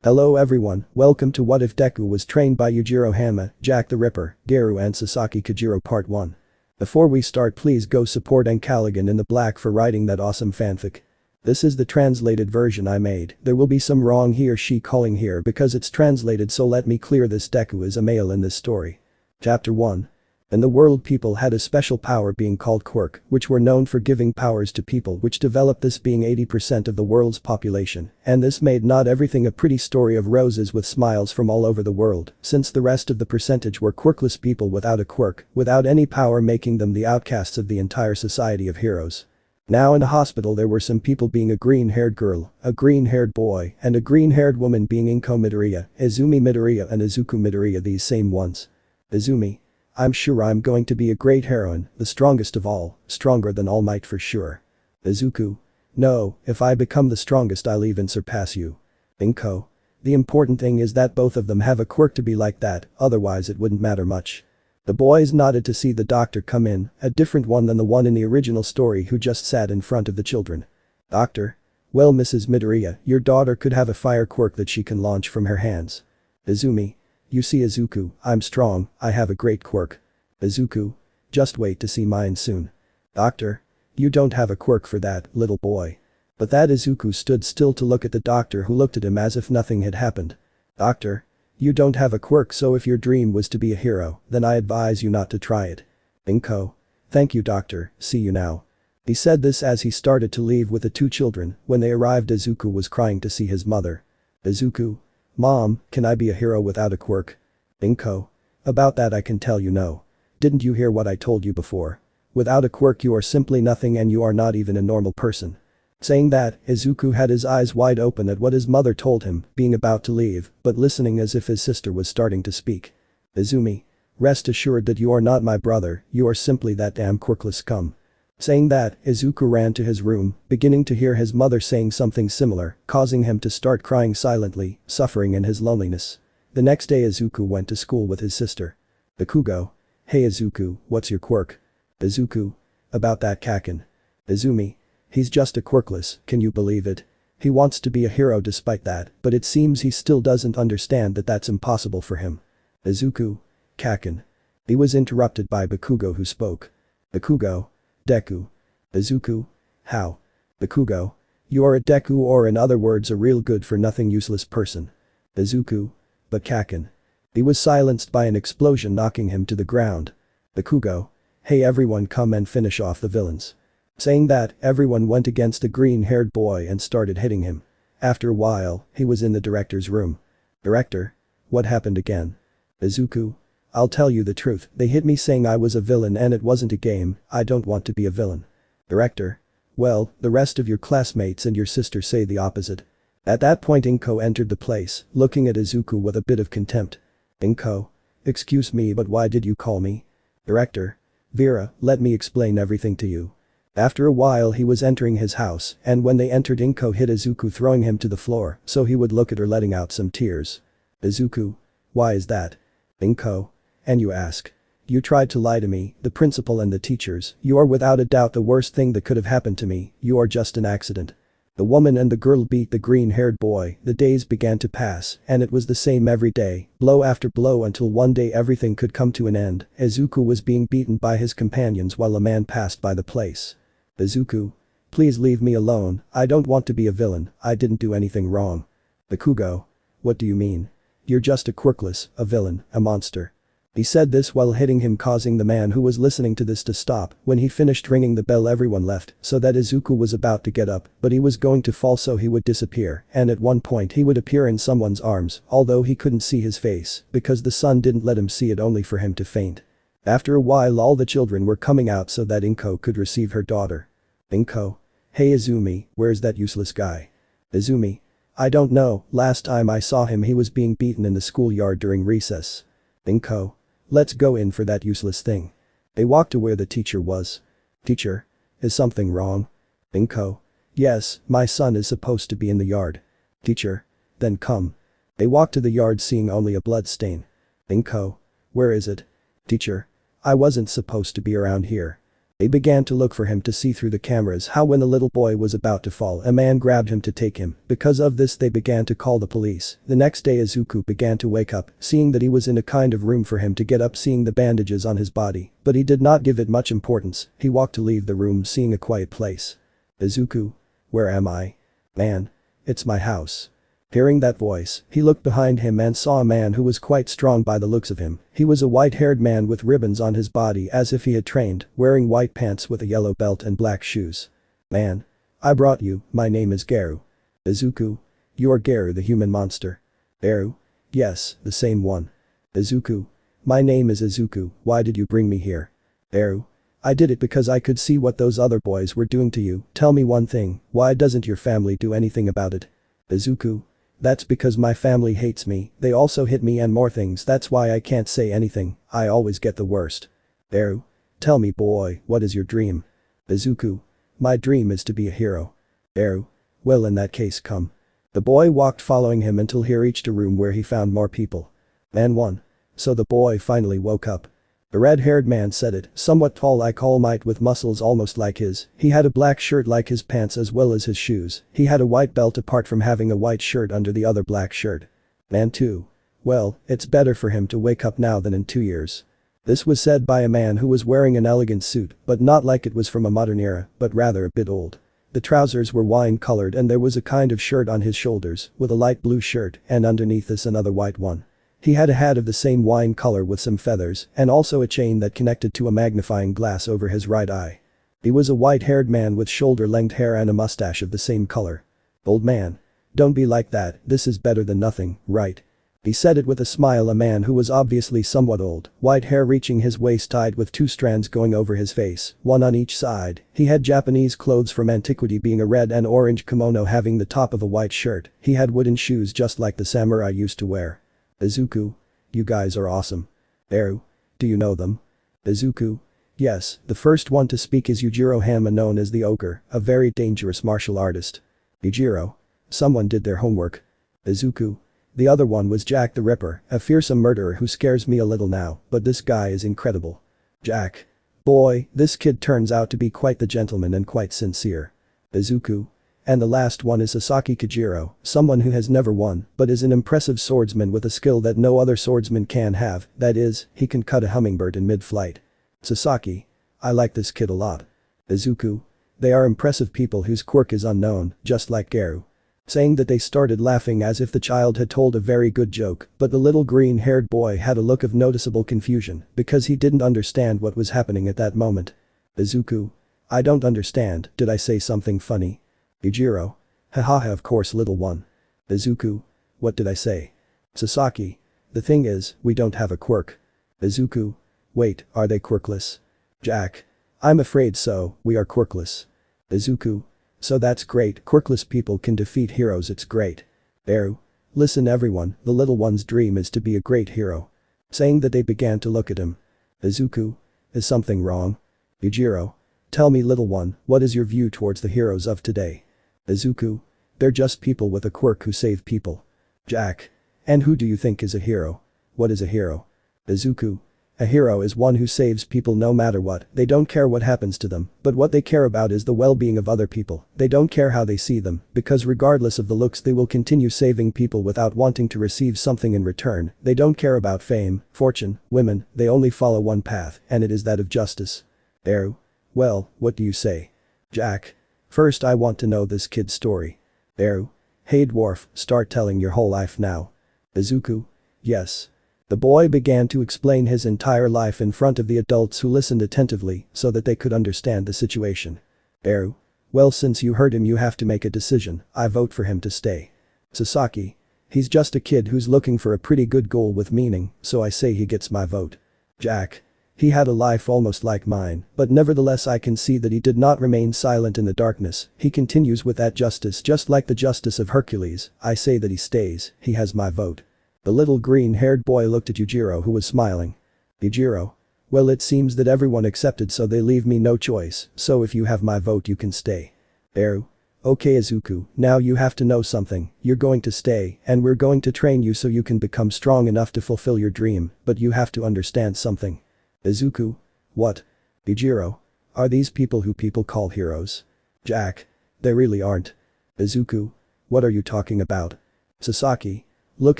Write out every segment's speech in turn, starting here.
Hello everyone, welcome to What If Deku was trained by Yujiro Hanma, Jack the Ripper, Garou and Sasaki Kojiro Part 1. Before we start, please go support ancalagonintheblack for writing that awesome fanfic. This is the translated version I made. There will be some wrong he or she calling here because it's translated, so let me clear this. Deku is a male in this story. Chapter 1. In the world, people had a special power being called quirk, which were known for giving powers to people, which developed, this being 80% of the world's population, and this made not everything a pretty story of roses with smiles from all over the world, since the rest of the percentage were quirkless people without a quirk, without any power, making them the outcasts of the entire society of heroes. Now in the hospital there were some people, being a green-haired girl, a green-haired boy, and a green-haired woman, being Inko Midoriya, Izumi Midoriya and Izuku Midoriya, these same ones. Izumi. I'm sure I'm going to be a great heroine, the strongest of all, stronger than All Might for sure. Izuku. No, if I become the strongest I'll even surpass you. Inko. The important thing is that both of them have a quirk to be like that, otherwise it wouldn't matter much. The boys nodded to see the doctor come in, a different one than the one in the original story who just sat in front of the children. Doctor. Well, Mrs. Midoriya, your daughter could have a fire quirk that she can launch from her hands. Izumi. You see, Izuku, I'm strong, I have a great quirk. Izuku. Just wait to see mine soon. Doctor. You don't have a quirk for that, little boy. But that Izuku stood still to look at the doctor, who looked at him as if nothing had happened. Doctor. You don't have a quirk, so if your dream was to be a hero, then I advise you not to try it. Inko. Thank you, doctor, see you now. He said this as he started to leave with the two children. When they arrived, Izuku was crying to see his mother. Izuku. Mom, can I be a hero without a quirk? Inko. About that I can tell you no. Didn't you hear what I told you before? Without a quirk you are simply nothing, and you are not even a normal person. Saying that, Izuku had his eyes wide open at what his mother told him, being about to leave, but listening as if his sister was starting to speak. Izumi. Rest assured that you are not my brother, you are simply that damn quirkless scum. Saying that, Izuku ran to his room, beginning to hear his mother saying something similar, causing him to start crying silently, suffering in his loneliness. The next day Izuku went to school with his sister. Bakugo. Hey Izuku, what's your quirk? Izuku. About that Kaken. Izumi. He's just a quirkless, can you believe it? He wants to be a hero despite that, but it seems he still doesn't understand that that's impossible for him. Izuku. Kaken. He was interrupted by Bakugo, who spoke. Bakugo. Deku. Izuku. How? Bakugo. You are a Deku, or in other words a real good for nothing useless person. Izuku. But Kaken. He was silenced by an explosion knocking him to the ground. Bakugo. Hey everyone, come and finish off the villains. Saying that, everyone went against the green-haired boy and started hitting him. After a while, he was in the director's room. Director? What happened again? Izuku. I'll tell you the truth, they hit me saying I was a villain and it wasn't a game, I don't want to be a villain. Director. Well, the rest of your classmates and your sister say the opposite. At that point Inko entered the place, looking at Izuku with a bit of contempt. Inko. Excuse me, but why did you call me? Director. Vera, let me explain everything to you. After a while he was entering his house, and when they entered Inko hit Izuku, throwing him to the floor so he would look at her, letting out some tears. Izuku. Why is that? Inko. And you ask? You tried to lie to me, the principal and the teachers, you are without a doubt the worst thing that could have happened to me, you are just an accident. The woman and the girl beat the green-haired boy, the days began to pass, and it was the same every day, blow after blow, until one day everything could come to an end. Izuku was being beaten by his companions while a man passed by the place. Izuku. Please leave me alone, I don't want to be a villain, I didn't do anything wrong. Bakugo. What do you mean? You're just a quirkless, a villain, a monster. He said this while hitting him, causing the man who was listening to this to stop. When he finished ringing the bell everyone left, so that Izuku was about to get up, but he was going to fall so he would disappear, and at one point he would appear in someone's arms, although he couldn't see his face, because the sun didn't let him see it, only for him to faint. After a while all the children were coming out so that Inko could receive her daughter. Inko. Hey Izumi, where's that useless guy? Izumi. I don't know, last time I saw him he was being beaten in the schoolyard during recess. Inko. Let's go in for that useless thing. They walked to where the teacher was. Teacher? Is something wrong? Inko. Yes, my son is supposed to be in the yard. Teacher? Then come. They walked to the yard, seeing only a blood stain. Inko. Where is it? Teacher? I wasn't supposed to be around here. They began to look for him to see through the cameras how when the little boy was about to fall a man grabbed him to take him. Because of this they began to call the police. The next day Izuku began to wake up, seeing that he was in a kind of room for him to get up, seeing the bandages on his body. But he did not give it much importance. He walked to leave the room, seeing a quiet place. Izuku. Where am I? Man. It's my house. Hearing that voice, he looked behind him and saw a man who was quite strong by the looks of him. He was a white-haired man with ribbons on his body as if he had trained, wearing white pants with a yellow belt and black shoes. Man. I brought you, my name is Garou. Izuku. You are Garou the human monster. Garou? Yes, the same one. Izuku. My name is Izuku, why did you bring me here? Garou. I did it because I could see what those other boys were doing to you. Tell me one thing, why doesn't your family do anything about it? Izuku. That's because my family hates me, they also hit me and more things, that's why I can't say anything, I always get the worst. Garou. Tell me boy, what is your dream? Izuku. My dream is to be a hero. Garou. Well in that case come. The boy walked following him until he reached a room where he found more people. Man 1. So the boy finally woke up. The red-haired man said it, somewhat tall like All Might with muscles almost like his. He had a black shirt like his pants as well as his shoes. He had a white belt apart from having a white shirt under the other black shirt. Man 2. Well, it's better for him to wake up now than in 2 years. This was said by a man who was wearing an elegant suit, but not like it was from a modern era, but rather a bit old. The trousers were wine-colored and there was a kind of shirt on his shoulders, with a light blue shirt, and underneath this another white one. He had a hat of the same wine color with some feathers, and also a chain that connected to a magnifying glass over his right eye. He was a white-haired man with shoulder-length hair and a mustache of the same color. Old man. Don't be like that, this is better than nothing, right? He said it with a smile, a man who was obviously somewhat old, white hair reaching his waist tied with 2 strands going over his face, one on each side. He had Japanese clothes from antiquity being a red and orange kimono having the top of a white shirt. He had wooden shoes just like the samurai used to wear. Izuku. You guys are awesome. Garou. Do you know them? Izuku. Yes, the first one to speak is Yujiro Hanma, known as the Ogre, a very dangerous martial artist. Yujiro. Someone did their homework. Izuku. The other one was Jack the Ripper, a fearsome murderer who scares me a little now, but this guy is incredible. Jack. Boy, this kid turns out to be quite the gentleman and quite sincere. Izuku. And the last one is Sasaki Kojiro, someone who has never won, but is an impressive swordsman with a skill that no other swordsman can have, that is, he can cut a hummingbird in mid-flight. Sasaki. I like this kid a lot. Izuku. They are impressive people whose quirk is unknown, just like Garou. Saying that they started laughing as if the child had told a very good joke, but the little green-haired boy had a look of noticeable confusion, because he didn't understand what was happening at that moment. Izuku. I don't understand, did I say something funny? Yujiro. Hahaha, of course little one. Izuku. What did I say? Sasaki. The thing is, we don't have a quirk. Izuku. Wait, are they quirkless? Jack. I'm afraid so, we are quirkless. Izuku. So that's great, quirkless people can defeat heroes, it's great. Garou. Listen everyone, the little one's dream is to be a great hero. Saying that they began to look at him. Izuku. Is something wrong? Yujiro. Tell me little one, what is your view towards the heroes of today? Izuku. They're just people with a quirk who save people. Jack. And who do you think is a hero? What is a hero? Izuku. A hero is one who saves people no matter what, they don't care what happens to them, but what they care about is the well-being of other people. They don't care how they see them, because regardless of the looks they will continue saving people without wanting to receive something in return. They don't care about fame, fortune, women, they only follow one path, and it is that of justice. Garou. Well, what do you say? Jack. First I want to know this kid's story. Garou. Hey dwarf, start telling your whole life now. Izuku. Yes. The boy began to explain his entire life in front of the adults who listened attentively so that they could understand the situation. Garou. Well, since you heard him you have to make a decision, I vote for him to stay. Sasaki. He's just a kid who's looking for a pretty good goal with meaning, so I say he gets my vote. Jack. He had a life almost like mine, but nevertheless I can see that he did not remain silent in the darkness. He continues with that justice just like the justice of Hercules. I say that he stays, he has my vote. The little green-haired boy looked at Yujiro who was smiling. Yujiro. Well, it seems that everyone accepted so they leave me no choice, so if you have my vote you can stay. Garou. Okay Izuku, now you have to know something, you're going to stay, and we're going to train you so you can become strong enough to fulfill your dream, but you have to understand something. Izuku. What? Yujiro. Are these people who people call heroes? Jack. They really aren't. Izuku. What are you talking about? Sasaki. Look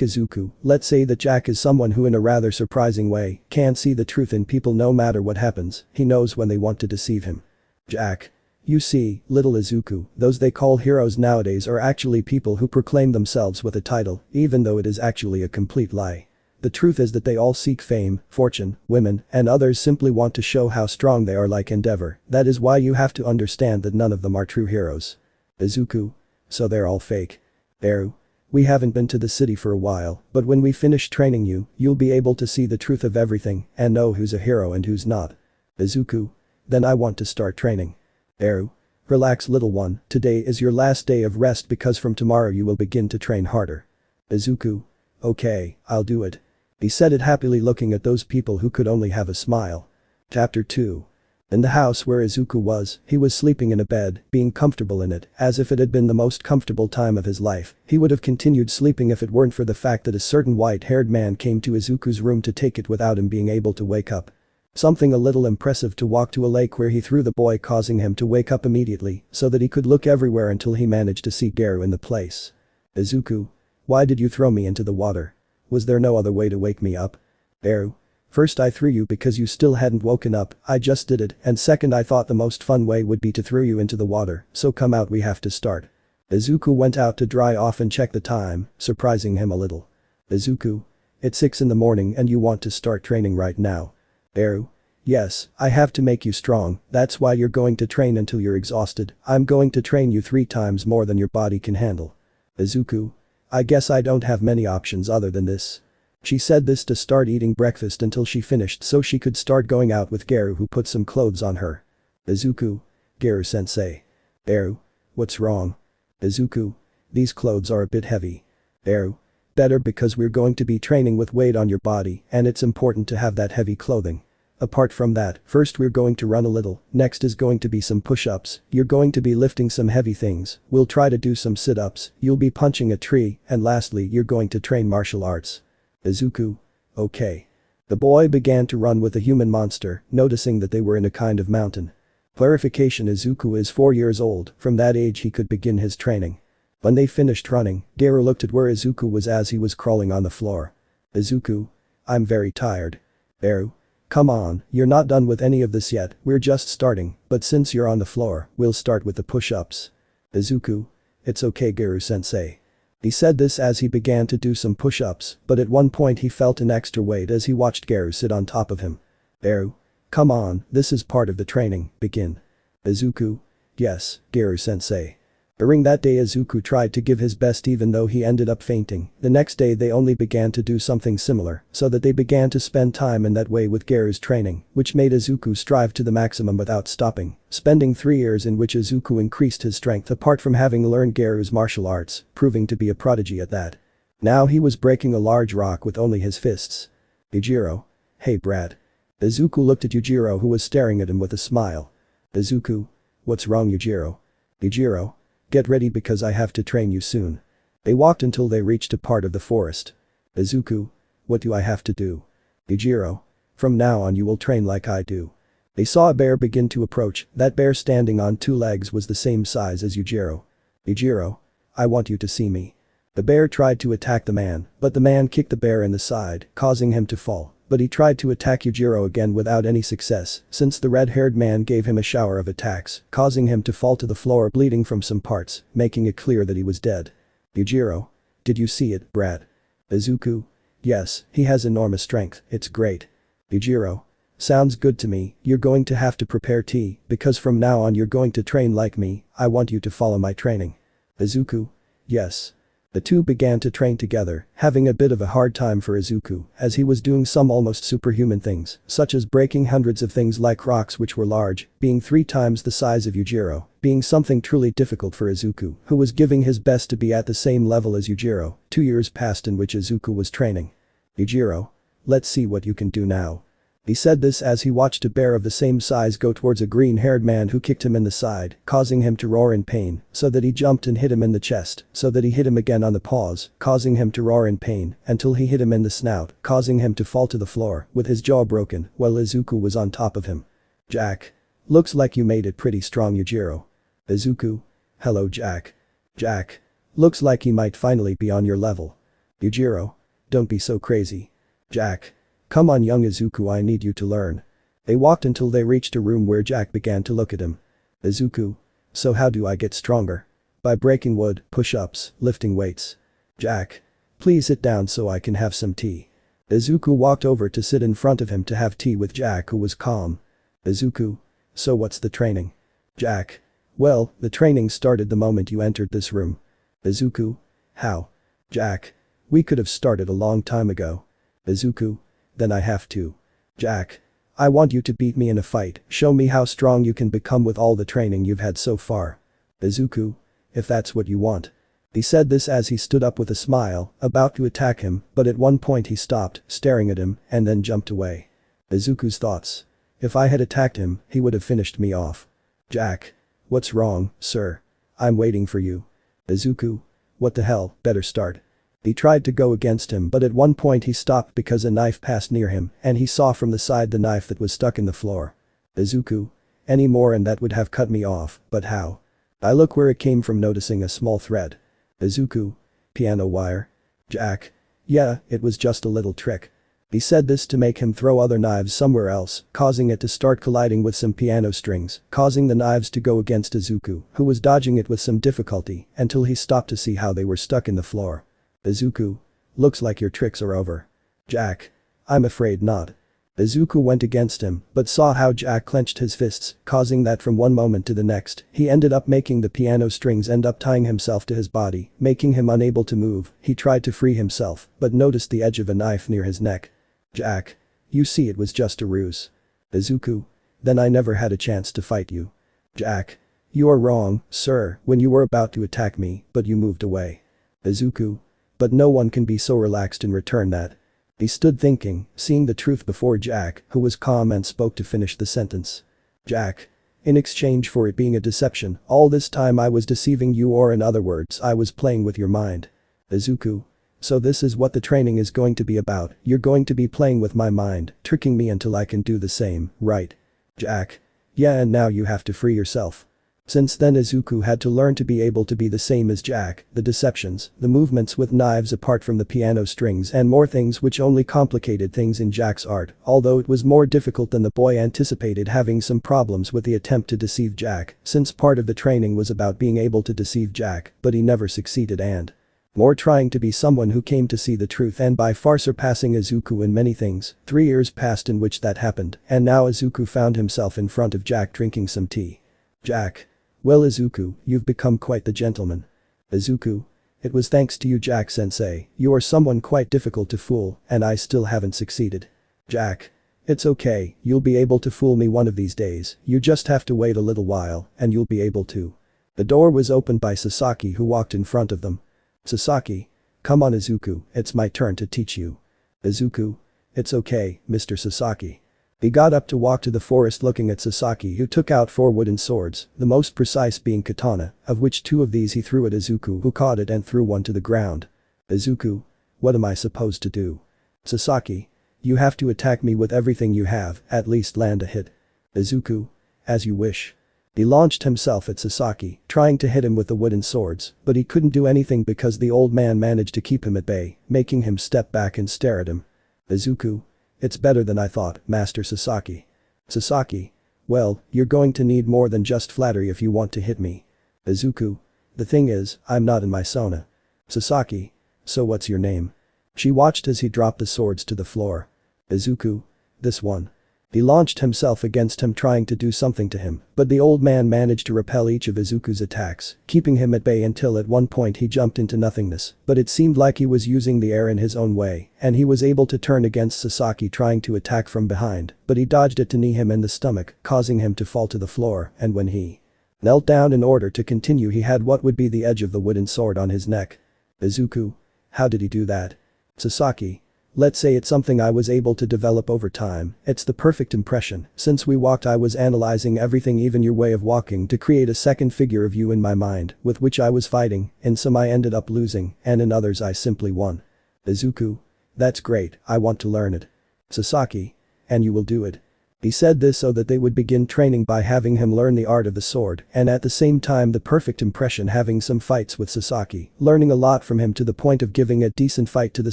Izuku, let's say that Jack is someone who in a rather surprising way can't see the truth in people no matter what happens, he knows when they want to deceive him. Jack. You see, little Izuku, those they call heroes nowadays are actually people who proclaim themselves with a title, even though it is actually a complete lie. The truth is that they all seek fame, fortune, women, and others simply want to show how strong they are like Endeavor, that is why you have to understand that none of them are true heroes. Izuku. So they're all fake. Eru. We haven't been to the city for a while, but when we finish training you, you'll be able to see the truth of everything and know who's a hero and who's not. Izuku. Then I want to start training. Eru. Relax little one, today is your last day of rest because from tomorrow you will begin to train harder. Izuku. Okay, I'll do it. He said it happily looking at those people who could only have a smile. Chapter 2. In the house where Izuku was, he was sleeping in a bed, being comfortable in it, as if it had been the most comfortable time of his life. He would have continued sleeping if it weren't for the fact that a certain white-haired man came to Izuku's room to take it without him being able to wake up. Something a little impressive to walk to a lake where he threw the boy causing him to wake up immediately so that he could look everywhere until he managed to see Garou in the place. Izuku. Why did you throw me into the water? Was there no other way to wake me up? Garou. First I threw you because you still hadn't woken up, I just did it, and second I thought the most fun way would be to throw you into the water, so come out we have to start. Izuku went out to dry off and check the time, surprising him a little. Izuku. It's 6 in the morning and you want to start training right now. Garou. Yes, I have to make you strong, that's why you're going to train until you're exhausted, I'm going to train you 3 times more than your body can handle. Izuku. I guess I don't have many options other than this. She said this to start eating breakfast until she finished so she could start going out with Garou who put some clothes on her. Izuku. Garou-sensei. Garou. What's wrong? Izuku. These clothes are a bit heavy. Garou. Better because we're going to be training with weight on your body and it's important to have that heavy clothing. Apart from that, first we're going to run a little, next is going to be some push-ups, you're going to be lifting some heavy things, we'll try to do some sit-ups, you'll be punching a tree, and lastly you're going to train martial arts. Izuku. Okay. The boy began to run with a human monster, noticing that they were in a kind of mountain. Clarification: Izuku is 4 years old, from that age he could begin his training. When they finished running, Garou looked at where Izuku was as he was crawling on the floor. Izuku. I'm very tired. Garou. Come on, you're not done with any of this yet, we're just starting, but since you're on the floor, we'll start with the push-ups. Izuku. It's okay Garou-sensei. He said this as he began to do some push-ups, but at one point he felt an extra weight as he watched Garou sit on top of him. Garou. Come on, this is part of the training, begin. Izuku. Yes, Garou-sensei. During that day Izuku tried to give his best even though he ended up fainting. The next day they only began to do something similar, so that they began to spend time in that way with Garou's training, which made Izuku strive to the maximum without stopping, spending 3 years in which Izuku increased his strength apart from having learned Garou's martial arts, proving to be a prodigy at that. Now he was breaking a large rock with only his fists. Yujiro. Hey Brad. Izuku looked at Yujiro who was staring at him with a smile. Izuku. What's wrong Yujiro? Yujiro. Get ready because I have to train you soon. They walked until they reached a part of the forest. Izuku. What do I have to do? Yujiro. From now on you will train like I do. They saw a bear begin to approach, that bear standing on 2 legs was the same size as Yujiro. Yujiro. I want you to see me. The bear tried to attack the man, but the man kicked the bear in the side, causing him to fall. But he tried to attack Yujiro again without any success, since the red-haired man gave him a shower of attacks, causing him to fall to the floor bleeding from some parts, making it clear that he was dead. Yujiro. Did you see it, Brad? Izuku. Yes, he has enormous strength, it's great. Yujiro. Sounds good to me, you're going to have to prepare tea, because from now on you're going to train like me, I want you to follow my training. Izuku. Yes. The two began to train together, having a bit of a hard time for Izuku, as he was doing some almost superhuman things, such as breaking hundreds of things like rocks which were large, being 3 times the size of Yujiro, being something truly difficult for Izuku, who was giving his best to be at the same level as Yujiro. 2 years passed in which Izuku was training. Yujiro. Let's see what you can do now. He said this as he watched a bear of the same size go towards a green-haired man who kicked him in the side, causing him to roar in pain, so that he jumped and hit him in the chest, so that he hit him again on the paws, causing him to roar in pain, until he hit him in the snout, causing him to fall to the floor, with his jaw broken, while Izuku was on top of him. Jack. Looks like you made it pretty strong, Yujiro. Izuku. Hello, Jack. Jack. Looks like he might finally be on your level. Yujiro. Don't be so crazy. Jack. Come on, young Izuku, I need you to learn. They walked until they reached a room where Jack began to look at him. Izuku. So how do I get stronger? By breaking wood, push-ups, lifting weights. Jack. Please sit down so I can have some tea. Izuku walked over to sit in front of him to have tea with Jack, who was calm. Izuku. So what's the training? Jack. Well, the training started the moment you entered this room. Izuku. How? Jack. We could have started a long time ago. Izuku. Then I have to. Jack. I want you to beat me in a fight, show me how strong you can become with all the training you've had so far. Izuku. If that's what you want. He said this as he stood up with a smile, about to attack him, but at one point he stopped, staring at him, and then jumped away. Izuku's thoughts. If I had attacked him, he would have finished me off. Jack. What's wrong, sir? I'm waiting for you. Izuku. What the hell, better start. He tried to go against him, but at one point he stopped because a knife passed near him and he saw from the side the knife that was stuck in the floor. Izuku. Any more and that would have cut me off, but how? I look where it came from, noticing a small thread. Izuku. Piano wire. Jack. Yeah, it was just a little trick. He said this to make him throw other knives somewhere else, causing it to start colliding with some piano strings, causing the knives to go against Izuku, who was dodging it with some difficulty until he stopped to see how they were stuck in the floor. Izuku. Looks like your tricks are over. Jack. I'm afraid not. Izuku went against him, but saw how Jack clenched his fists, causing that from one moment to the next, he ended up making the piano strings end up tying himself to his body, making him unable to move. He tried to free himself, but noticed the edge of a knife near his neck. Jack. You see, it was just a ruse. Izuku. Then I never had a chance to fight you. Jack. You are wrong, sir, when you were about to attack me, but you moved away. Izuku. But no one can be so relaxed in return that. He stood thinking, seeing the truth before Jack, who was calm and spoke to finish the sentence. Jack. In exchange for it being a deception, all this time I was deceiving you, or in other words, I was playing with your mind. Izuku. So this is what the training is going to be about, you're going to be playing with my mind, tricking me until I can do the same, right? Jack. Yeah, and now you have to free yourself. Since then Izuku had to learn to be able to be the same as Jack, the deceptions, the movements with knives apart from the piano strings and more things which only complicated things in Jack's art, although it was more difficult than the boy anticipated, having some problems with the attempt to deceive Jack, since part of the training was about being able to deceive Jack, but he never succeeded, and more trying to be someone who came to see the truth and by far surpassing Izuku in many things. 3 years passed in which that happened, and now Izuku found himself in front of Jack drinking some tea. Jack. Well, Izuku, you've become quite the gentleman. Izuku. It was thanks to you, Jack-sensei, you are someone quite difficult to fool, and I still haven't succeeded. Jack. It's okay, you'll be able to fool me one of these days, you just have to wait a little while, and you'll be able to. The door was opened by Sasaki, who walked in front of them. Sasaki. Come on, Izuku, it's my turn to teach you. Izuku. It's okay, Mr. Sasaki. He got up to walk to the forest, looking at Sasaki, who took out 4 wooden swords, the most precise being katana, of which 2 of these he threw at Izuku, who caught it and threw one to the ground. Izuku. What am I supposed to do? Sasaki. You have to attack me with everything you have, at least land a hit. Izuku. As you wish. He launched himself at Sasaki, trying to hit him with the wooden swords, but he couldn't do anything because the old man managed to keep him at bay, making him step back and stare at him. Izuku. It's better than I thought, Master Sasaki. Sasaki. Well, you're going to need more than just flattery if you want to hit me. Izuku. The thing is, I'm not in my sauna. Sasaki. So what's your name? She watched as he dropped the swords to the floor. Izuku. This one. He launched himself against him, trying to do something to him, but the old man managed to repel each of Izuku's attacks, keeping him at bay until at one point he jumped into nothingness, but it seemed like he was using the air in his own way, and he was able to turn against Sasaki trying to attack from behind, but he dodged it to knee him in the stomach, causing him to fall to the floor, and when he knelt down in order to continue, he had what would be the edge of the wooden sword on his neck. Izuku. How did he do that? Sasaki. Let's say it's something I was able to develop over time, it's the perfect impression, since we walked I was analyzing everything, even your way of walking, to create a second figure of you in my mind, with which I was fighting, in some I ended up losing, and in others I simply won. Izuku. That's great, I want to learn it. Sasaki. And you will do it. He said this so that they would begin training by having him learn the art of the sword and at the same time the perfect impression having some fights with Sasaki, learning a lot from him to the point of giving a decent fight to the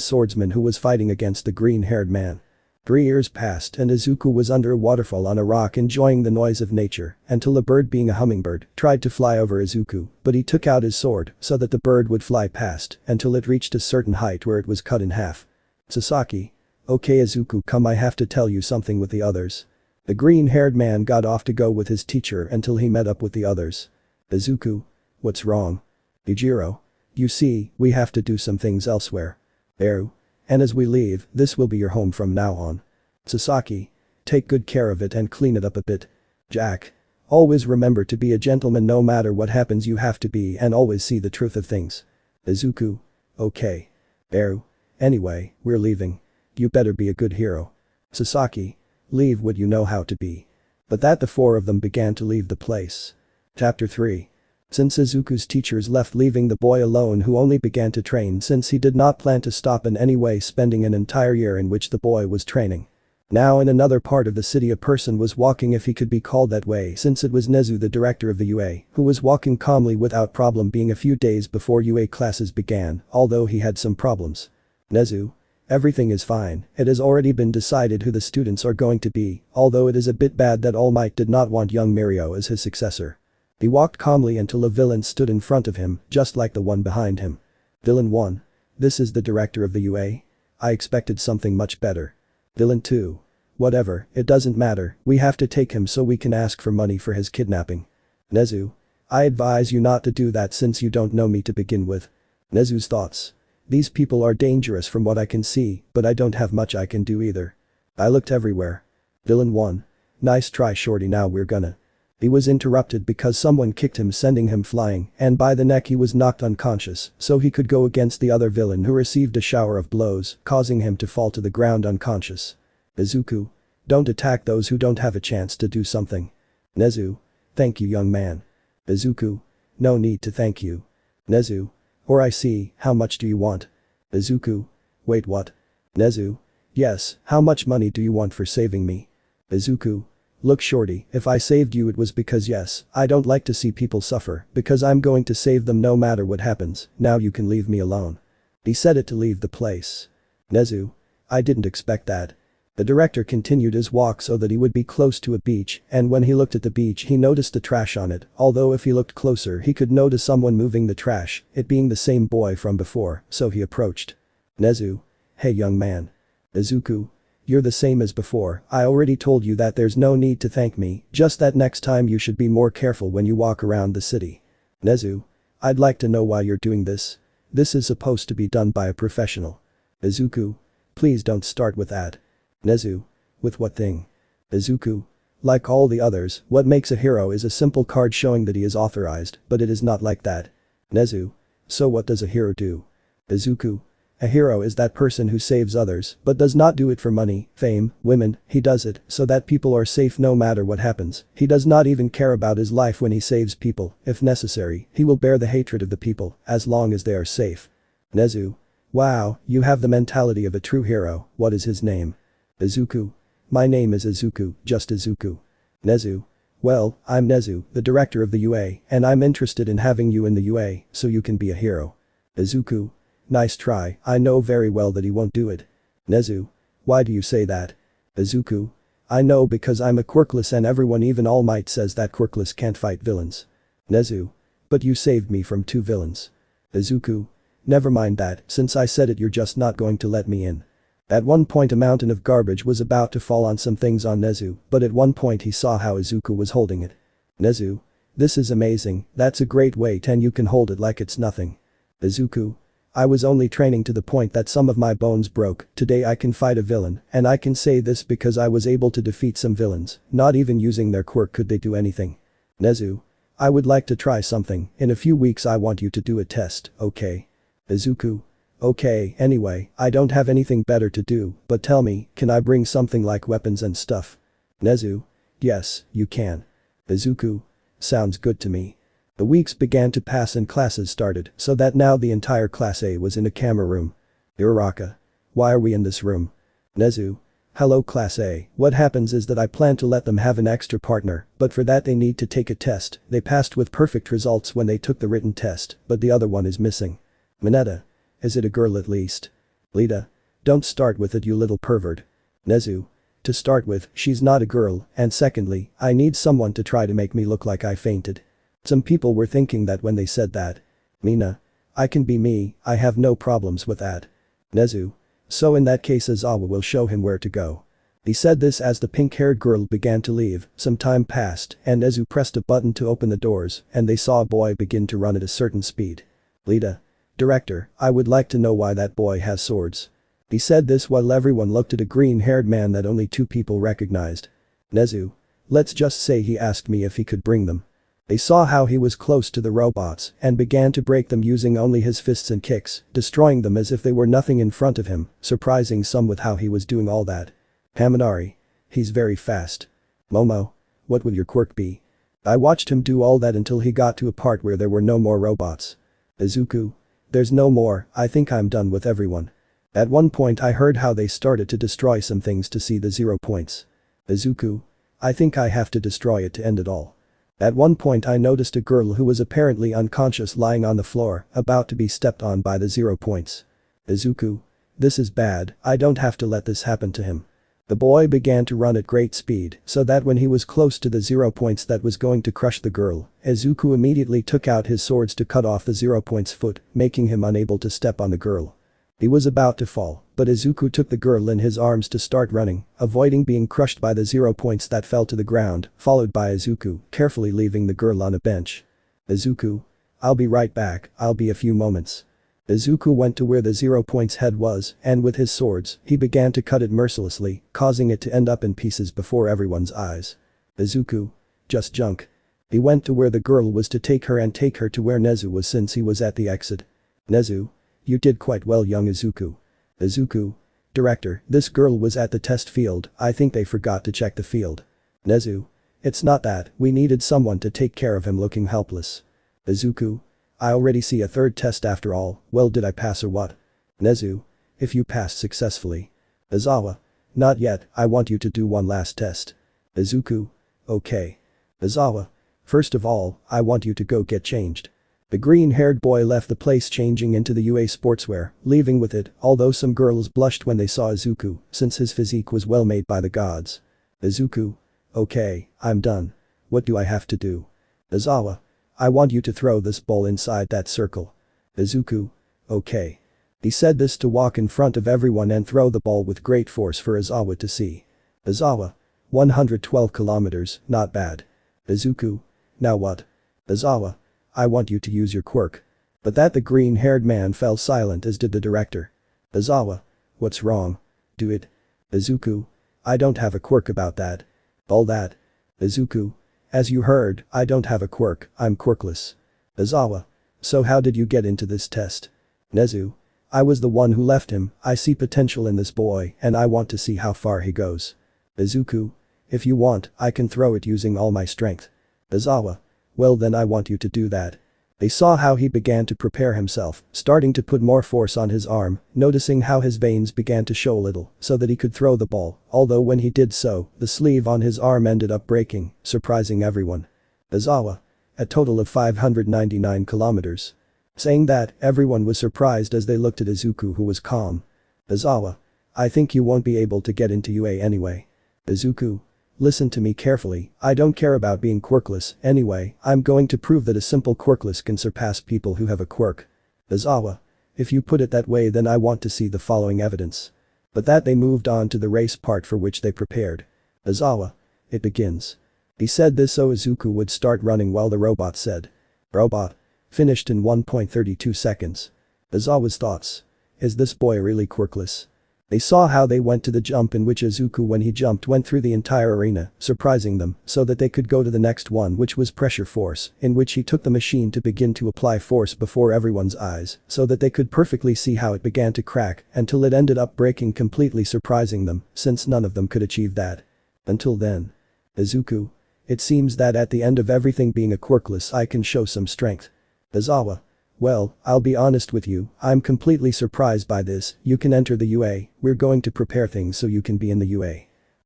swordsman who was fighting against the green-haired man. 3 years passed and Izuku was under a waterfall on a rock enjoying the noise of nature until a bird, being a hummingbird, tried to fly over Izuku, but he took out his sword so that the bird would fly past until it reached a certain height where it was cut in half. Sasaki. Okay Izuku, come, I have to tell you something with the others. The green-haired man got off to go with his teacher until he met up with the others. Izuku. What's wrong? Yujiro. You see, we have to do some things elsewhere. Héroe. And as we leave, this will be your home from now on. Sasaki. Take good care of it and clean it up a bit. Jack. Always remember to be a gentleman, no matter what happens you have to be, and always see the truth of things. Izuku. Okay. Héroe. Anyway, we're leaving. You better be a good hero. Sasaki. Leave what you know how to be. But that the four of them began to leave the place. Chapter 3. Since Izuku's teachers left, leaving the boy alone, who only began to train since he did not plan to stop in any way, spending an entire year in which the boy was training. Now in another part of the city a person was walking, if he could be called that way, since it was Nezu, the director of the UA, who was walking calmly without problem, being a few days before UA classes began, although he had some problems. Nezu. Everything is fine, it has already been decided who the students are going to be, although it is a bit bad that All Might did not want young Mirio as his successor. He walked calmly until a villain stood in front of him, just like the one behind him. Villain 1. This is the director of the UA? I expected something much better. Villain 2. Whatever, it doesn't matter, we have to take him so we can ask for money for his kidnapping. Nezu. I advise you not to do that since you don't know me to begin with. Nezu's thoughts. These people are dangerous from what I can see, but I don't have much I can do either. I looked everywhere. Villain 1. Nice try shorty, now we're gonna. He was interrupted because someone kicked him, sending him flying, and by the neck he was knocked unconscious, so he could go against the other villain, who received a shower of blows, causing him to fall to the ground unconscious. Izuku. Don't attack those who don't have a chance to do something. Nezu. Thank you, young man. Izuku. No need to thank you. Nezu. Or I see, how much do you want? Izuku. Wait, what? Nezu. Yes, how much money do you want for saving me? Izuku. Look shorty, if I saved you it was because yes, I don't like to see people suffer, because I'm going to save them no matter what happens, now you can leave me alone. He said it to leave the place. Nezu. I didn't expect that. The director continued his walk so that he would be close to a beach, and when he looked at the beach he noticed the trash on it, although if he looked closer he could notice someone moving the trash, it being the same boy from before, so he approached. Nezu. Hey young man. Izuku. You're the same as before, I already told you that there's no need to thank me, just that next time you should be more careful when you walk around the city. Nezu. I'd like to know why you're doing this. This is supposed to be done by a professional. Izuku. Please don't start with that. Nezu. With what thing? Izuku. Like all the others, what makes a hero is a simple card showing that he is authorized, but it is not like that. Nezu. So what does a hero do? Izuku. A hero is that person who saves others, but does not do it for money, fame, women, he does it so that people are safe no matter what happens. He does not even care about his life when he saves people, if necessary, he will bear the hatred of the people, as long as they are safe. Nezu. Wow, you have the mentality of a true hero, what is his name? Izuku. My name is Izuku, just Izuku. Nezu. Well, I'm Nezu, the director of the UA, and I'm interested in having you in the UA, so you can be a hero. Izuku. Nice try, I know very well that he won't do it. Nezu. Why do you say that? Izuku. I know because I'm a quirkless and everyone, even All Might, says that quirkless can't fight villains. Nezu. But you saved me from 2 villains. Izuku. Never mind that, since I said it you're just not going to let me in. At one point a mountain of garbage was about to fall on some things on Nezu, but at one point he saw how Izuku was holding it. Nezu. This is amazing, that's a great weight and you can hold it like it's nothing. Izuku. I was only training to the point that some of my bones broke, today I can fight a villain, and I can say this because I was able to defeat some villains, not even using their quirk could they do anything. Nezu. I would like to try something, in a few weeks I want you to do a test, okay? Izuku. Okay, anyway, I don't have anything better to do, but tell me, can I bring something like weapons and stuff? Nezu. Yes, you can. Izuku. Sounds good to me. The weeks began to pass and classes started, so that now the entire class A was in a camera room. Uraraka. Why are we in this room? Nezu. Hello Class A, what happens is that I plan to let them have an extra partner, but for that they need to take a test. They passed with perfect results when they took the written test, but the other one is missing. Mineta. Is it a girl at least? Lita. Don't start with it you little pervert. Nezu. To start with, she's not a girl, and secondly, I need someone to try to make me look like I fainted. Some people were thinking that when they said that. Mina. I can be me, I have no problems with that. Nezu. So in that case Aizawa will show him where to go. He said this as the pink-haired girl began to leave. Some time passed and Nezu pressed a button to open the doors and they saw a boy begin to run at a certain speed. Lita. Director, I would like to know why that boy has swords. He said this while everyone looked at a green-haired man that only two people recognized. Nezu. Let's just say he asked me if he could bring them. They saw how he was close to the robots and began to break them using only his fists and kicks, destroying them as if they were nothing in front of him, surprising some with how he was doing all that. Haminari. He's very fast. Momo. What will your quirk be? I watched him do all that until he got to a part where there were no more robots. Izuku. There's no more, I think I'm done with everyone. At one point I heard how they started to destroy some things to see the 0 points. Izuku. I think I have to destroy it to end it all. At one point I noticed a girl who was apparently unconscious lying on the floor, about to be stepped on by the 0 points. Izuku. This is bad, I don't have to let this happen to him. The boy began to run at great speed so that when he was close to the 0 points that was going to crush the girl, Izuku immediately took out his swords to cut off the 0 points foot, making him unable to step on the girl. He was about to fall, but Izuku took the girl in his arms to start running, avoiding being crushed by the 0 points that fell to the ground, followed by Izuku, carefully leaving the girl on a bench. Izuku. I'll be right back, I'll be a few moments. Izuku went to where the 0 points head was, and with his swords, he began to cut it mercilessly, causing it to end up in pieces before everyone's eyes. Izuku. Just junk. He went to where the girl was to take her to where Nezu was since he was at the exit. Nezu. You did quite well young Izuku. Izuku. Director, this girl was at the test field, I think they forgot to check the field. Nezu. It's not that, we needed someone to take care of him looking helpless. Izuku. I already see a third test after all, well did I pass or what? Nezu. If you passed successfully. Aizawa. Not yet, I want you to do one last test. Izuku. Okay. Aizawa. First of all, I want you to go get changed. The green-haired boy left the place changing into the UA sportswear, leaving with it, although some girls blushed when they saw Izuku, since his physique was well made by the gods. Izuku. Okay, I'm done. What do I have to do? Aizawa. I want you to throw this ball inside that circle. Izuku. Okay. He said this to walk in front of everyone and throw the ball with great force for Aizawa to see. Aizawa. 112 kilometers, not bad. Izuku. Now what? Aizawa. I want you to use your quirk. But that the green-haired man fell silent as did the director. Aizawa. What's wrong? Do it. Izuku. I don't have a quirk about that. All that. Izuku. As you heard, I don't have a quirk, I'm quirkless. Aizawa. So how did you get into this test? Nezu. I was the one who left him, I see potential in this boy and I want to see how far he goes. Izuku. If you want, I can throw it using all my strength. Aizawa. Well then I want you to do that. They saw how he began to prepare himself, starting to put more force on his arm, noticing how his veins began to show a little, so that he could throw the ball, although when he did so, the sleeve on his arm ended up breaking, surprising everyone. Aizawa. A total of 599 kilometers. Saying that, everyone was surprised as they looked at Izuku who was calm. Aizawa. I think you won't be able to get into UA anyway. Izuku. Listen to me carefully, I don't care about being quirkless, anyway, I'm going to prove that a simple quirkless can surpass people who have a quirk. Aizawa. If you put it that way then I want to see the following evidence. But that they moved on to the race part for which they prepared. Aizawa. It begins. He said this so Izuku would start running while the robot said. Robot. Finished in 1.32 seconds. Aizawa's thoughts. Is this boy really quirkless? They saw how they went to the jump in which Izuku when he jumped went through the entire arena, surprising them, so that they could go to the next one which was pressure force, in which he took the machine to begin to apply force before everyone's eyes, so that they could perfectly see how it began to crack, until it ended up breaking completely surprising them, since none of them could achieve that. Until then. Izuku. It seems that at the end of everything being a quirkless I can show some strength. Aizawa. Well, I'll be honest with you, I'm completely surprised by this, you can enter the UA, we're going to prepare things so you can be in the UA.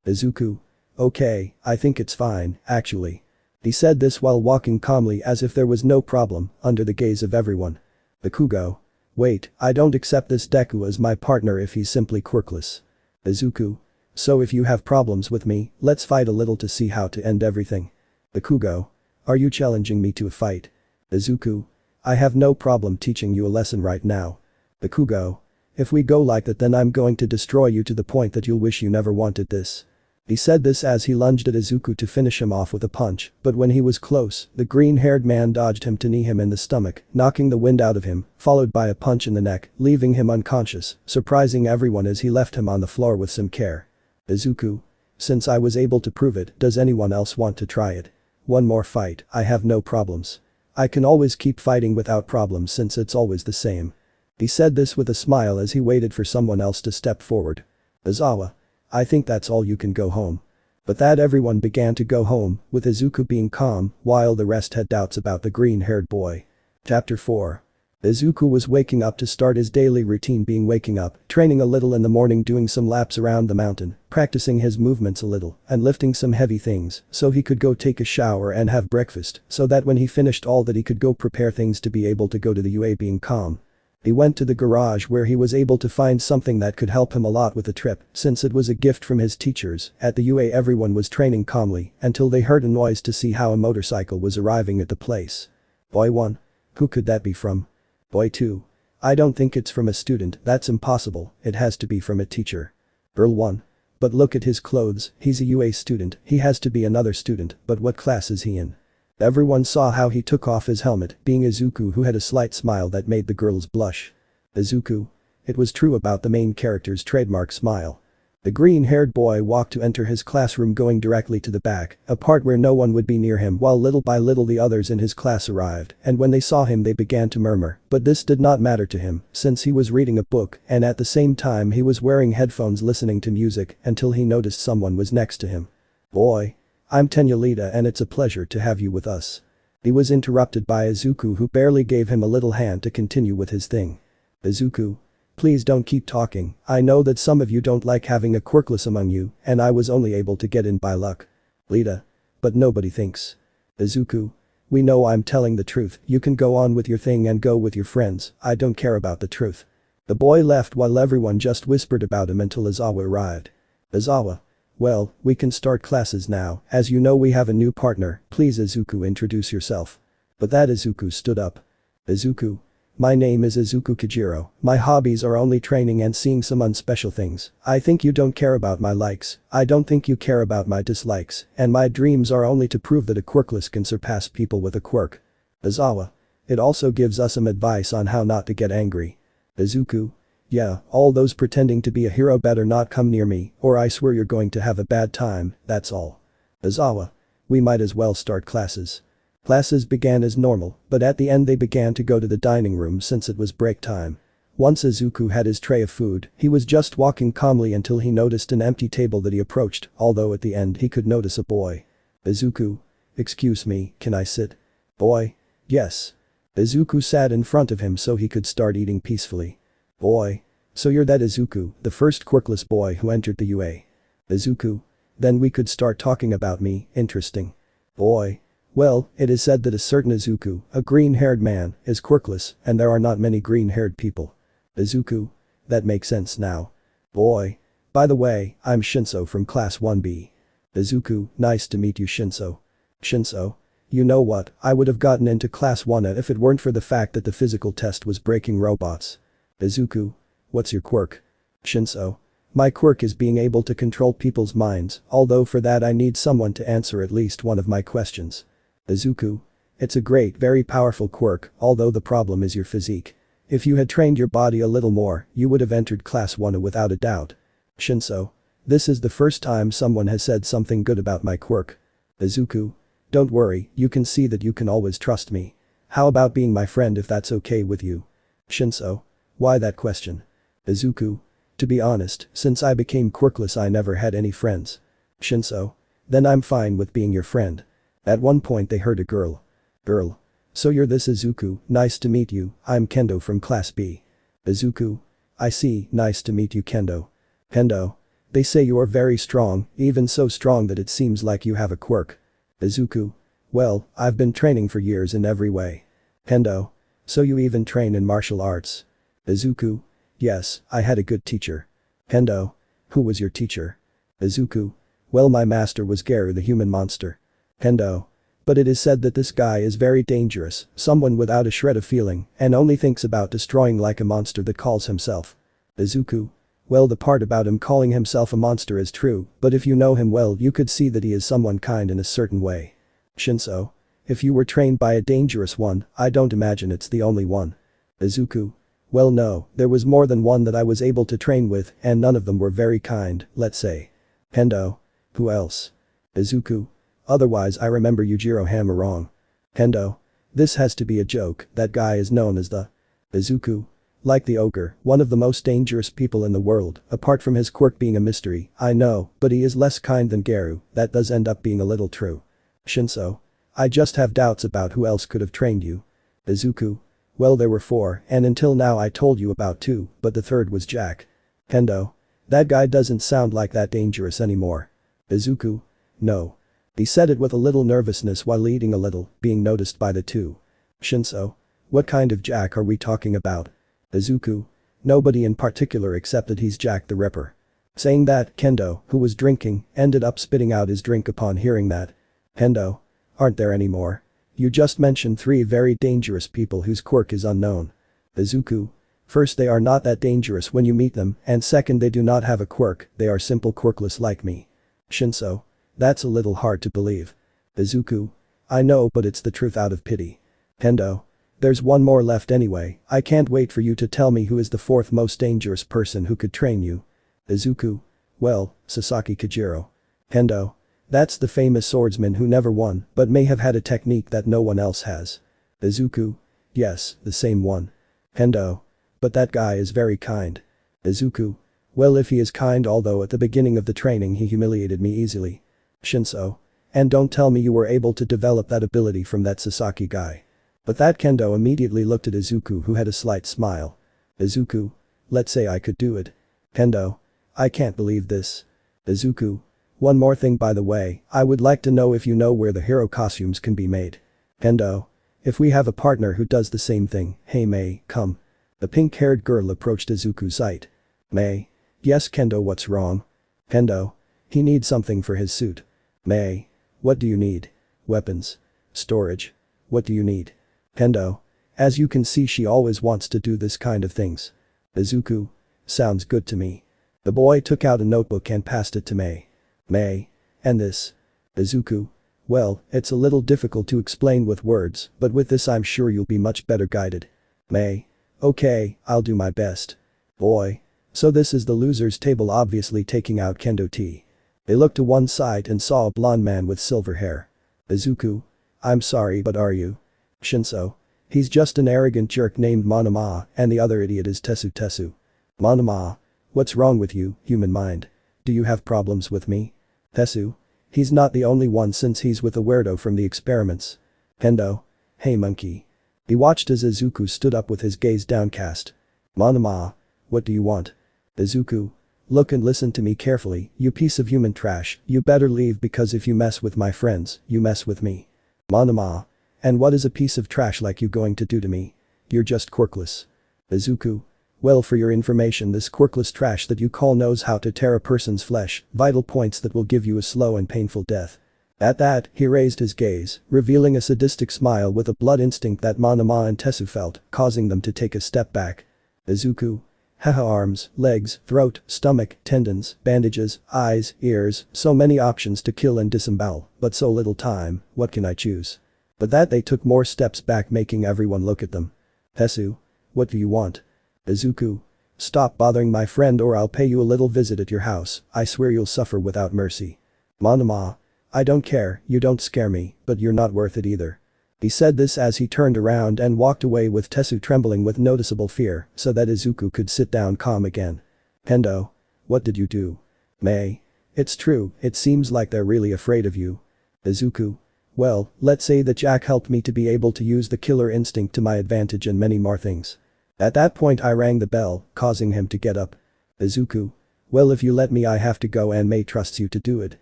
Izuku. Okay, I think it's fine, actually. He said this while walking calmly as if there was no problem, under the gaze of everyone. Bakugo. Wait, I don't accept this Deku as my partner if he's simply quirkless. Izuku. So if you have problems with me, let's fight a little to see how to end everything. Bakugo. Are you challenging me to a fight? Izuku. I have no problem teaching you a lesson right now. Bakugo. If we go like that then I'm going to destroy you to the point that you'll wish you never wanted this. He said this as he lunged at Izuku to finish him off with a punch, but when he was close, the green-haired man dodged him to knee him in the stomach, knocking the wind out of him, followed by a punch in the neck, leaving him unconscious, surprising everyone as he left him on the floor with some care. Izuku. Since I was able to prove it, does anyone else want to try it? One more fight, I have no problems. I can always keep fighting without problems since it's always the same. He said this with a smile as he waited for someone else to step forward. Izawa. I think that's all, you can go home. But that everyone began to go home, with Izuku being calm, while the rest had doubts about the green-haired boy. Chapter 4. Izuku was waking up to start his daily routine, being waking up, training a little in the morning, doing some laps around the mountain, practicing his movements a little, and lifting some heavy things so he could go take a shower and have breakfast so that when he finished all that he could go prepare things to be able to go to the UA being calm. He went to the garage where he was able to find something that could help him a lot with the trip since it was a gift from his teachers. At the UA everyone was training calmly until they heard a noise to see how a motorcycle was arriving at the place. Boy 1. Who could that be from? Boy 2. I don't think it's from a student, that's impossible, it has to be from a teacher. Girl 1. But look at his clothes, he's a UA student, he has to be another student, but what class is he in? Everyone saw how he took off his helmet, being Izuku, who had a slight smile that made the girls blush. Izuku. It was true about the main character's trademark smile. The green-haired boy walked to enter his classroom, going directly to the back, a part where no one would be near him, while little by little the others in his class arrived, and when they saw him they began to murmur, but this did not matter to him since he was reading a book and at the same time he was wearing headphones listening to music until he noticed someone was next to him. Boy. I'm Tenyalita and it's a pleasure to have you with us. He was interrupted by Izuku, who barely gave him a little hand to continue with his thing. Izuku. Please don't keep talking, I know that some of you don't like having a quirkless among you and I was only able to get in by luck. Lita. But nobody thinks. Izuku. We know I'm telling the truth, you can go on with your thing and go with your friends, I don't care about the truth. The boy left while everyone just whispered about him until Izawa arrived. Izawa. Well, we can start classes now, as you know we have a new partner, please Izuku introduce yourself. But that Izuku stood up. Izuku. My name is Izuku Kojiro, my hobbies are only training and seeing some unspecial things, I think you don't care about my likes, I don't think you care about my dislikes, and my dreams are only to prove that a quirkless can surpass people with a quirk. Izawa. It also gives us some advice on how not to get angry. Izuku. Yeah, all those pretending to be a hero better not come near me, or I swear you're going to have a bad time, that's all. Izawa. We might as well start classes. Classes began as normal, but at the end they began to go to the dining room since it was break time. Once Izuku had his tray of food, he was just walking calmly until he noticed an empty table that he approached, although at the end he could notice a boy. Izuku. Excuse me, can I sit? Boy. Yes. Izuku sat in front of him so he could start eating peacefully. Boy. So you're that Izuku, the first quirkless boy who entered the UA. Izuku. Then we could start talking about me, interesting. Boy. Well, it is said that a certain Izuku, a green-haired man, is quirkless, and there are not many green-haired people. Izuku. That makes sense now. Boy. By the way, I'm Shinso from class 1B. Izuku. Nice to meet you, Shinso. Shinso. You know what, I would have gotten into class 1A if it weren't for the fact that the physical test was breaking robots. Izuku. What's your quirk? Shinso. My quirk is being able to control people's minds, although for that I need someone to answer at least one of my questions. Izuku. It's a great, very powerful quirk, although the problem is your physique. If you had trained your body a little more, you would have entered class 1A without a doubt. Shinso. This is the first time someone has said something good about my quirk. Izuku. Don't worry, you can see that you can always trust me. How about being my friend if that's okay with you? Shinso. Why that question? Izuku. To be honest, since I became quirkless I never had any friends. Shinso. Then I'm fine with being your friend. At one point they heard a girl. Girl. So you're this Izuku, nice to meet you, I'm Kendo from Class B. Izuku. I see, nice to meet you Kendo. Kendo. They say you are very strong, even so strong that it seems like you have a quirk. Izuku. Well, I've been training for years in every way. Kendo. So you even train in martial arts? Izuku. Yes, I had a good teacher. Kendo. Who was your teacher? Izuku. Well, my master was Garou the human monster. Kendo. But it is said that this guy is very dangerous, someone without a shred of feeling, and only thinks about destroying like a monster that calls himself. Izuku. Well, the part about him calling himself a monster is true, but if you know him well you could see that he is someone kind in a certain way. Shinso. If you were trained by a dangerous one, I don't imagine it's the only one. Izuku. Well no, there was more than one that I was able to train with and none of them were very kind, let's say. Kendo. Who else? Izuku. Otherwise I remember Yujiro Hanma wrong. Kendo. This has to be a joke, that guy is known as the Izuku. Like the ogre, one of the most dangerous people in the world, apart from his quirk being a mystery, I know, but he is less kind than Garou, that does end up being a little true. Shinso. I just have doubts about who else could have trained you. Izuku. Well there were 4, and until now I told you about 2, but the third was Jack. Kendo. That guy doesn't sound like that dangerous anymore. Izuku. No. He said it with a little nervousness while eating a little, being noticed by the 2. Shinso. What kind of Jack are we talking about? Izuku. Nobody in particular except that he's Jack the Ripper. Saying that, Kendo, who was drinking, ended up spitting out his drink upon hearing that. Kendo. Aren't there any more? You just mentioned 3 very dangerous people whose quirk is unknown. Izuku. First, they are not that dangerous when you meet them, and second, they do not have a quirk, they are simple quirkless like me. Shinso. That's a little hard to believe. Izuku. I know, but it's the truth out of pity. Kendo. There's one more left anyway, I can't wait for you to tell me who is the 4th most dangerous person who could train you. Izuku. Well, Sasaki Kojiro. Kendo. That's the famous swordsman who never won, but may have had a technique that no one else has. Izuku. Yes, the same one. Kendo. But that guy is very kind. Izuku. Well, if he is kind, although at the beginning of the training he humiliated me easily. Shinso. And don't tell me you were able to develop that ability from that Sasaki guy. But that Kendo immediately looked at Izuku, who had a slight smile. Izuku. Let's say I could do it. Kendo. I can't believe this. Izuku. One more thing by the way, I would like to know if you know where the hero costumes can be made. Kendo. If we have a partner who does the same thing, hey Mei, come. The pink-haired girl approached Izuku's side. Mei. Yes Kendo, what's wrong? Kendo. He needs something for his suit. Mei. What do you need? Weapons. Storage. What do you need? Kendo. As you can see, she always wants to do this kind of things. Izuku. Sounds good to me. The boy took out a notebook and passed it to Mei. Mei. And this? Izuku. Well, it's a little difficult to explain with words, but with this I'm sure you'll be much better guided. Mei. Okay, I'll do my best. Boy. So this is the loser's table, obviously taking out Kendo T. They looked to one side and saw a blonde man with silver hair. Izuku. I'm sorry, but are you? Shinso. He's just an arrogant jerk named Monoma, and the other idiot is Tesu. Monoma. What's wrong with you, human mind? Do you have problems with me? Tesu. He's not the only one since he's with a weirdo from the experiments. Kendo. Hey monkey. He watched as Izuku stood up with his gaze downcast. Monoma. What do you want? Izuku. Look and listen to me carefully, you piece of human trash, you better leave because if you mess with my friends, you mess with me. Monoma. And what is a piece of trash like you going to do to me? You're just quirkless. Izuku. Well, for your information, this quirkless trash that you call knows how to tear a person's flesh, vital points that will give you a slow and painful death. At that, he raised his gaze, revealing a sadistic smile with a blood instinct that Monoma and Tesu felt, causing them to take a step back. Izuku. Haha, arms, legs, throat, stomach, tendons, bandages, eyes, ears, so many options to kill and disembowel, but so little time, what can I choose? But that they took more steps back, making everyone look at them. Tesu. What do you want? Izuku. Stop bothering my friend or I'll pay you a little visit at your house, I swear you'll suffer without mercy. Monoma. I don't care, you don't scare me, but you're not worth it either. He said this as he turned around and walked away with Tesu trembling with noticeable fear so that Izuku could sit down calm again. Kendo. What did you do? Mei. It's true, it seems like they're really afraid of you. Izuku. Well, let's say that Jack helped me to be able to use the killer instinct to my advantage and many more things. At that point I rang the bell, causing him to get up. Izuku. Well, if you let me, I have to go and May trusts you to do it.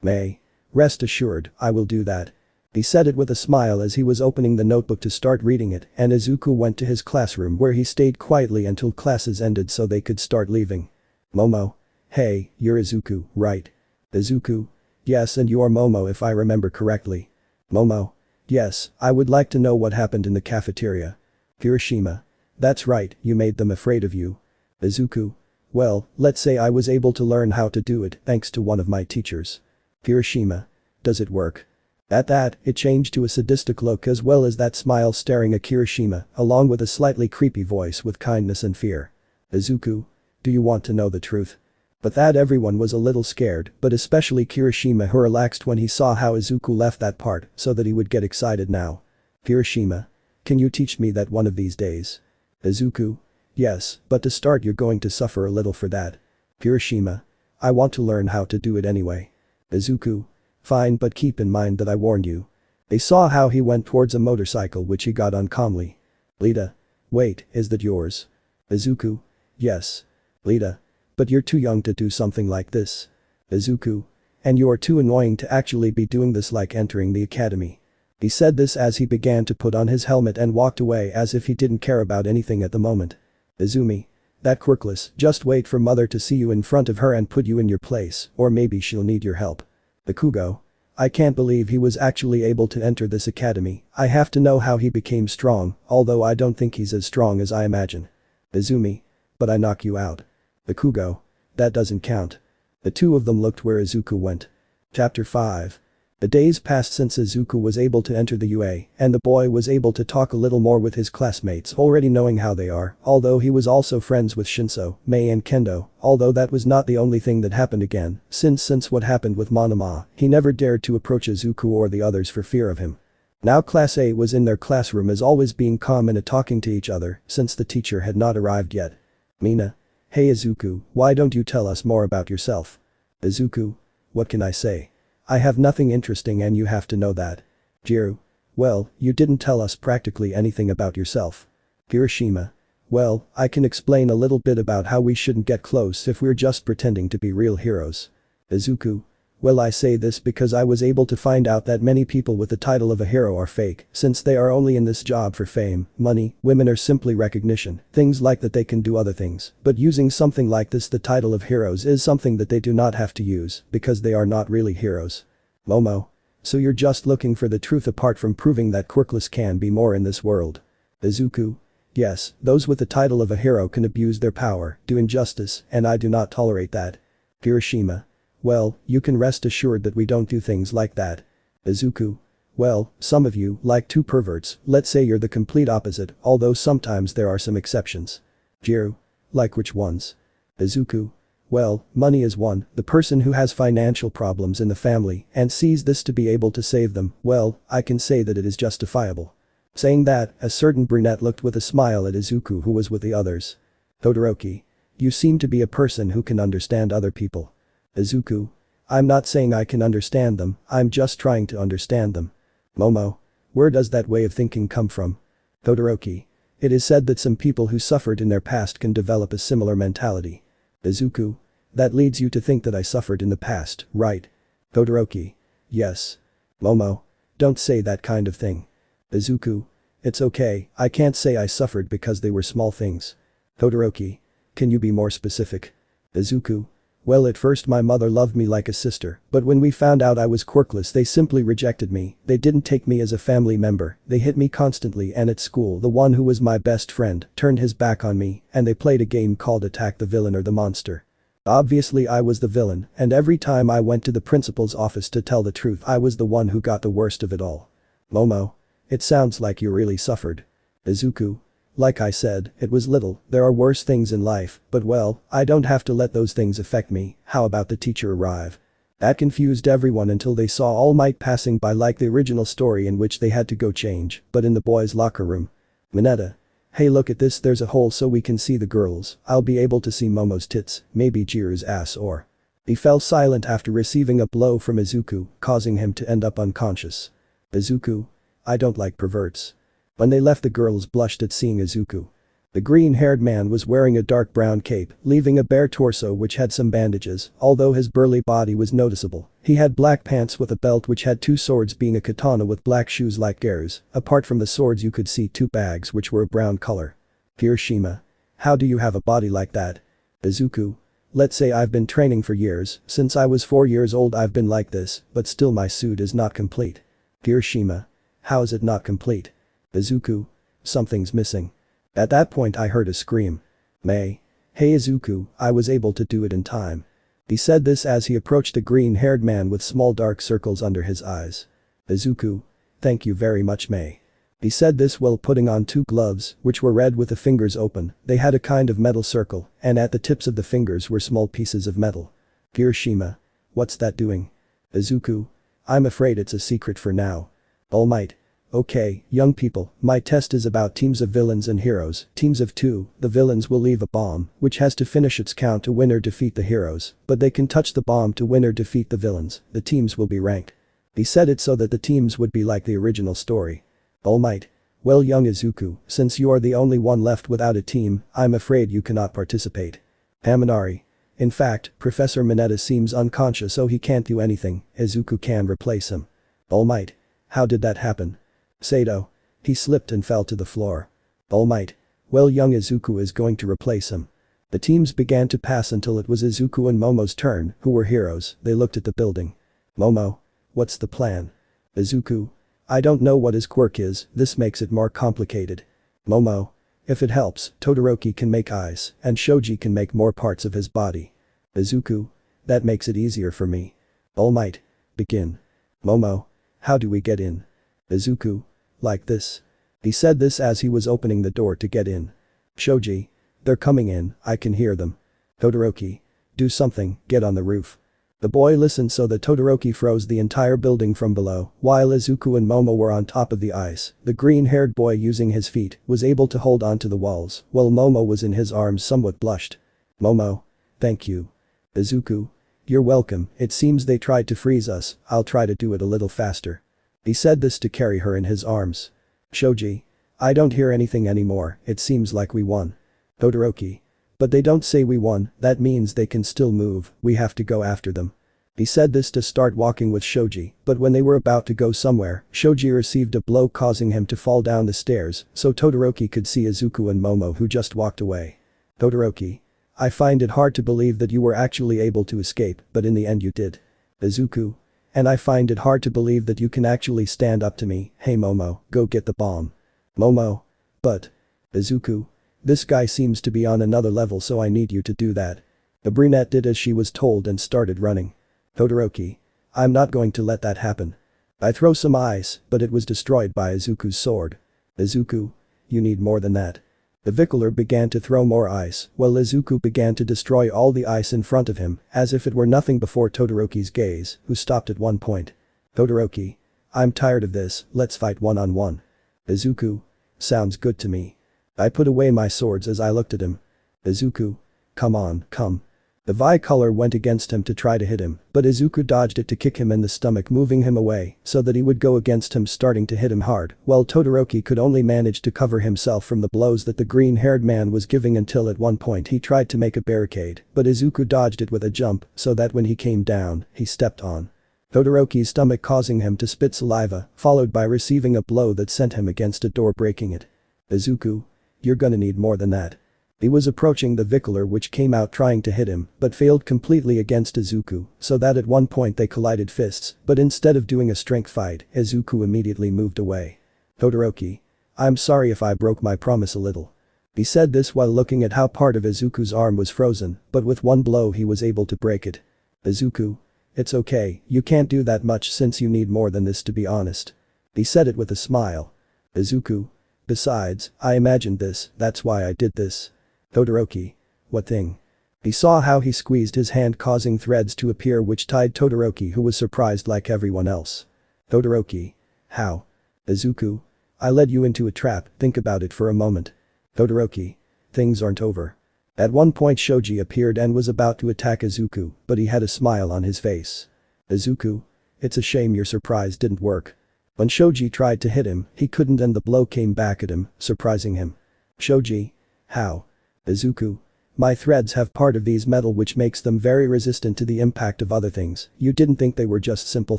May. Rest assured, I will do that. He said it with a smile as he was opening the notebook to start reading it, and Izuku went to his classroom where he stayed quietly until classes ended so they could start leaving. Momo. Hey, you're Izuku, right? Izuku. Yes, and you're Momo if I remember correctly. Momo. Yes, I would like to know what happened in the cafeteria. Kirishima. That's right, you made them afraid of you. Izuku. Well, let's say I was able to learn how to do it thanks to one of my teachers. Kirishima. Does it work? At that, it changed to a sadistic look as well as that smile staring at Kirishima, along with a slightly creepy voice with kindness and fear. Izuku. Do you want to know the truth? But that everyone was a little scared, but especially Kirishima, who relaxed when he saw how Izuku left that part so that he would get excited now. Kirishima. Can you teach me that one of these days? Izuku. Yes, but to start you're going to suffer a little for that. Kirishima. I want to learn how to do it anyway. Izuku. Fine, but keep in mind that I warned you. They saw how he went towards a motorcycle which he got on calmly. Lita. Wait, is that yours? Izuku. Yes. Lita. But you're too young to do something like this. Izuku. And you're too annoying to actually be doing this, like entering the academy. He said this as he began to put on his helmet and walked away as if he didn't care about anything at the moment. Izumi. That quirkless, just wait for mother to see you in front of her and put you in your place, or maybe she'll need your help. Bakugo. I can't believe he was actually able to enter this academy. I have to know how he became strong, although I don't think he's as strong as I imagine. Izumi. But I knock you out. Bakugo. That doesn't count. The two of them looked where Izuku went. Chapter 5. The days passed since Izuku was able to enter the UA, and the boy was able to talk a little more with his classmates, already knowing how they are, although he was also friends with Shinso, Mei and Kendo, although that was not the only thing that happened again, since what happened with Monoma, he never dared to approach Izuku or the others for fear of him. Now Class A was in their classroom as always, being calm and talking to each other since the teacher had not arrived yet. Mina. Hey Izuku, why don't you tell us more about yourself? Izuku. What can I say? I have nothing interesting and you have to know that. Jiro. Well, you didn't tell us practically anything about yourself. Kirishima. Well, I can explain a little bit about how we shouldn't get close if we're just pretending to be real heroes. Izuku. Well, I say this because I was able to find out that many people with the title of a hero are fake, since they are only in this job for fame, money, women, or simply recognition, things like that. They can do other things, but using something like this, the title of heroes, is something that they do not have to use because they are not really heroes. Momo. So you're just looking for the truth apart from proving that quirkless can be more in this world. Izuku. Yes, those with the title of a hero can abuse their power, do injustice, and I do not tolerate that. Kirishima. Well, you can rest assured that we don't do things like that. Izuku. Well, some of you, like two perverts, let's say you're the complete opposite, although sometimes there are some exceptions. Jiro. Like which ones? Izuku. Well, money is one, the person who has financial problems in the family and sees this to be able to save them, well, I can say that it is justifiable. Saying that, a certain brunette looked with a smile at Izuku, who was with the others. Todoroki. You seem to be a person who can understand other people. Izuku. I'm not saying I can understand them, I'm just trying to understand them. Momo. Where does that way of thinking come from? Todoroki. It is said that some people who suffered in their past can develop a similar mentality. Izuku. That leads you to think that I suffered in the past, right? Todoroki. Yes. Momo. Don't say that kind of thing. Izuku. It's okay, I can't say I suffered because they were small things. Todoroki. Can you be more specific? Izuku. Well, at first my mother loved me like a sister, but when we found out I was quirkless they simply rejected me, they didn't take me as a family member, they hit me constantly, and at school the one who was my best friend turned his back on me and they played a game called Attack the Villain or the Monster. Obviously I was the villain, and every time I went to the principal's office to tell the truth I was the one who got the worst of it all. Momo. It sounds like you really suffered. Izuku. Like I said, it was little, there are worse things in life, but well, I don't have to let those things affect me. How about the teacher arrive? That confused everyone until they saw All Might passing by, like the original story in which they had to go change, but in the boys' locker room. Mineta. Hey, look at this, there's a hole so we can see the girls, I'll be able to see Momo's tits, maybe Jiro's ass, or… He fell silent after receiving a blow from Izuku, causing him to end up unconscious. Izuku. I don't like perverts. When they left, the girls blushed at seeing Izuku. The green-haired man was wearing a dark brown cape, leaving a bare torso which had some bandages, although his burly body was noticeable. He had black pants with a belt which had two swords, being a katana with black shoes like Garou's. Apart from the swords, you could see two bags which were a brown color. Hiroshima. How do you have a body like that? Izuku. Let's say I've been training for years. Since I was 4 years old I've been like this, but still my suit is not complete. Hiroshima. How is it not complete? Izuku. Something's missing. At that point I heard a scream. May. Hey Izuku, I was able to do it in time. He said this as he approached a green-haired man with small dark circles under his eyes. Izuku. Thank you very much, May. He said this while putting on two gloves, which were red with the fingers open. They had a kind of metal circle, and at the tips of the fingers were small pieces of metal. Hiroshima. What's that doing? Izuku. I'm afraid it's a secret for now. All Might. Okay, young people, my test is about teams of villains and heroes. Teams of 2, the villains will leave a bomb, which has to finish its count to win or defeat the heroes, but they can touch the bomb to win or defeat the villains. The teams will be ranked. He said it so that the teams would be like the original story. All Might. Well, young Izuku, since you are the only one left without a team, I'm afraid you cannot participate. Haminari. In fact, Professor Mineta seems unconscious, so he can't do anything. Izuku can replace him. All Might. How did that happen? Sato. He slipped and fell to the floor. All Might. Well, young Izuku is going to replace him. The teams began to pass until it was Izuku and Momo's turn, who were heroes. They looked at the building. Momo. What's the plan? Izuku. I don't know what his quirk is, this makes it more complicated. Momo. If it helps, Todoroki can make eyes, and Shoji can make more parts of his body. Izuku. That makes it easier for me. All Might. Begin. Momo. How do we get in? Izuku. Like this. He said this as he was opening the door to get in. Shoji. They're coming in, I can hear them. Todoroki. Do something, get on the roof. The boy listened so that Todoroki froze the entire building from below, while Izuku and Momo were on top of the ice. The green-haired boy, using his feet, was able to hold onto the walls, while Momo was in his arms somewhat blushed. Momo. Thank you. Izuku. You're welcome, it seems they tried to freeze us, I'll try to do it a little faster. He said this to carry her in his arms. Shoji. I don't hear anything anymore, it seems like we won. Todoroki. But they don't say we won, that means they can still move, we have to go after them. He said this to start walking with Shoji, but when they were about to go somewhere, Shoji received a blow causing him to fall down the stairs, so Todoroki could see Izuku and Momo, who just walked away. Todoroki. I find it hard to believe that you were actually able to escape, but in the end you did. Izuku. And I find it hard to believe that you can actually stand up to me. Hey Momo, go get the bomb. Momo. But. Izuku. This guy seems to be on another level, so I need you to do that. The brunette did as she was told and started running. Todoroki. I'm not going to let that happen. I throw some ice, but it was destroyed by Izuku's sword. Izuku. You need more than that. The Vickler began to throw more ice, while Izuku began to destroy all the ice in front of him, as if it were nothing before Todoroki's gaze, who stopped at one point. Todoroki. I'm tired of this, let's fight one-on-one. Izuku. Sounds good to me. I put away my swords as I looked at him. Izuku. Come on, come. The Vi-color went against him to try to hit him, but Izuku dodged it to kick him in the stomach, moving him away so that he would go against him, starting to hit him hard, while Todoroki could only manage to cover himself from the blows that the green-haired man was giving until at one point he tried to make a barricade, but Izuku dodged it with a jump so that when he came down, he stepped on Todoroki's stomach, causing him to spit saliva, followed by receiving a blow that sent him against a door, breaking it. Izuku. You're gonna need more than that. He was approaching the Vickler, which came out trying to hit him, but failed completely against Izuku, so that at one point they collided fists, but instead of doing a strength fight, Izuku immediately moved away. Todoroki. I'm sorry if I broke my promise a little. He said this while looking at how part of Izuku's arm was frozen, but with one blow he was able to break it. Izuku. It's okay, you can't do that much since you need more than this, to be honest. He said it with a smile. Izuku. Besides, I imagined this, that's why I did this. Todoroki. What thing? He saw how he squeezed his hand, causing threads to appear which tied Todoroki, who was surprised like everyone else. Todoroki. How? Izuku. I led you into a trap, think about it for a moment. Todoroki. Things aren't over. At one point Shoji appeared and was about to attack Izuku, but he had a smile on his face. Izuku. It's a shame your surprise didn't work. When Shoji tried to hit him, he couldn't and the blow came back at him, surprising him. Shoji. How? Izuku. My threads have part of these metal which makes them very resistant to the impact of other things. You didn't think they were just simple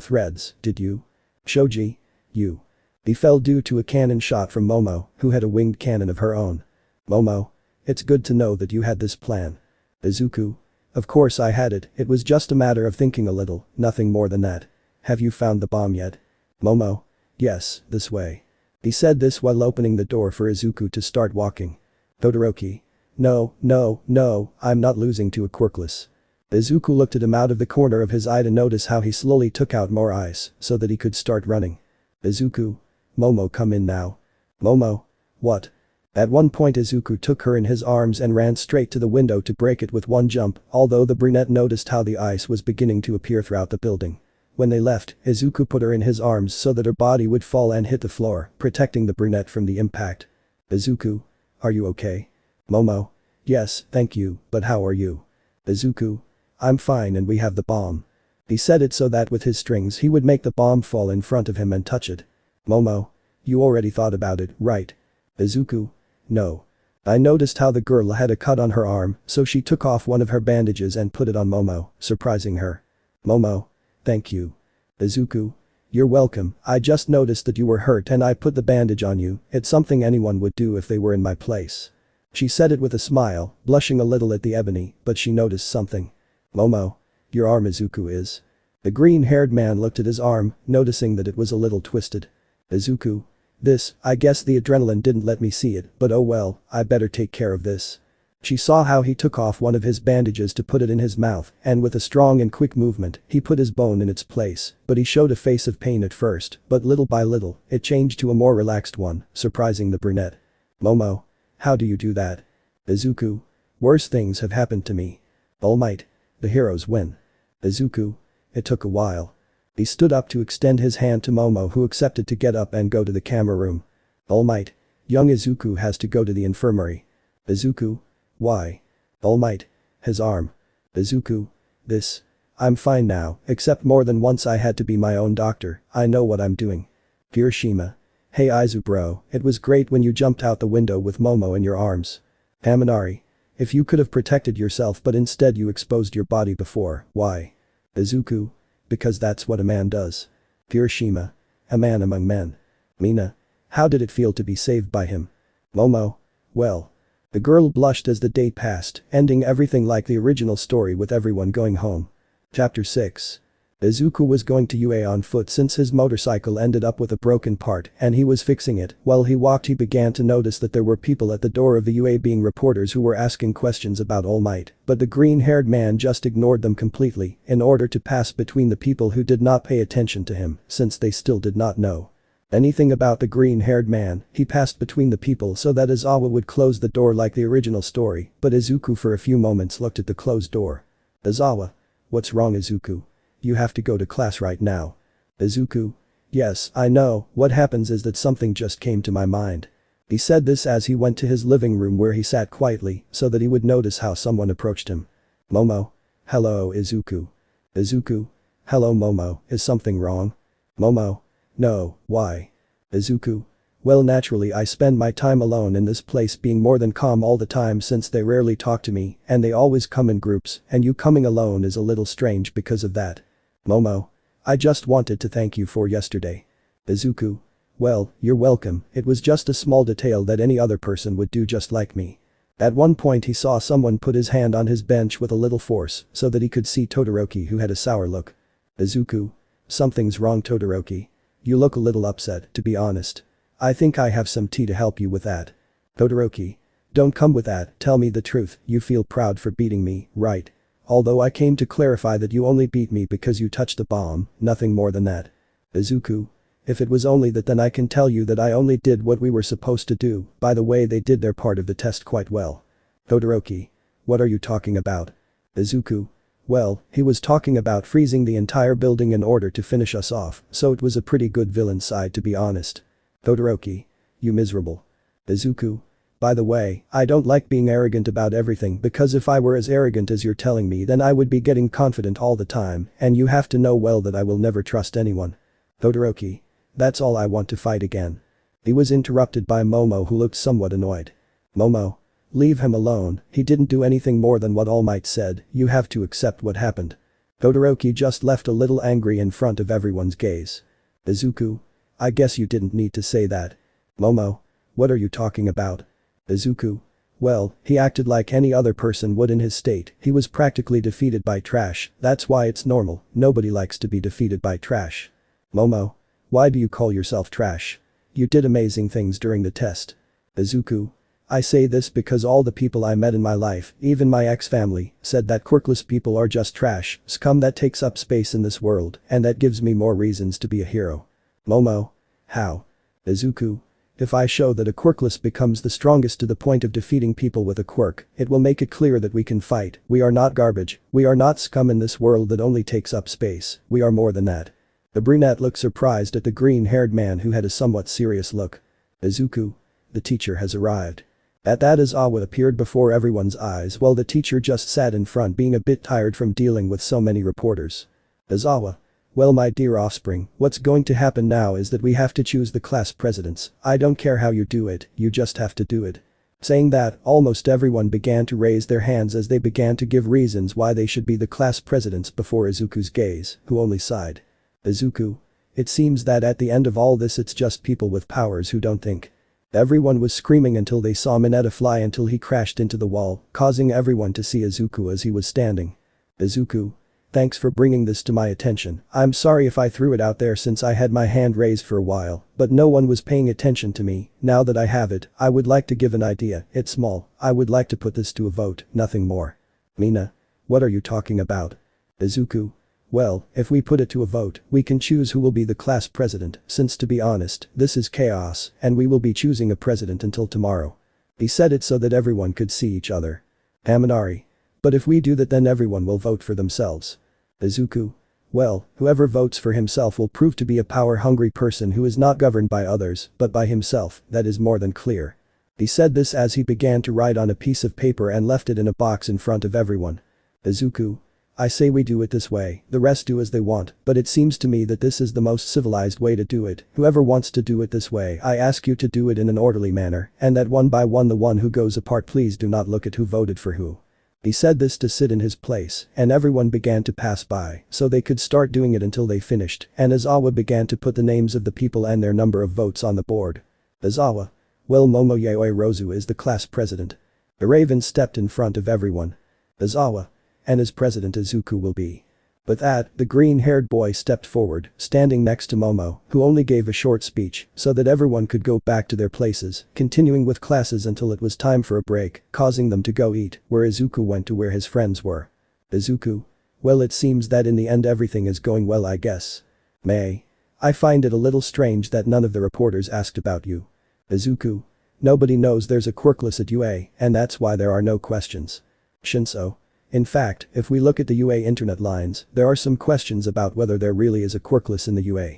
threads, did you? Shoji. You. He fell due to a cannon shot from Momo, who had a winged cannon of her own. Momo. It's good to know that you had this plan. Izuku. Of course I had it, it was just a matter of thinking a little, nothing more than that. Have you found the bomb yet? Momo. Yes, this way. He said this while opening the door for Izuku to start walking. Todoroki. No, no, no, I'm not losing to a quirkless. Izuku looked at him out of the corner of his eye to notice how he slowly took out more ice so that he could start running. Izuku. Momo, come in now. Momo. What? At one point Izuku took her in his arms and ran straight to the window to break it with one jump, although the brunette noticed how the ice was beginning to appear throughout the building. When they left, Izuku put her in his arms so that her body would fall and hit the floor, protecting the brunette from the impact. Izuku. Are you okay? Momo. Yes, thank you, but how are you? Izuku. I'm fine and we have the bomb. He said it so that with his strings he would make the bomb fall in front of him and touch it. Momo. You already thought about it, right? Izuku. No. I noticed how the girl had a cut on her arm, so she took off one of her bandages and put it on Momo, surprising her. Momo. Thank you. Izuku. You're welcome, I just noticed that you were hurt and I put the bandage on you, it's something anyone would do if they were in my place. She said it with a smile, blushing a little at the ebony, but she noticed something. Momo. Your arm Izuku is. The green-haired man looked at his arm, noticing that it was a little twisted. Izuku. This, I guess the adrenaline didn't let me see it, but oh well, I better take care of this. She saw how he took off one of his bandages to put it in his mouth, and with a strong and quick movement, he put his bone in its place, but he showed a face of pain at first, but little by little, it changed to a more relaxed one, surprising the brunette. Momo. How do you do that? Izuku. Worse things have happened to me. All Might. The heroes win. Izuku. It took a while. He stood up to extend his hand to Momo, who accepted to get up and go to the camera room. All Might. Young Izuku has to go to the infirmary. Izuku. Why? All Might. His arm. Izuku. This. I'm fine now, except more than once I had to be my own doctor, I know what I'm doing. Hiroshima. Hey Izu bro, it was great when you jumped out the window with Momo in your arms. Haminari. If you could have protected yourself but instead you exposed your body before, why? Izuku. Because that's what a man does. Hiroshima. A man among men. Mina. How did it feel to be saved by him? Momo. Well. The girl blushed as the day passed, ending everything like the original story with everyone going home. Chapter 6. Izuku was going to UA on foot since his motorcycle ended up with a broken part and he was fixing it. While he walked he began to notice that there were people at the door of the UA being reporters who were asking questions about All Might, but the green-haired man just ignored them completely in order to pass between the people who did not pay attention to him since they still did not know anything about the green-haired man. He passed between the people so that Izawa would close the door like the original story, but Izuku for a few moments looked at the closed door. Izawa. What's wrong Izuku? You have to go to class right now. Izuku. Yes, I know, what happens is that something just came to my mind. He said this as he went to his living room where he sat quietly so that he would notice how someone approached him. Momo. Hello Izuku. Izuku. Hello Momo, is something wrong? Momo. No, why? Izuku. Well naturally I spend my time alone in this place being more than calm all the time since they rarely talk to me and they always come in groups and you coming alone is a little strange because of that. Momo. I just wanted to thank you for yesterday. Izuku. Well, you're welcome, it was just a small detail that any other person would do just like me. At one point he saw someone put his hand on his bench with a little force so that he could see Todoroki who had a sour look. Izuku. Something's wrong Todoroki. You look a little upset, to be honest. I think I have some tea to help you with that. Todoroki. Don't come with that, tell me the truth, you feel proud for beating me, right? Although I came to clarify that you only beat me because you touched the bomb, nothing more than that. Izuku. If it was only that then I can tell you that I only did what we were supposed to do, by the way they did their part of the test quite well. Todoroki. What are you talking about? Izuku. Well, he was talking about freezing the entire building in order to finish us off, so it was a pretty good villain side to be honest. Todoroki. You miserable. Izuku. By the way, I don't like being arrogant about everything because if I were as arrogant as you're telling me then I would be getting confident all the time and you have to know well that I will never trust anyone. Todoroki. That's all I want to fight again. He was interrupted by Momo, who looked somewhat annoyed. Momo. Leave him alone, he didn't do anything more than what All Might said, you have to accept what happened. Todoroki just left a little angry in front of everyone's gaze. Izuku. I guess you didn't need to say that. Momo. What are you talking about? Izuku. Well, he acted like any other person would in his state, he was practically defeated by trash, that's why it's normal, nobody likes to be defeated by trash. Momo. Why do you call yourself trash? You did amazing things during the test. Izuku. I say this because all the people I met in my life, even my ex-family, said that quirkless people are just trash, scum that takes up space in this world, and that gives me more reasons to be a hero. Momo. How? Izuku. If I show that a quirkless becomes the strongest to the point of defeating people with a quirk, it will make it clear that we can fight, we are not garbage, we are not scum in this world that only takes up space, we are more than that. The brunette looked surprised at the green-haired man who had a somewhat serious look. Izuku. The teacher has arrived. At that Izawa appeared before everyone's eyes while the teacher just sat in front being a bit tired from dealing with so many reporters. Izawa. Well my dear offspring, what's going to happen now is that we have to choose the class presidents, I don't care how you do it, you just have to do it. Saying that, almost everyone began to raise their hands as they began to give reasons why they should be the class presidents before Izuku's gaze, who only sighed. Izuku. It seems that at the end of all this it's just people with powers who don't think. Everyone was screaming until they saw Mineta fly until he crashed into the wall, causing everyone to see Izuku as he was standing. Izuku. Thanks for bringing this to my attention, I'm sorry if I threw it out there since I had my hand raised for a while, but no one was paying attention to me, now that I have it, I would like to give an idea, it's small, I would like to put this to a vote, nothing more. Mina. What are you talking about? Izuku. Well, if we put it to a vote, we can choose who will be the class president, since to be honest, this is chaos, and we will be choosing a president until tomorrow. He said it so that everyone could see each other. Haminari. But if we do that then everyone will vote for themselves. Izuku. Well, whoever votes for himself will prove to be a power-hungry person who is not governed by others, but by himself, that is more than clear. He said this as he began to write on a piece of paper and left it in a box in front of everyone. Izuku. I say we do it this way, the rest do as they want, but it seems to me that this is the most civilized way to do it, whoever wants to do it this way I ask you to do it in an orderly manner, and that one by one the one who goes apart please do not look at who voted for who. He said this to sit in his place, and everyone began to pass by, so they could start doing it until they finished, and Izawa began to put the names of the people and their number of votes on the board. Izawa. Well Momoyae Rozu is the class president. The raven stepped in front of everyone. Izawa. And as president Izuku will be. With that, the green-haired boy stepped forward, standing next to Momo, who only gave a short speech, so that everyone could go back to their places, continuing with classes until it was time for a break, causing them to go eat, where Izuku went to where his friends were. Izuku. Well it seems that in the end everything is going well I guess. May. I find it a little strange that none of the reporters asked about you. Izuku. Nobody knows there's a quirkless at UA, and that's why there are no questions. Shinso. In fact, if we look at the UA internet lines, there are some questions about whether there really is a quirkless in the UA.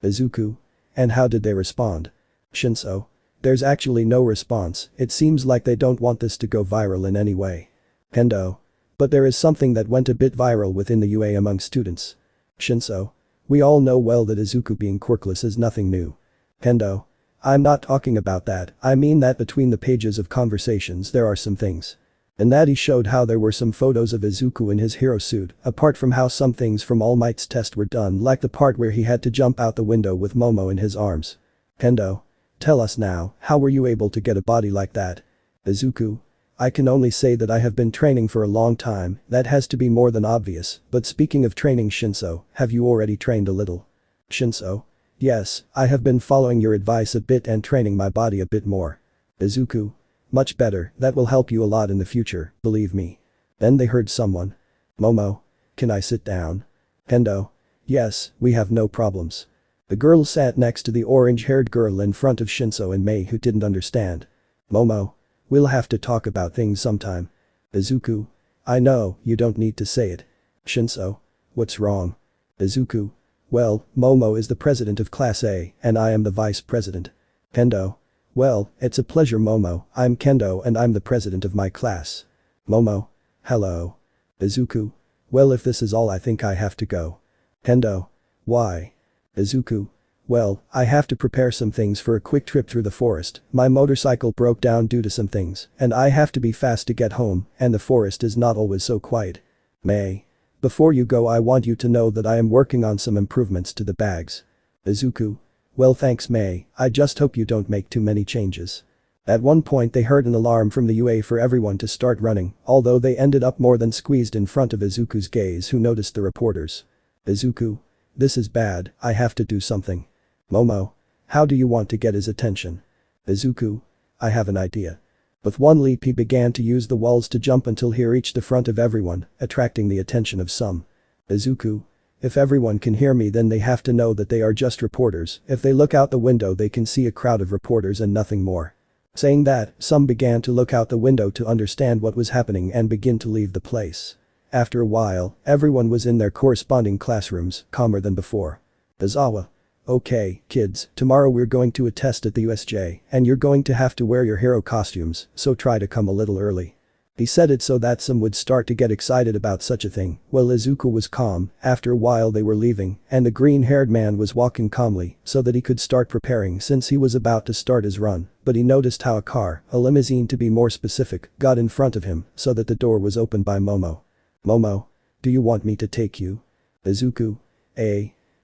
Izuku. And how did they respond? Shinso. There's actually no response, it seems like they don't want this to go viral in any way. Kendo. But there is something that went a bit viral within the UA among students. Shinso. We all know well that Izuku being quirkless is nothing new. Kendo. I'm not talking about that, I mean that between the pages of conversations there are some things. And that he showed how there were some photos of Izuku in his hero suit, apart from how some things from All Might's test were done like the part where he had to jump out the window with Momo in his arms. Kendo. Tell us now, how were you able to get a body like that? Izuku. I can only say that I have been training for a long time, that has to be more than obvious, but speaking of training Shinso, have you already trained a little? Shinso. Yes, I have been following your advice a bit and training my body a bit more. Izuku. Much better, that will help you a lot in the future, believe me. Then they heard someone. Momo. Can I sit down? Kendo. Yes, we have no problems. The girl sat next to the orange-haired girl in front of Shinso and Mei who didn't understand. Momo. We'll have to talk about things sometime. Izuku. I know, you don't need to say it. Shinso. What's wrong? Izuku. Well, Momo is the president of Class A, and I am the vice president. Kendo. Well, it's a pleasure Momo, I'm Kendo and I'm the president of my class. Momo. Hello. Izuku. Well if this is all I think I have to go. Kendo. Why? Izuku. Well, I have to prepare some things for a quick trip through the forest, my motorcycle broke down due to some things, and I have to be fast to get home, and the forest is not always so quiet. May. Before you go I want you to know that I am working on some improvements to the bags. Izuku. Well thanks May, I just hope you don't make too many changes. At one point they heard an alarm from the UA for everyone to start running, although they ended up more than squeezed in front of Izuku's gaze who noticed the reporters. Izuku. This is bad, I have to do something. Momo. How do you want to get his attention? Izuku. I have an idea. With one leap he began to use the walls to jump until he reached the front of everyone, attracting the attention of some. Izuku. If everyone can hear me then they have to know that they are just reporters, if they look out the window they can see a crowd of reporters and nothing more. Saying that, some began to look out the window to understand what was happening and begin to leave the place. After a while, everyone was in their corresponding classrooms, calmer than before. Izawa. Okay, kids, tomorrow we're going to a test at the USJ, and you're going to have to wear your hero costumes, so try to come a little early. He said it so that some would start to get excited about such a thing, while Izuku was calm, after a while they were leaving, and the green-haired man was walking calmly, so that he could start preparing since he was about to start his run, but he noticed how a car, a limousine to be more specific, got in front of him, so that the door was opened by Momo. Momo. Do you want me to take you? Izuku.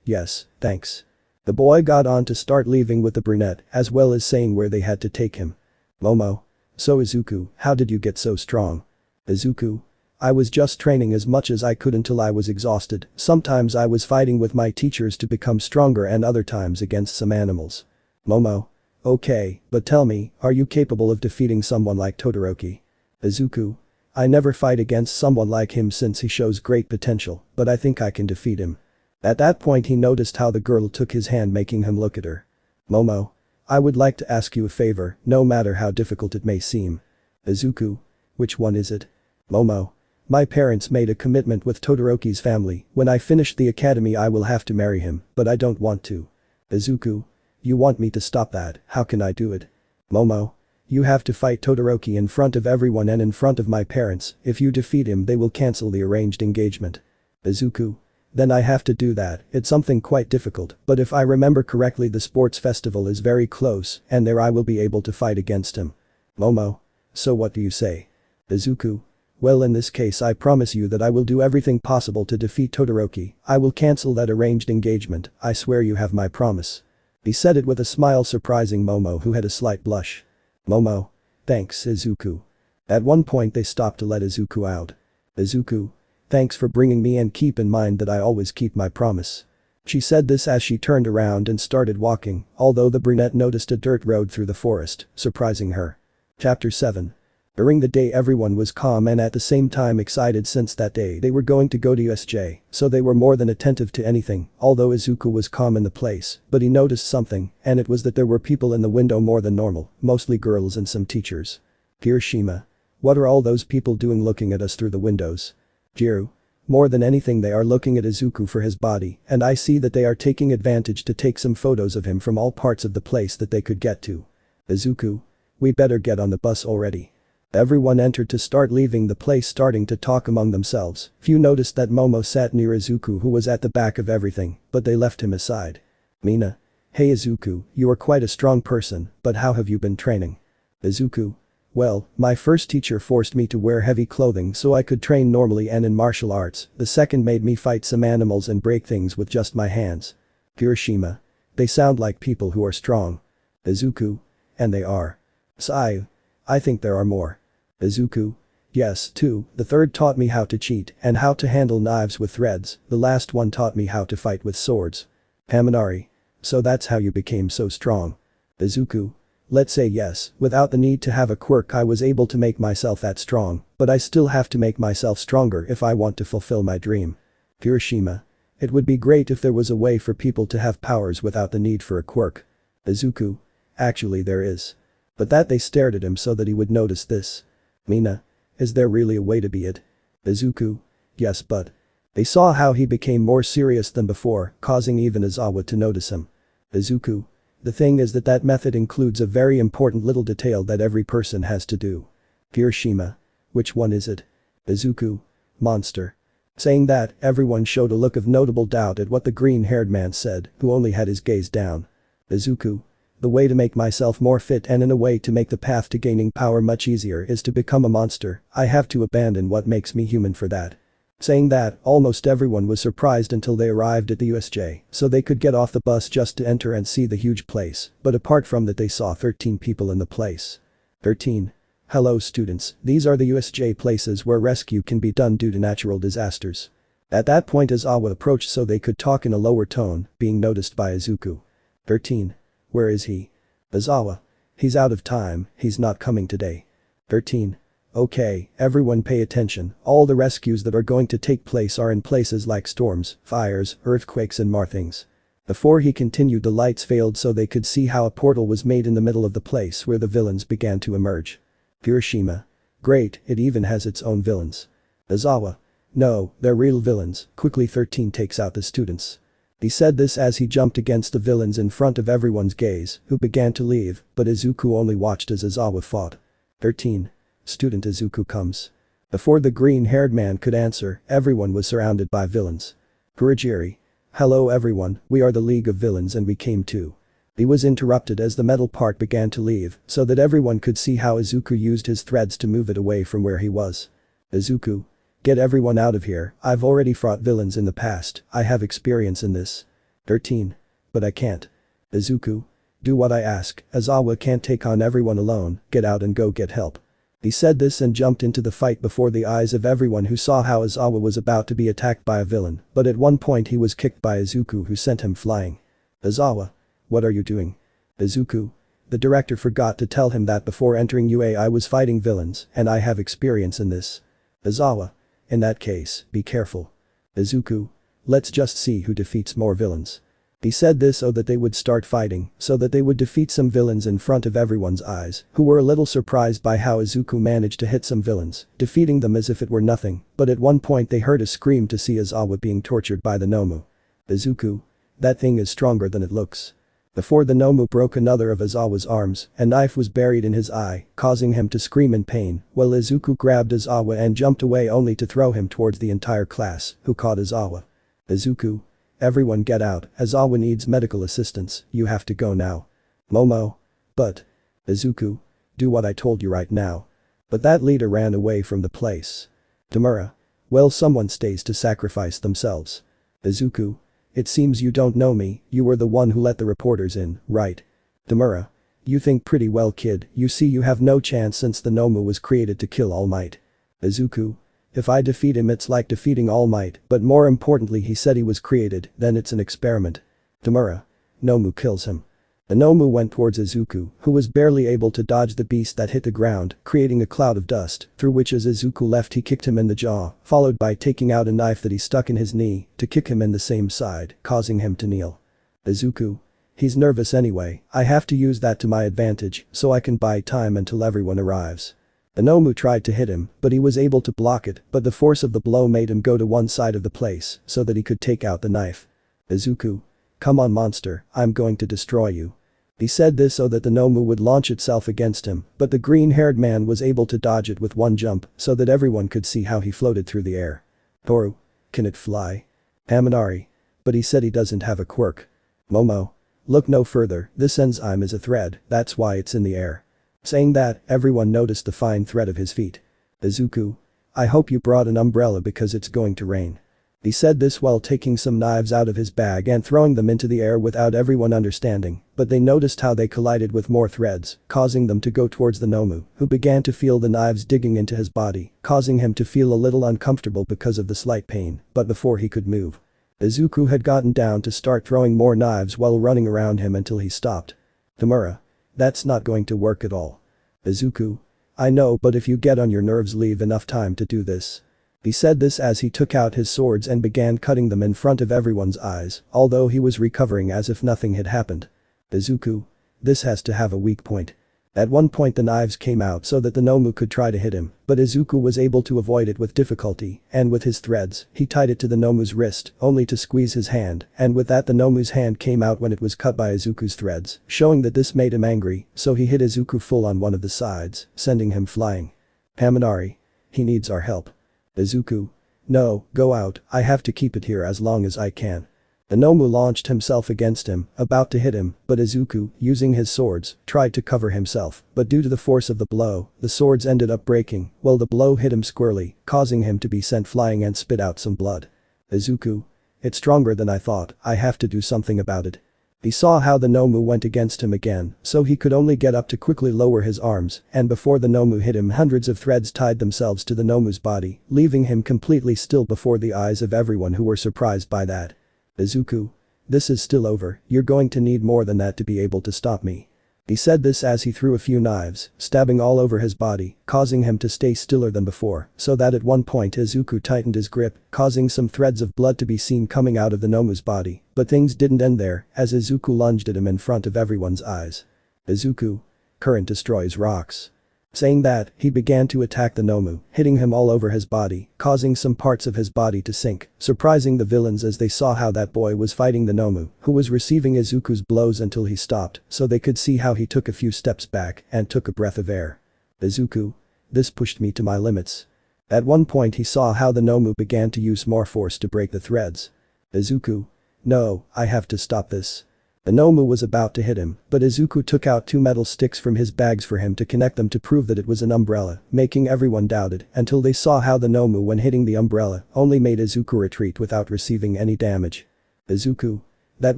Yes, thanks. The boy got on to start leaving with the brunette, as well as saying where they had to take him. Momo. So Izuku, how did you get so strong? Izuku. I was just training as much as I could until I was exhausted, sometimes I was fighting with my teachers to become stronger and other times against some animals. Momo. Okay, but tell me, are you capable of defeating someone like Todoroki? Izuku. I never fight against someone like him since he shows great potential, but I think I can defeat him. At that point he noticed how the girl took his hand making him look at her. Momo. I would like to ask you a favor, no matter how difficult it may seem. Izuku. Which one is it? Momo. My parents made a commitment with Todoroki's family, when I finish the academy I will have to marry him, but I don't want to. Izuku. You want me to stop that, how can I do it? Momo. You have to fight Todoroki in front of everyone and in front of my parents, if you defeat him they will cancel the arranged engagement. Izuku. Then I have to do that, it's something quite difficult, but if I remember correctly the sports festival is very close, and there I will be able to fight against him. Momo. So what do you say? Izuku. Well in this case I promise you that I will do everything possible to defeat Todoroki, I will cancel that arranged engagement, I swear you have my promise. He said it with a smile surprising Momo who had a slight blush. Momo. Thanks Izuku. At one point they stopped to let Izuku out. Izuku. Thanks for bringing me and keep in mind that I always keep my promise. She said this as she turned around and started walking, although the brunette noticed a dirt road through the forest, surprising her. Chapter 7. During the day everyone was calm and at the same time excited since that day they were going to go to USJ, so they were more than attentive to anything, although Izuku was calm in the place, but he noticed something, and it was that there were people in the window more than normal, mostly girls and some teachers. Kirishima. What are all those people doing looking at us through the windows? Jiro. More than anything they are looking at Izuku for his body, and I see that they are taking advantage to take some photos of him from all parts of the place that they could get to. Izuku. We better get on the bus already. Everyone entered to start leaving the place starting to talk among themselves. Few noticed that Momo sat near Izuku who was at the back of everything, but they left him aside. Mina. Hey Izuku, you are quite a strong person, but how have you been training? Izuku. Well, my first teacher forced me to wear heavy clothing so I could train normally and in martial arts, the second made me fight some animals and break things with just my hands. Kirishima. They sound like people who are strong. Izuku. And they are. Sai. I think there are more. Izuku. Yes, too, the third taught me how to cheat and how to handle knives with threads, the last one taught me how to fight with swords. Haminari. So that's how you became so strong. Izuku. Let's say yes, without the need to have a quirk I was able to make myself that strong, but I still have to make myself stronger if I want to fulfill my dream. Kirishima. It would be great if there was a way for people to have powers without the need for a quirk. Izuku. Actually there is. But that they stared at him so that he would notice this. Mina. Is there really a way to be it? Izuku. Yes but. They saw how he became more serious than before, causing even Izawa to notice him. Izuku. The thing is that that method includes a very important little detail that every person has to do. Kirishima. Which one is it? Izuku. Monster. Saying that, everyone showed a look of notable doubt at what the green-haired man said, who only had his gaze down. Izuku. The way to make myself more fit and in a way to make the path to gaining power much easier is to become a monster. I have to abandon what makes me human for that. Saying that, almost everyone was surprised until they arrived at the USJ, so they could get off the bus just to enter and see the huge place, but apart from that they saw 13 people in the place. 13. Hello students, these are the USJ places where rescue can be done due to natural disasters. At that point Aizawa approached so they could talk in a lower tone, being noticed by Izuku. 13. Where is he? Aizawa. He's out of time, he's not coming today. 13. Okay, everyone pay attention, all the rescues that are going to take place are in places like storms, fires, earthquakes and more things. Before he continued the lights failed so they could see how a portal was made in the middle of the place where the villains began to emerge. Hiroshima. Great, it even has its own villains. Aizawa. No, they're real villains, quickly 13 takes out the students. He said this as he jumped against the villains in front of everyone's gaze, who began to leave, but Izuku only watched as Aizawa fought. 13. Student Izuku comes. Before the green-haired man could answer, everyone was surrounded by villains. Kurogiri. Hello everyone, we are the League of Villains and we came too. He was interrupted as the metal part began to leave, so that everyone could see how Izuku used his threads to move it away from where he was. Izuku. Get everyone out of here, I've already fought villains in the past, I have experience in this. 13. But I can't. Izuku. Do what I ask, Aizawa can't take on everyone alone, get out and go get help. He said this and jumped into the fight before the eyes of everyone who saw how Aizawa was about to be attacked by a villain, but at one point he was kicked by Izuku who sent him flying. Aizawa. What are you doing? Izuku. The director forgot to tell him that before entering UA I was fighting villains, and I have experience in this. Aizawa. In that case, be careful. Izuku. Let's just see who defeats more villains. He said this so that they would start fighting, so that they would defeat some villains in front of everyone's eyes, who were a little surprised by how Izuku managed to hit some villains, defeating them as if it were nothing, but at one point they heard a scream to see Aizawa being tortured by the Nomu. Izuku. That thing is stronger than it looks. Before the Nomu broke another of Aizawa's arms, a knife was buried in his eye, causing him to scream in pain, while Izuku grabbed Aizawa and jumped away only to throw him towards the entire class, who caught Aizawa. Izuku. Everyone get out, Aizawa needs medical assistance, you have to go now. Momo. But. Izuku. Do what I told you right now. But that leader ran away from the place. Tamura. Well, someone stays to sacrifice themselves. Izuku. It seems you don't know me, you were the one who let the reporters in, right? Tamura. You think pretty well kid, you see you have no chance since the Nomu was created to kill All Might. Izuku. If I defeat him it's like defeating All Might, but more importantly he said he was created, then it's an experiment. Tamura. Nomu kills him. The Nomu went towards Izuku, who was barely able to dodge the beast that hit the ground, creating a cloud of dust, through which as Izuku left he kicked him in the jaw, followed by taking out a knife that he stuck in his knee, to kick him in the same side, causing him to kneel. Izuku. He's nervous anyway, I have to use that to my advantage, so I can buy time until everyone arrives. The Nomu tried to hit him, but he was able to block it, but the force of the blow made him go to one side of the place, so that he could take out the knife. Izuku. Come on monster, I'm going to destroy you. He said this so that the Nomu would launch itself against him, but the green-haired man was able to dodge it with one jump, so that everyone could see how he floated through the air. Toru. Can it fly? Haminari. But he said he doesn't have a quirk. Momo. Look no further, this enzyme is a thread, that's why it's in the air. Saying that, everyone noticed the fine thread of his feet. Izuku. I hope you brought an umbrella because it's going to rain. He said this while taking some knives out of his bag and throwing them into the air without everyone understanding, but they noticed how they collided with more threads, causing them to go towards the Nomu, who began to feel the knives digging into his body, causing him to feel a little uncomfortable because of the slight pain, but before he could move. Izuku had gotten down to start throwing more knives while running around him until he stopped. Tamura. That's not going to work at all. Izuku. I know, but if you get on your nerves leave enough time to do this. He said this as he took out his swords and began cutting them in front of everyone's eyes, although he was recovering as if nothing had happened. Izuku. This has to have a weak point. At one point the knives came out so that the Nomu could try to hit him, but Izuku was able to avoid it with difficulty, and with his threads, he tied it to the Nomu's wrist, only to squeeze his hand, and with that the Nomu's hand came out when it was cut by Izuku's threads, showing that this made him angry, so he hit Izuku full on one of the sides, sending him flying. Haminari. He needs our help. Izuku. No, go out, I have to keep it here as long as I can. The Nomu launched himself against him, about to hit him, but Izuku, using his swords, tried to cover himself, but due to the force of the blow, the swords ended up breaking, while the blow hit him squarely, causing him to be sent flying and spit out some blood. Izuku. It's stronger than I thought, I have to do something about it. He saw how the Nomu went against him again, so he could only get up to quickly lower his arms, and before the Nomu hit him hundreds of threads tied themselves to the Nomu's body, leaving him completely still before the eyes of everyone who were surprised by that. Izuku. This is still over, you're going to need more than that to be able to stop me. He said this as he threw a few knives, stabbing all over his body, causing him to stay stiller than before, so that at one point Izuku tightened his grip, causing some threads of blood to be seen coming out of the Nomu's body, but things didn't end there, as Izuku lunged at him in front of everyone's eyes. Izuku. Current destroys rocks. Saying that, he began to attack the Nomu, hitting him all over his body, causing some parts of his body to sink, surprising the villains as they saw how that boy was fighting the Nomu, who was receiving Izuku's blows until he stopped, so they could see how he took a few steps back and took a breath of air. Izuku. This pushed me to my limits. At one point he saw how the Nomu began to use more force to break the threads. Izuku. No, I have to stop this. The Nomu was about to hit him, but Izuku took out 2 metal sticks from his bags for him to connect them to prove that it was an umbrella, making everyone doubted until they saw how the Nomu when hitting the umbrella only made Izuku retreat without receiving any damage. Izuku. That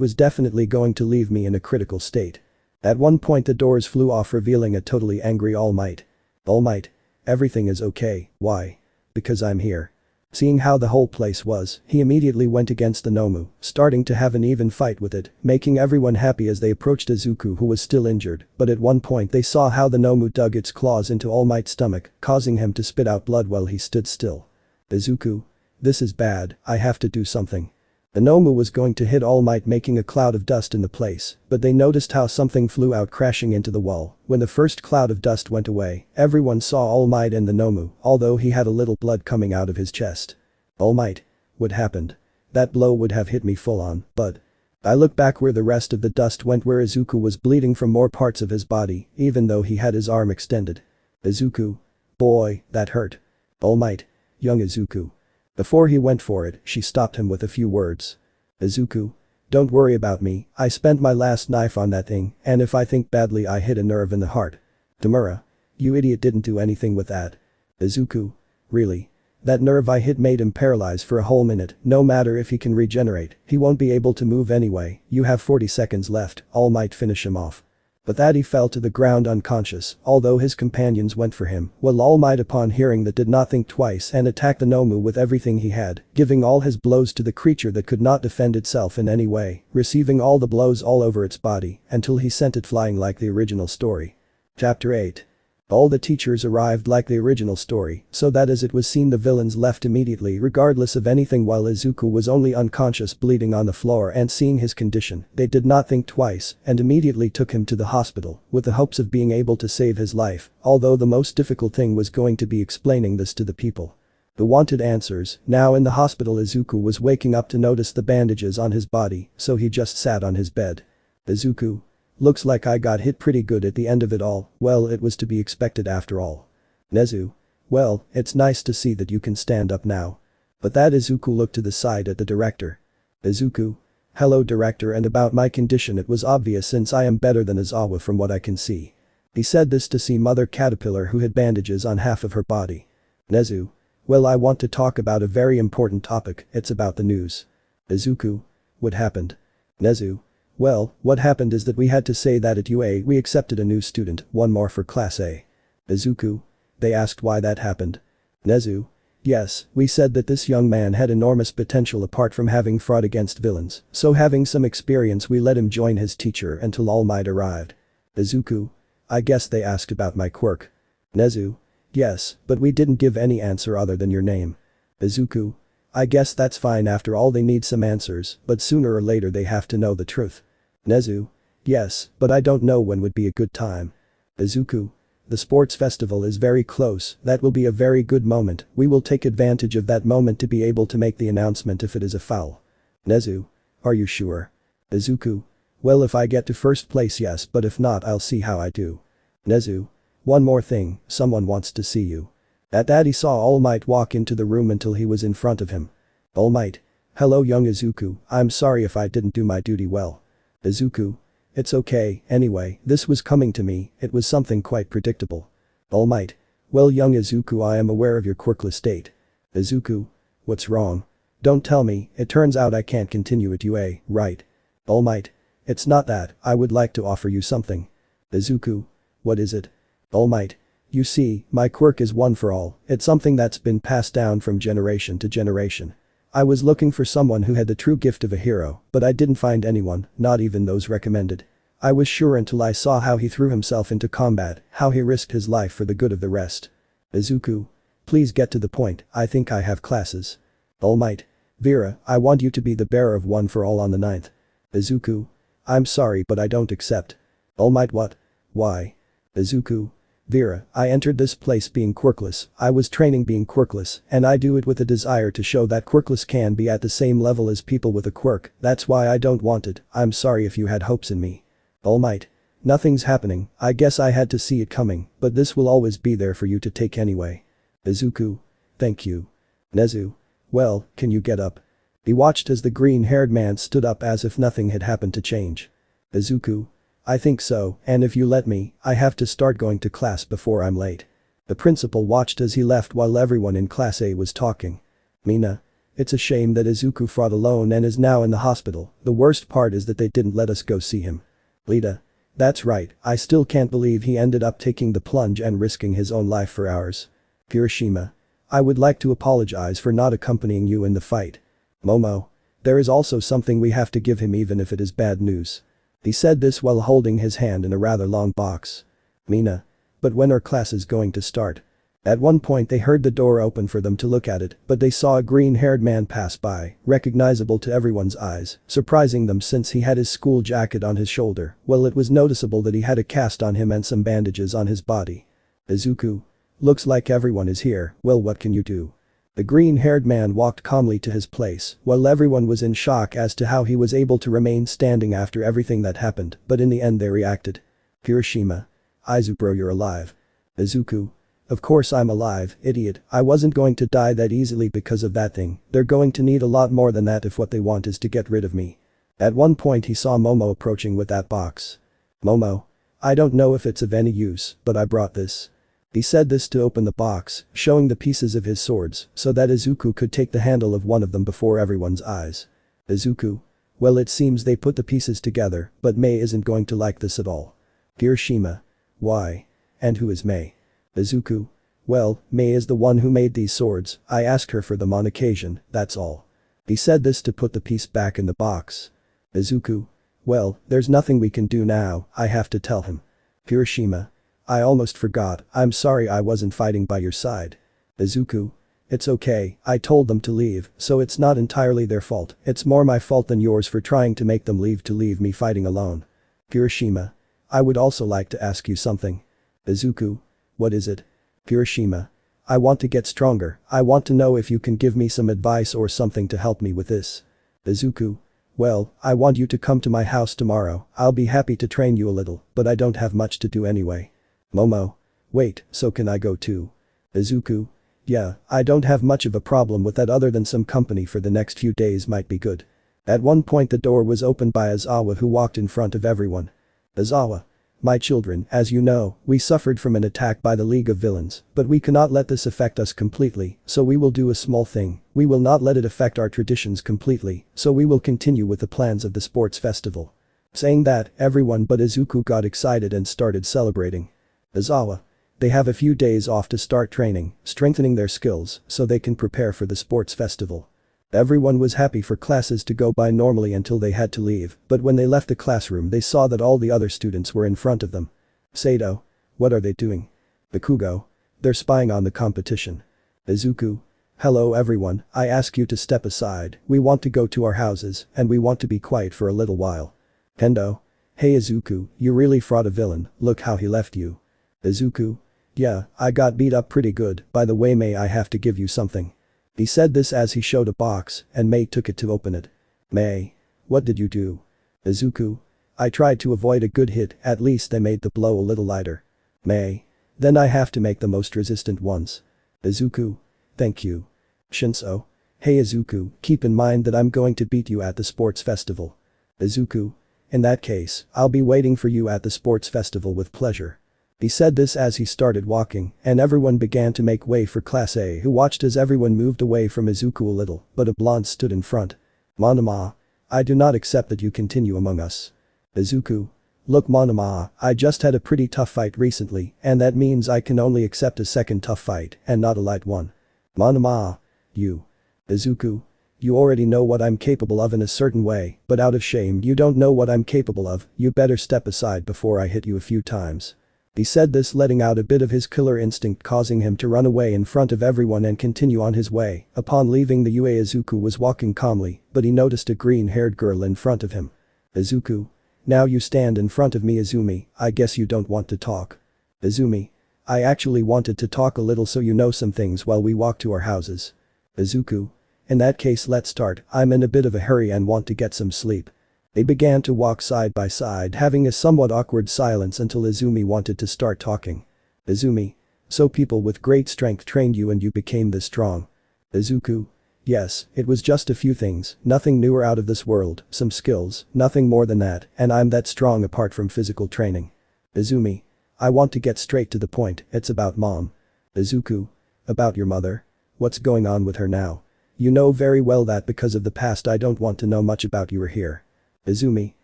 was definitely going to leave me in a critical state. At one point the doors flew off revealing a totally angry All Might. All Might. Everything is okay, why? Because I'm here. Seeing how the whole place was, he immediately went against the Nomu, starting to have an even fight with it, making everyone happy as they approached Izuku who was still injured, but at one point they saw how the Nomu dug its claws into All Might's stomach, causing him to spit out blood while he stood still. Izuku. This is bad, I have to do something. The Nomu was going to hit All Might making a cloud of dust in the place, but they noticed how something flew out crashing into the wall. When the first cloud of dust went away, everyone saw All Might and the Nomu, although he had a little blood coming out of his chest. All Might. What happened? That blow would have hit me full on, but I looked back where the rest of the dust went where Izuku was bleeding from more parts of his body, even though he had his arm extended. Izuku. Boy, that hurt. All Might. Young Izuku. Before he went for it, she stopped him with a few words. Izuku. Don't worry about me, I spent my last knife on that thing, and if I think badly I hit a nerve in the heart. Tamura. You idiot didn't do anything with that. Izuku. Really? That nerve I hit made him paralyzed for a whole minute, no matter if he can regenerate, he won't be able to move anyway, you have 40 seconds left, All Might finish him off. But that he fell to the ground unconscious, although his companions went for him, while All Might upon hearing that did not think twice and attacked the Nomu with everything he had, giving all his blows to the creature that could not defend itself in any way, receiving all the blows all over its body, until he sent it flying like the original story. Chapter 8. All the teachers arrived like the original story, so that as it was seen the villains left immediately regardless of anything while Izuku was only unconscious bleeding on the floor and seeing his condition, they did not think twice and immediately took him to the hospital with the hopes of being able to save his life, although the most difficult thing was going to be explaining this to the people. Who wanted answers. Now in the hospital Izuku was waking up to notice the bandages on his body, so he just sat on his bed. Izuku. Looks like I got hit pretty good at the end of it all, well it was to be expected after all. Nezu. Well, it's nice to see that you can stand up now. But that Izuku looked to the side at the director. Izuku. Hello director, and about my condition it was obvious since I am better than Izawa from what I can see. He said this to see Mother Caterpillar who had bandages on half of her body. Nezu. Well I want to talk about a very important topic, it's about the news. Izuku. What happened? Nezu. Well, what happened is that we had to say that at UA we accepted a new student, one more for class A. Izuku. They asked why that happened. Nezu. Yes, we said that this young man had enormous potential apart from having fought against villains, so having some experience we let him join his teacher until All Might arrived. Izuku. I guess they asked about my quirk. Nezu. Yes, but we didn't give any answer other than your name. Izuku. I guess that's fine, after all they need some answers, but sooner or later they have to know the truth. Nezu. Yes, but I don't know when would be a good time. Izuku. The sports festival is very close, that will be a very good moment, we will take advantage of that moment to be able to make the announcement if it is a foul. Nezu. Are you sure? Izuku. Well if I get to first place yes, but if not I'll see how I do. Nezu. One more thing, someone wants to see you. At that he saw All Might walk into the room until he was in front of him. All Might. Hello young Izuku, I'm sorry if I didn't do my duty well. Izuku. It's okay, anyway, this was coming to me, it was something quite predictable. All Might. Well young Izuku, I am aware of your quirkless state. Izuku. What's wrong? Don't tell me, it turns out I can't continue at UA, right? All Might. It's not that, I would like to offer you something. Izuku. What is it? All Might. You see, my quirk is one for all, it's something that's been passed down from generation to generation. I was looking for someone who had the true gift of a hero, but I didn't find anyone, not even those recommended. I was sure until I saw how he threw himself into combat, how he risked his life for the good of the rest. Izuku. Please get to the point, I think I have classes. All Might. Vera, I want you to be the bearer of one for all on the 9th. Izuku. I'm sorry but I don't accept. All Might. What? Why? Izuku. Vera, I entered this place being quirkless, I was training being quirkless, and I do it with a desire to show that quirkless can be at the same level as people with a quirk, that's why I don't want it, I'm sorry if you had hopes in me. All Might. Nothing's happening, I guess I had to see it coming, but this will always be there for you to take anyway. Izuku. Thank you. Nezu. Well, can you get up? He watched as the green-haired man stood up as if nothing had happened to change. Izuku. I think so, and if you let me, I have to start going to class before I'm late. The principal watched as he left while everyone in class A was talking. Mina. It's a shame that Izuku fought alone and is now in the hospital, the worst part is that they didn't let us go see him. Lita. That's right, I still can't believe he ended up taking the plunge and risking his own life for ours. Kirishima. I would like to apologize for not accompanying you in the fight. Momo. There is also something we have to give him even if it is bad news. He said this while holding his hand in a rather long box. Mina. But when are classes going to start? At one point they heard the door open for them to look at it, but they saw a green-haired man pass by, recognizable to everyone's eyes, surprising them since he had his school jacket on his shoulder, while it was noticeable that he had a cast on him and some bandages on his body. Izuku. Looks like everyone is here, well what can you do? The green-haired man walked calmly to his place, while everyone was in shock as to how he was able to remain standing after everything that happened, but in the end they reacted. Kirishima. Izuku, you're alive. Izuku. Of course I'm alive, idiot, I wasn't going to die that easily because of that thing, they're going to need a lot more than that if what they want is to get rid of me. At one point he saw Momo approaching with that box. Momo. I don't know if it's of any use, but I brought this. He said this to open the box, showing the pieces of his swords, so that Izuku could take the handle of one of them before everyone's eyes. Izuku. Well it seems they put the pieces together, but Mei isn't going to like this at all. Kirishima. Why? And who is Mei? Izuku. Well, Mei is the one who made these swords, I asked her for them on occasion, that's all. He said this to put the piece back in the box. Izuku. Well, there's nothing we can do now, I have to tell him. Kirishima. I almost forgot, I'm sorry I wasn't fighting by your side. Izuku. It's okay, I told them to leave, so it's not entirely their fault, it's more my fault than yours for trying to make them leave me fighting alone. Kirishima. I would also like to ask you something. Izuku. What is it? Kirishima. I want to get stronger, I want to know if you can give me some advice or something to help me with this. Izuku. Well, I want you to come to my house tomorrow, I'll be happy to train you a little, but I don't have much to do anyway. Momo. Wait, so can I go too? Izuku. Yeah, I don't have much of a problem with that other than some company for the next few days might be good. At one point the door was opened by Aizawa who walked in front of everyone. Aizawa. My children, as you know, we suffered from an attack by the League of Villains, but we cannot let this affect us completely, so we will do a small thing, we will not let it affect our traditions completely, so we will continue with the plans of the sports festival. Saying that, everyone but Izuku got excited and started celebrating. Aizawa. They have a few days off to start training, strengthening their skills, so they can prepare for the sports festival. Everyone was happy for classes to go by normally until they had to leave, but when they left the classroom they saw that all the other students were in front of them. Sato. What are they doing? Bakugo. They're spying on the competition. Izuku. Hello everyone, I ask you to step aside, we want to go to our houses, and we want to be quiet for a little while. Kendo. Hey Izuku, you really fought a villain, look how he left you. Izuku. Yeah, I got beat up pretty good, by the way Mei I have to give you something. He said this as he showed a box, and Mei took it to open it. Mei. What did you do? Izuku. I tried to avoid a good hit, at least they made the blow a little lighter. Mei. Then I have to make the most resistant ones. Izuku. Thank you. Shinso. Hey Izuku, keep in mind that I'm going to beat you at the sports festival. Izuku. In that case, I'll be waiting for you at the sports festival with pleasure. He said this as he started walking, and everyone began to make way for Class A, who watched as everyone moved away from Izuku a little, but a blonde stood in front. Monoma. I do not accept that you continue among us. Izuku. Look Monoma, I just had a pretty tough fight recently, and that means I can only accept a second tough fight, and not a light one. Monoma. You. Izuku. You already know what I'm capable of in a certain way, but out of shame you don't know what I'm capable of, you better step aside before I hit you a few times. He said this letting out a bit of his killer instinct, causing him to run away in front of everyone and continue on his way. Upon leaving the UA, Izuku was walking calmly, but he noticed a green-haired girl in front of him. Izuku. Now you stand in front of me Izumi, I guess you don't want to talk. Izumi. I actually wanted to talk a little so you know some things while we walk to our houses. Izuku. In that case let's start, I'm in a bit of a hurry and want to get some sleep. They began to walk side by side, having a somewhat awkward silence until Izumi wanted to start talking. Izumi. So people with great strength trained you and you became this strong. Izuku. Yes, it was just a few things, nothing new or out of this world, some skills, nothing more than that, and I'm that strong apart from physical training. Izumi. I want to get straight to the point, it's about mom. Izuku. About your mother? What's going on with her now? You know very well that because of the past I don't want to know much about you or here. Izumi.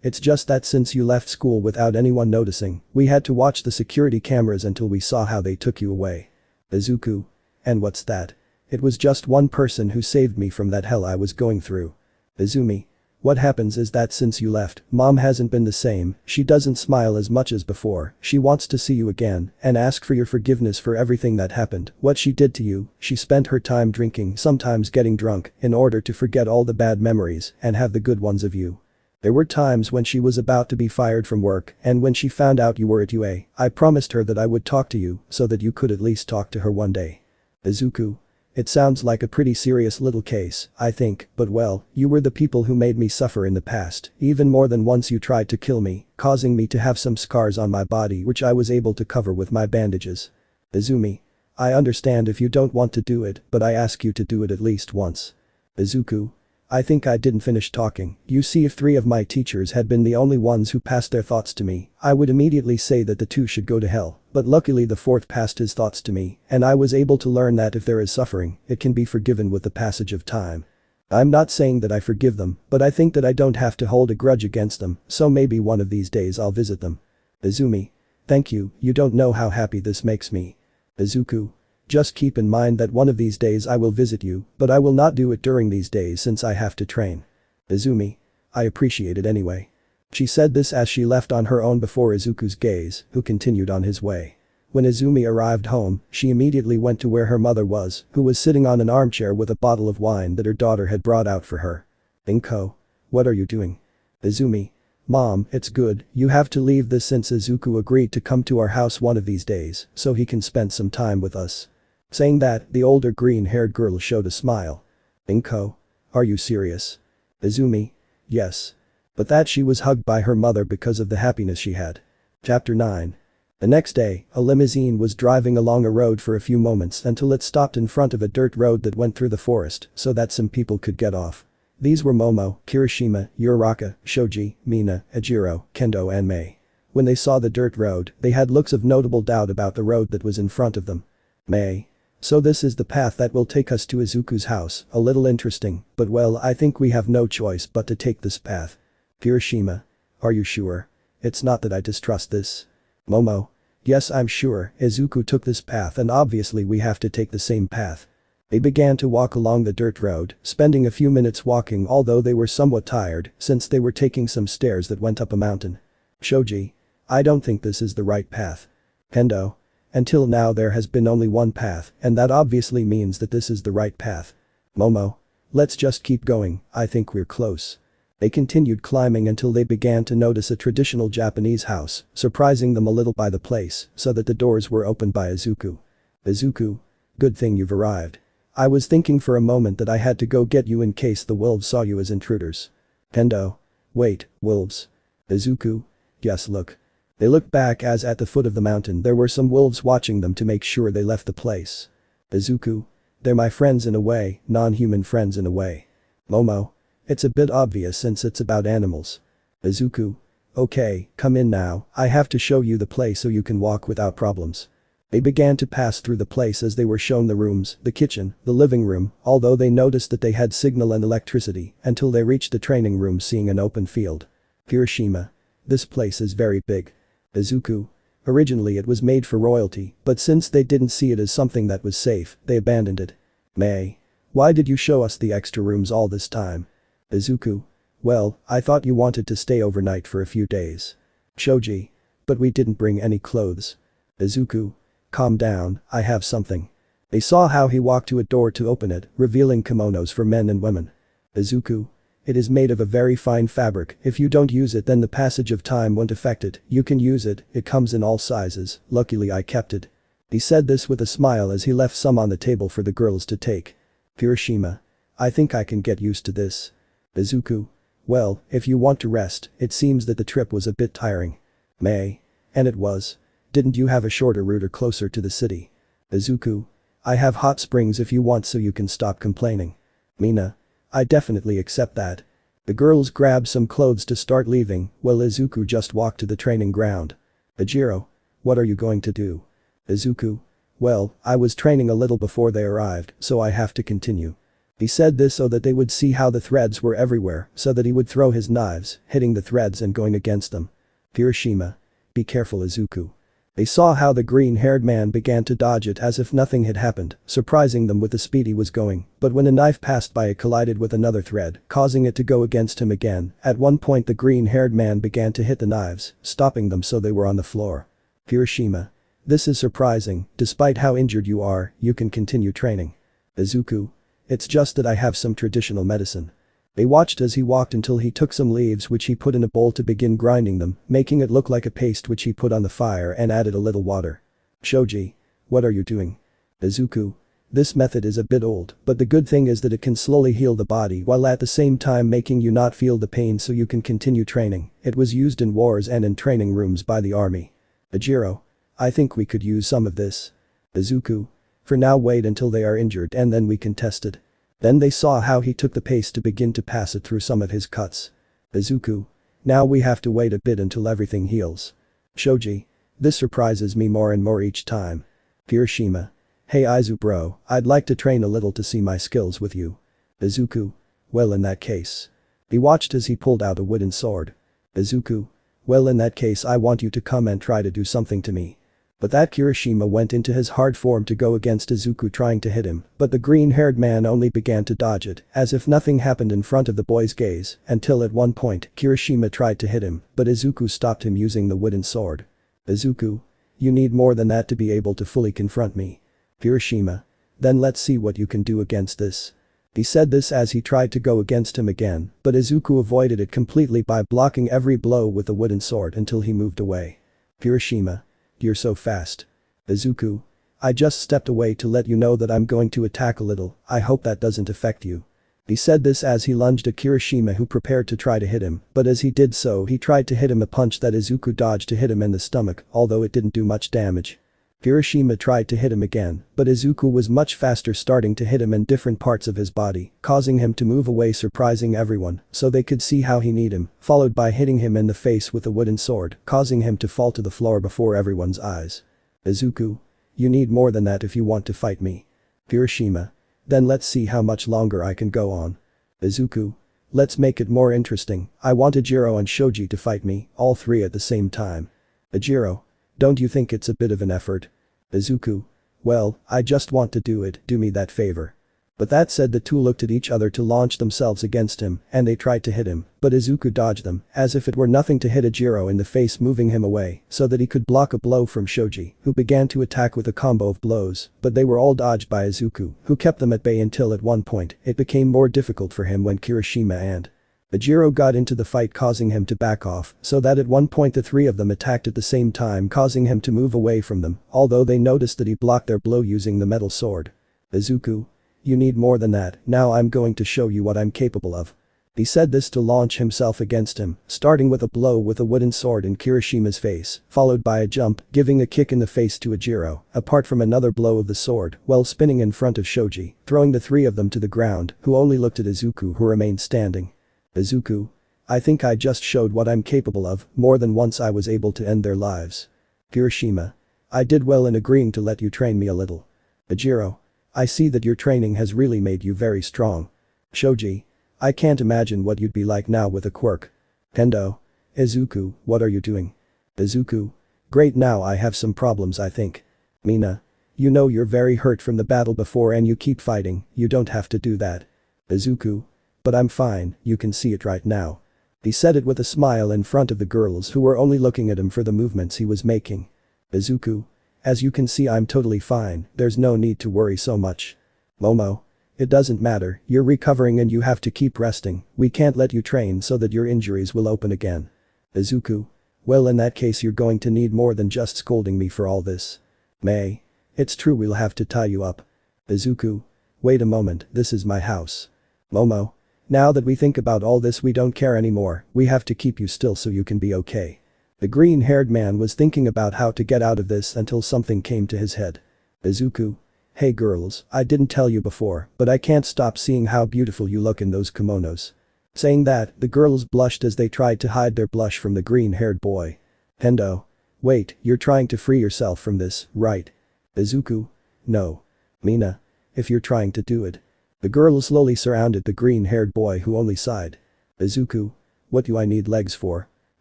It's just that since you left school without anyone noticing, we had to watch the security cameras until we saw how they took you away. Izuku. And what's that? It was just one person who saved me from that hell I was going through. Izumi. What happens is that since you left, mom hasn't been the same, she doesn't smile as much as before, she wants to see you again and ask for your forgiveness for everything that happened, what she did to you, she spent her time drinking, sometimes getting drunk, in order to forget all the bad memories and have the good ones of you. There were times when she was about to be fired from work and when she found out you were at UA, I promised her that I would talk to you so that you could at least talk to her one day. Izuku. It sounds like a pretty serious little case, I think, but well, you were the people who made me suffer in the past, even more than once you tried to kill me, causing me to have some scars on my body which I was able to cover with my bandages. Izumi. I understand if you don't want to do it, but I ask you to do it at least once. Izuku. I think I didn't finish talking, you see if 3 of my teachers had been the only ones who passed their thoughts to me, I would immediately say that the 2 should go to hell, but luckily the 4th passed his thoughts to me, and I was able to learn that if there is suffering, it can be forgiven with the passage of time. I'm not saying that I forgive them, but I think that I don't have to hold a grudge against them, so maybe one of these days I'll visit them. Izumi. Thank you, you don't know how happy this makes me. Izuku. Just keep in mind that one of these days I will visit you, but I will not do it during these days since I have to train. Izumi. I appreciate it anyway. She said this as she left on her own before Izuku's gaze, who continued on his way. When Izumi arrived home, she immediately went to where her mother was, who was sitting on an armchair with a bottle of wine that her daughter had brought out for her. Inko. What are you doing? Izumi. Mom, it's good, you have to leave this since Izuku agreed to come to our house one of these days, so he can spend some time with us. Saying that, the older green-haired girl showed a smile. Inko. Are you serious? Izumi. Yes. But that she was hugged by her mother because of the happiness she had. Chapter 9. The next day, a limousine was driving along a road for a few moments until it stopped in front of a dirt road that went through the forest so that some people could get off. These were Momo, Kirishima, Uraraka, Shoji, Mina, Ejiro, Kendo and Mei. When they saw the dirt road, they had looks of notable doubt about the road that was in front of them. Mei. So this is the path that will take us to Izuku's house, a little interesting, but well I think we have no choice but to take this path. Kirishima. Are you sure? It's not that I distrust this. Momo. Yes I'm sure, Izuku took this path and obviously we have to take the same path. They began to walk along the dirt road, spending a few minutes walking although they were somewhat tired since they were taking some stairs that went up a mountain. Shoji. I don't think this is the right path. Kendo. Until now there has been only one path, and that obviously means that this is the right path. Momo. Let's just keep going, I think we're close. They continued climbing until they began to notice a traditional Japanese house, surprising them a little by the place, so that the doors were opened by Izuku. Izuku. Good thing you've arrived. I was thinking for a moment that I had to go get you in case the wolves saw you as intruders. Kendo. Wait, wolves? Izuku. Yes look. They looked back as at the foot of the mountain there were some wolves watching them to make sure they left the place. Izuku. They're my friends in a way, non-human friends in a way. Momo. It's a bit obvious since it's about animals. Izuku. Okay, come in now, I have to show you the place so you can walk without problems. They began to pass through the place as they were shown the rooms, the kitchen, the living room, although they noticed that they had signal and electricity, until they reached the training room seeing an open field. Hiroshima. This place is very big. Izuku. Originally it was made for royalty, but since they didn't see it as something that was safe, they abandoned it. Mei. Why did you show us the extra rooms all this time? Izuku. Well, I thought you wanted to stay overnight for a few days. Shoji. But we didn't bring any clothes. Izuku. Calm down, I have something. They saw how he walked to a door to open it, revealing kimonos for men and women. Izuku. It is made of a very fine fabric, if you don't use it then the passage of time won't affect it, you can use it, it comes in all sizes, luckily I kept it. He said this with a smile as he left some on the table for the girls to take. Hiroshima. I think I can get used to this. Izuku. Well, if you want to rest, it seems that the trip was a bit tiring. Mei. And it was. Didn't you have a shorter route or closer to the city? Izuku. I have hot springs if you want so you can stop complaining. Mina. I definitely accept that. The girls grabbed some clothes to start leaving, while Izuku just walked to the training ground. Yujiro. What are you going to do? Izuku. Well, I was training a little before they arrived, so I have to continue. He said this so that they would see how the threads were everywhere, so that he would throw his knives, hitting the threads and going against them. Hiroshima. Be careful Izuku. They saw how the green-haired man began to dodge it as if nothing had happened, surprising them with the speed he was going, but when a knife passed by it collided with another thread, causing it to go against him again. At one point the green-haired man began to hit the knives, stopping them so they were on the floor. Hiroshima. This is surprising, despite how injured you are, you can continue training. Izuku. It's just that I have some traditional medicine. They watched as he walked until he took some leaves which he put in a bowl to begin grinding them, making it look like a paste which he put on the fire and added a little water. Shoji. What are you doing? Izuku. This method is a bit old, but the good thing is that it can slowly heal the body while at the same time making you not feel the pain so you can continue training. It was used in wars and in training rooms by the army. Yujiro. I think we could use some of this. Izuku. For now wait until they are injured and then we can test it. Then they saw how he took the paste to begin to pass it through some of his cuts. Izuku. Now we have to wait a bit until everything heals. Shoji. This surprises me more and more each time. Hiroshima. Hey Izu bro, I'd like to train a little to see my skills with you. Izuku. Well in that case. He watched as he pulled out a wooden sword. Izuku. Well in that case I want you to come and try to do something to me. But that Hiroshima went into his hard form to go against Izuku trying to hit him, but the green-haired man only began to dodge it, as if nothing happened in front of the boy's gaze, until at one point, Hiroshima tried to hit him, but Izuku stopped him using the wooden sword. Izuku. You need more than that to be able to fully confront me. Hiroshima. Then let's see what you can do against this. He said this as he tried to go against him again, but Izuku avoided it completely by blocking every blow with the wooden sword until he moved away. Hiroshima. You're so fast. Izuku. I just stepped away to let you know that I'm going to attack a little, I hope that doesn't affect you. He said this as he lunged at Hiroshima who prepared to try to hit him, but as he did so he tried to hit him a punch that Izuku dodged to hit him in the stomach, although it didn't do much damage. Hiroshima tried to hit him again, but Izuku was much faster starting to hit him in different parts of his body, causing him to move away surprising everyone, so they could see how he need him, followed by hitting him in the face with a wooden sword, causing him to fall to the floor before everyone's eyes. Izuku. You need more than that if you want to fight me. Hiroshima. Then let's see how much longer I can go on. Izuku. Let's make it more interesting, I want Yujiro and Shoji to fight me, all three at the same time. Yujiro. Don't you think it's a bit of an effort? Izuku. Well, I just want to do it, do me that favor. But that said the two looked at each other to launch themselves against him and they tried to hit him, but Izuku dodged them as if it were nothing to hit Yujiro in the face moving him away so that he could block a blow from Shoji who began to attack with a combo of blows, but they were all dodged by Izuku who kept them at bay until at one point it became more difficult for him when Hiroshima and Yujiro got into the fight causing him to back off so that at one point the three of them attacked at the same time causing him to move away from them, although they noticed that he blocked their blow using the metal sword. Izuku. You need more than that, now I'm going to show you what I'm capable of. He said this to launch himself against him, starting with a blow with a wooden sword in Kirishima's face, followed by a jump, giving a kick in the face to Yujiro, apart from another blow of the sword, while spinning in front of Shoji, throwing the three of them to the ground, who only looked at Izuku who remained standing. Izuku. I think I just showed what I'm capable of, more than once I was able to end their lives. Kirishima. I did well in agreeing to let you train me a little. Yujiro. I see that your training has really made you very strong. Shoji. I can't imagine what you'd be like now with a quirk. Tendo. Izuku, what are you doing? Izuku. Great, now I have some problems I think. Mina. You know you're very hurt from the battle before and you keep fighting, you don't have to do that. Izuku. But I'm fine, you can see it right now. He said it with a smile in front of the girls who were only looking at him for the movements he was making. Izuku. As you can see I'm totally fine, there's no need to worry so much. Momo. It doesn't matter, you're recovering and you have to keep resting, we can't let you train so that your injuries will open again. Izuku. Well, in that case you're going to need more than just scolding me for all this. Mei. It's true, we'll have to tie you up. Izuku. Wait a moment, this is my house. Momo. Now that we think about all this we don't care anymore, we have to keep you still so you can be okay. The green-haired man was thinking about how to get out of this until something came to his head. Izuku. Hey girls, I didn't tell you before, but I can't stop seeing how beautiful you look in those kimonos. Saying that, the girls blushed as they tried to hide their blush from the green-haired boy. Tendo. Wait, you're trying to free yourself from this, right? Izuku. No. Mina. If you're trying to do it. The girls slowly surrounded the green-haired boy who only sighed. Izuku. What do I need legs for?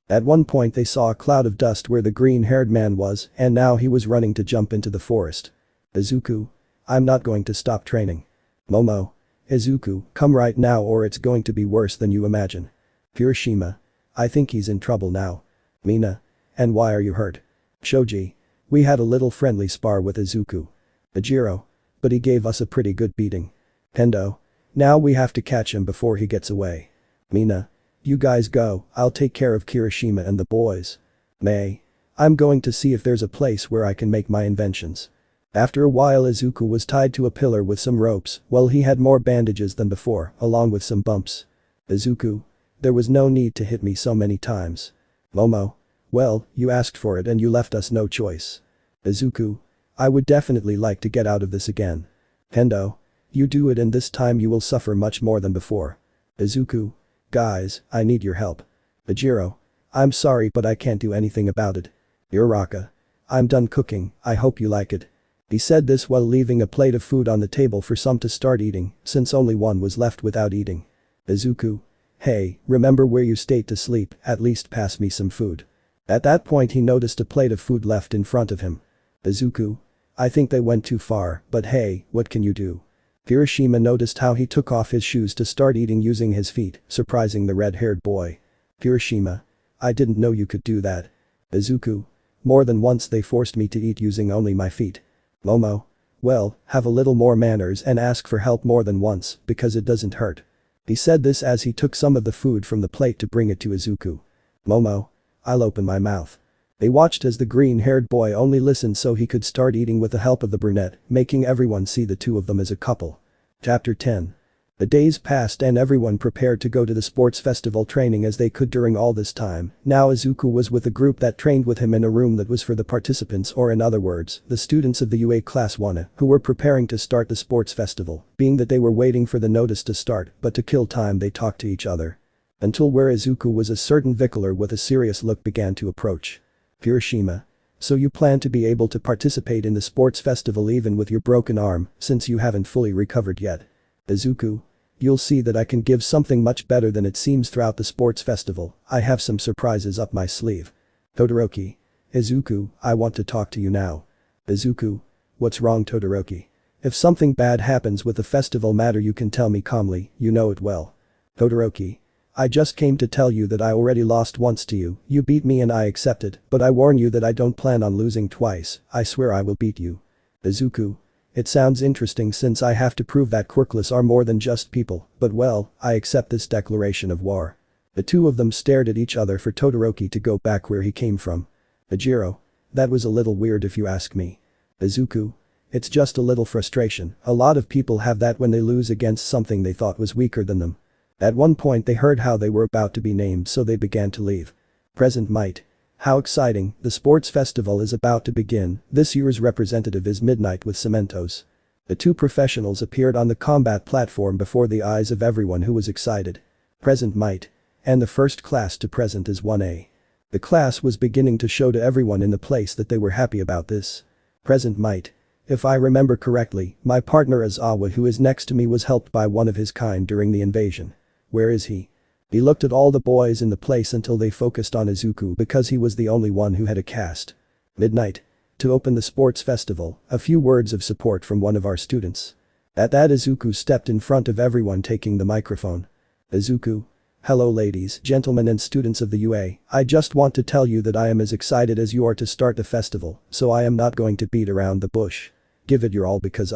At one point they saw a cloud of dust where the green-haired man was, and now he was running to jump into the forest. Izuku. I'm not going to stop training. Momo. Izuku, come right now or it's going to be worse than you imagine. Kirishima. I think he's in trouble now. Mina. And why are you hurt? Shoji. We had a little friendly spar with Izuku. Yujiro. But he gave us a pretty good beating. Tendo. Now we have to catch him before he gets away. Mina. You guys go, I'll take care of Kirishima and the boys. Mei. I'm going to see if there's a place where I can make my inventions. After a while Izuku was tied to a pillar with some ropes, while he had more bandages than before, along with some bumps. Izuku. There was no need to hit me so many times. Momo. Well, you asked for it and you left us no choice. Izuku. I would definitely like to get out of this again. Tendo. You do it and this time you will suffer much more than before. Izuku. Guys, I need your help. Yujiro. I'm sorry but I can't do anything about it. Uraraka. I'm done cooking, I hope you like it. He said this while leaving a plate of food on the table for some to start eating, since only one was left without eating. Izuku. Hey, remember where you stayed to sleep, at least pass me some food. At that point he noticed a plate of food left in front of him. Izuku. I think they went too far, but hey, what can you do? Kirishima noticed how he took off his shoes to start eating using his feet, surprising the red-haired boy. Kirishima. I didn't know you could do that. Izuku. More than once they forced me to eat using only my feet. Momo. Well, have a little more manners and ask for help more than once, because it doesn't hurt. He said this as he took some of the food from the plate to bring it to Izuku. Momo. I'll open my mouth. They watched as the green-haired boy only listened so he could start eating with the help of the brunette, making everyone see the two of them as a couple. Chapter 10. The days passed and everyone prepared to go to the sports festival training as they could during all this time. Now Izuku was with a group that trained with him in a room that was for the participants, or in other words, the students of the UA Class 1, who were preparing to start the sports festival, being that they were waiting for the notice to start, but to kill time they talked to each other. Until where Izuku was a certain Vickler with a serious look began to approach. Kirishima. So you plan to be able to participate in the sports festival even with your broken arm, since you haven't fully recovered yet. Izuku. You'll see that I can give something much better than it seems throughout the sports festival, I have some surprises up my sleeve. Todoroki. Izuku, I want to talk to you now. Izuku. What's wrong Todoroki? If something bad happens with the festival matter you can tell me calmly, you know it well. Todoroki. I just came to tell you that I already lost once to you, you beat me and I accepted, but I warn you that I don't plan on losing twice, I swear I will beat you. Izuku. It sounds interesting since I have to prove that quirkless are more than just people, but well, I accept this declaration of war. The two of them stared at each other for Todoroki to go back where he came from. Yujiro. That was a little weird if you ask me. Izuku. It's just a little frustration, a lot of people have that when they lose against something they thought was weaker than them. At one point they heard how they were about to be named, so they began to leave. Present might. How exciting, the sports festival is about to begin. This year's representative is Midnight with Cementos. The two professionals appeared on the combat platform before the eyes of everyone who was excited. Present might. And the first class to present is 1A. The class was beginning to show to everyone in the place that they were happy about this. Present might. If I remember correctly, my partner Azawa, who is next to me, was helped by one of his kind during the invasion. Where is he? He looked at all the boys in the place until they focused on Izuku because he was the only one who had a cast. Midnight. To open the sports festival, a few words of support from one of our students. At that, Izuku stepped in front of everyone taking the microphone. Izuku. Hello ladies, gentlemen and students of the UA, I just want to tell you that I am as excited as you are to start the festival, so I am not going to beat around the bush. Give it your all because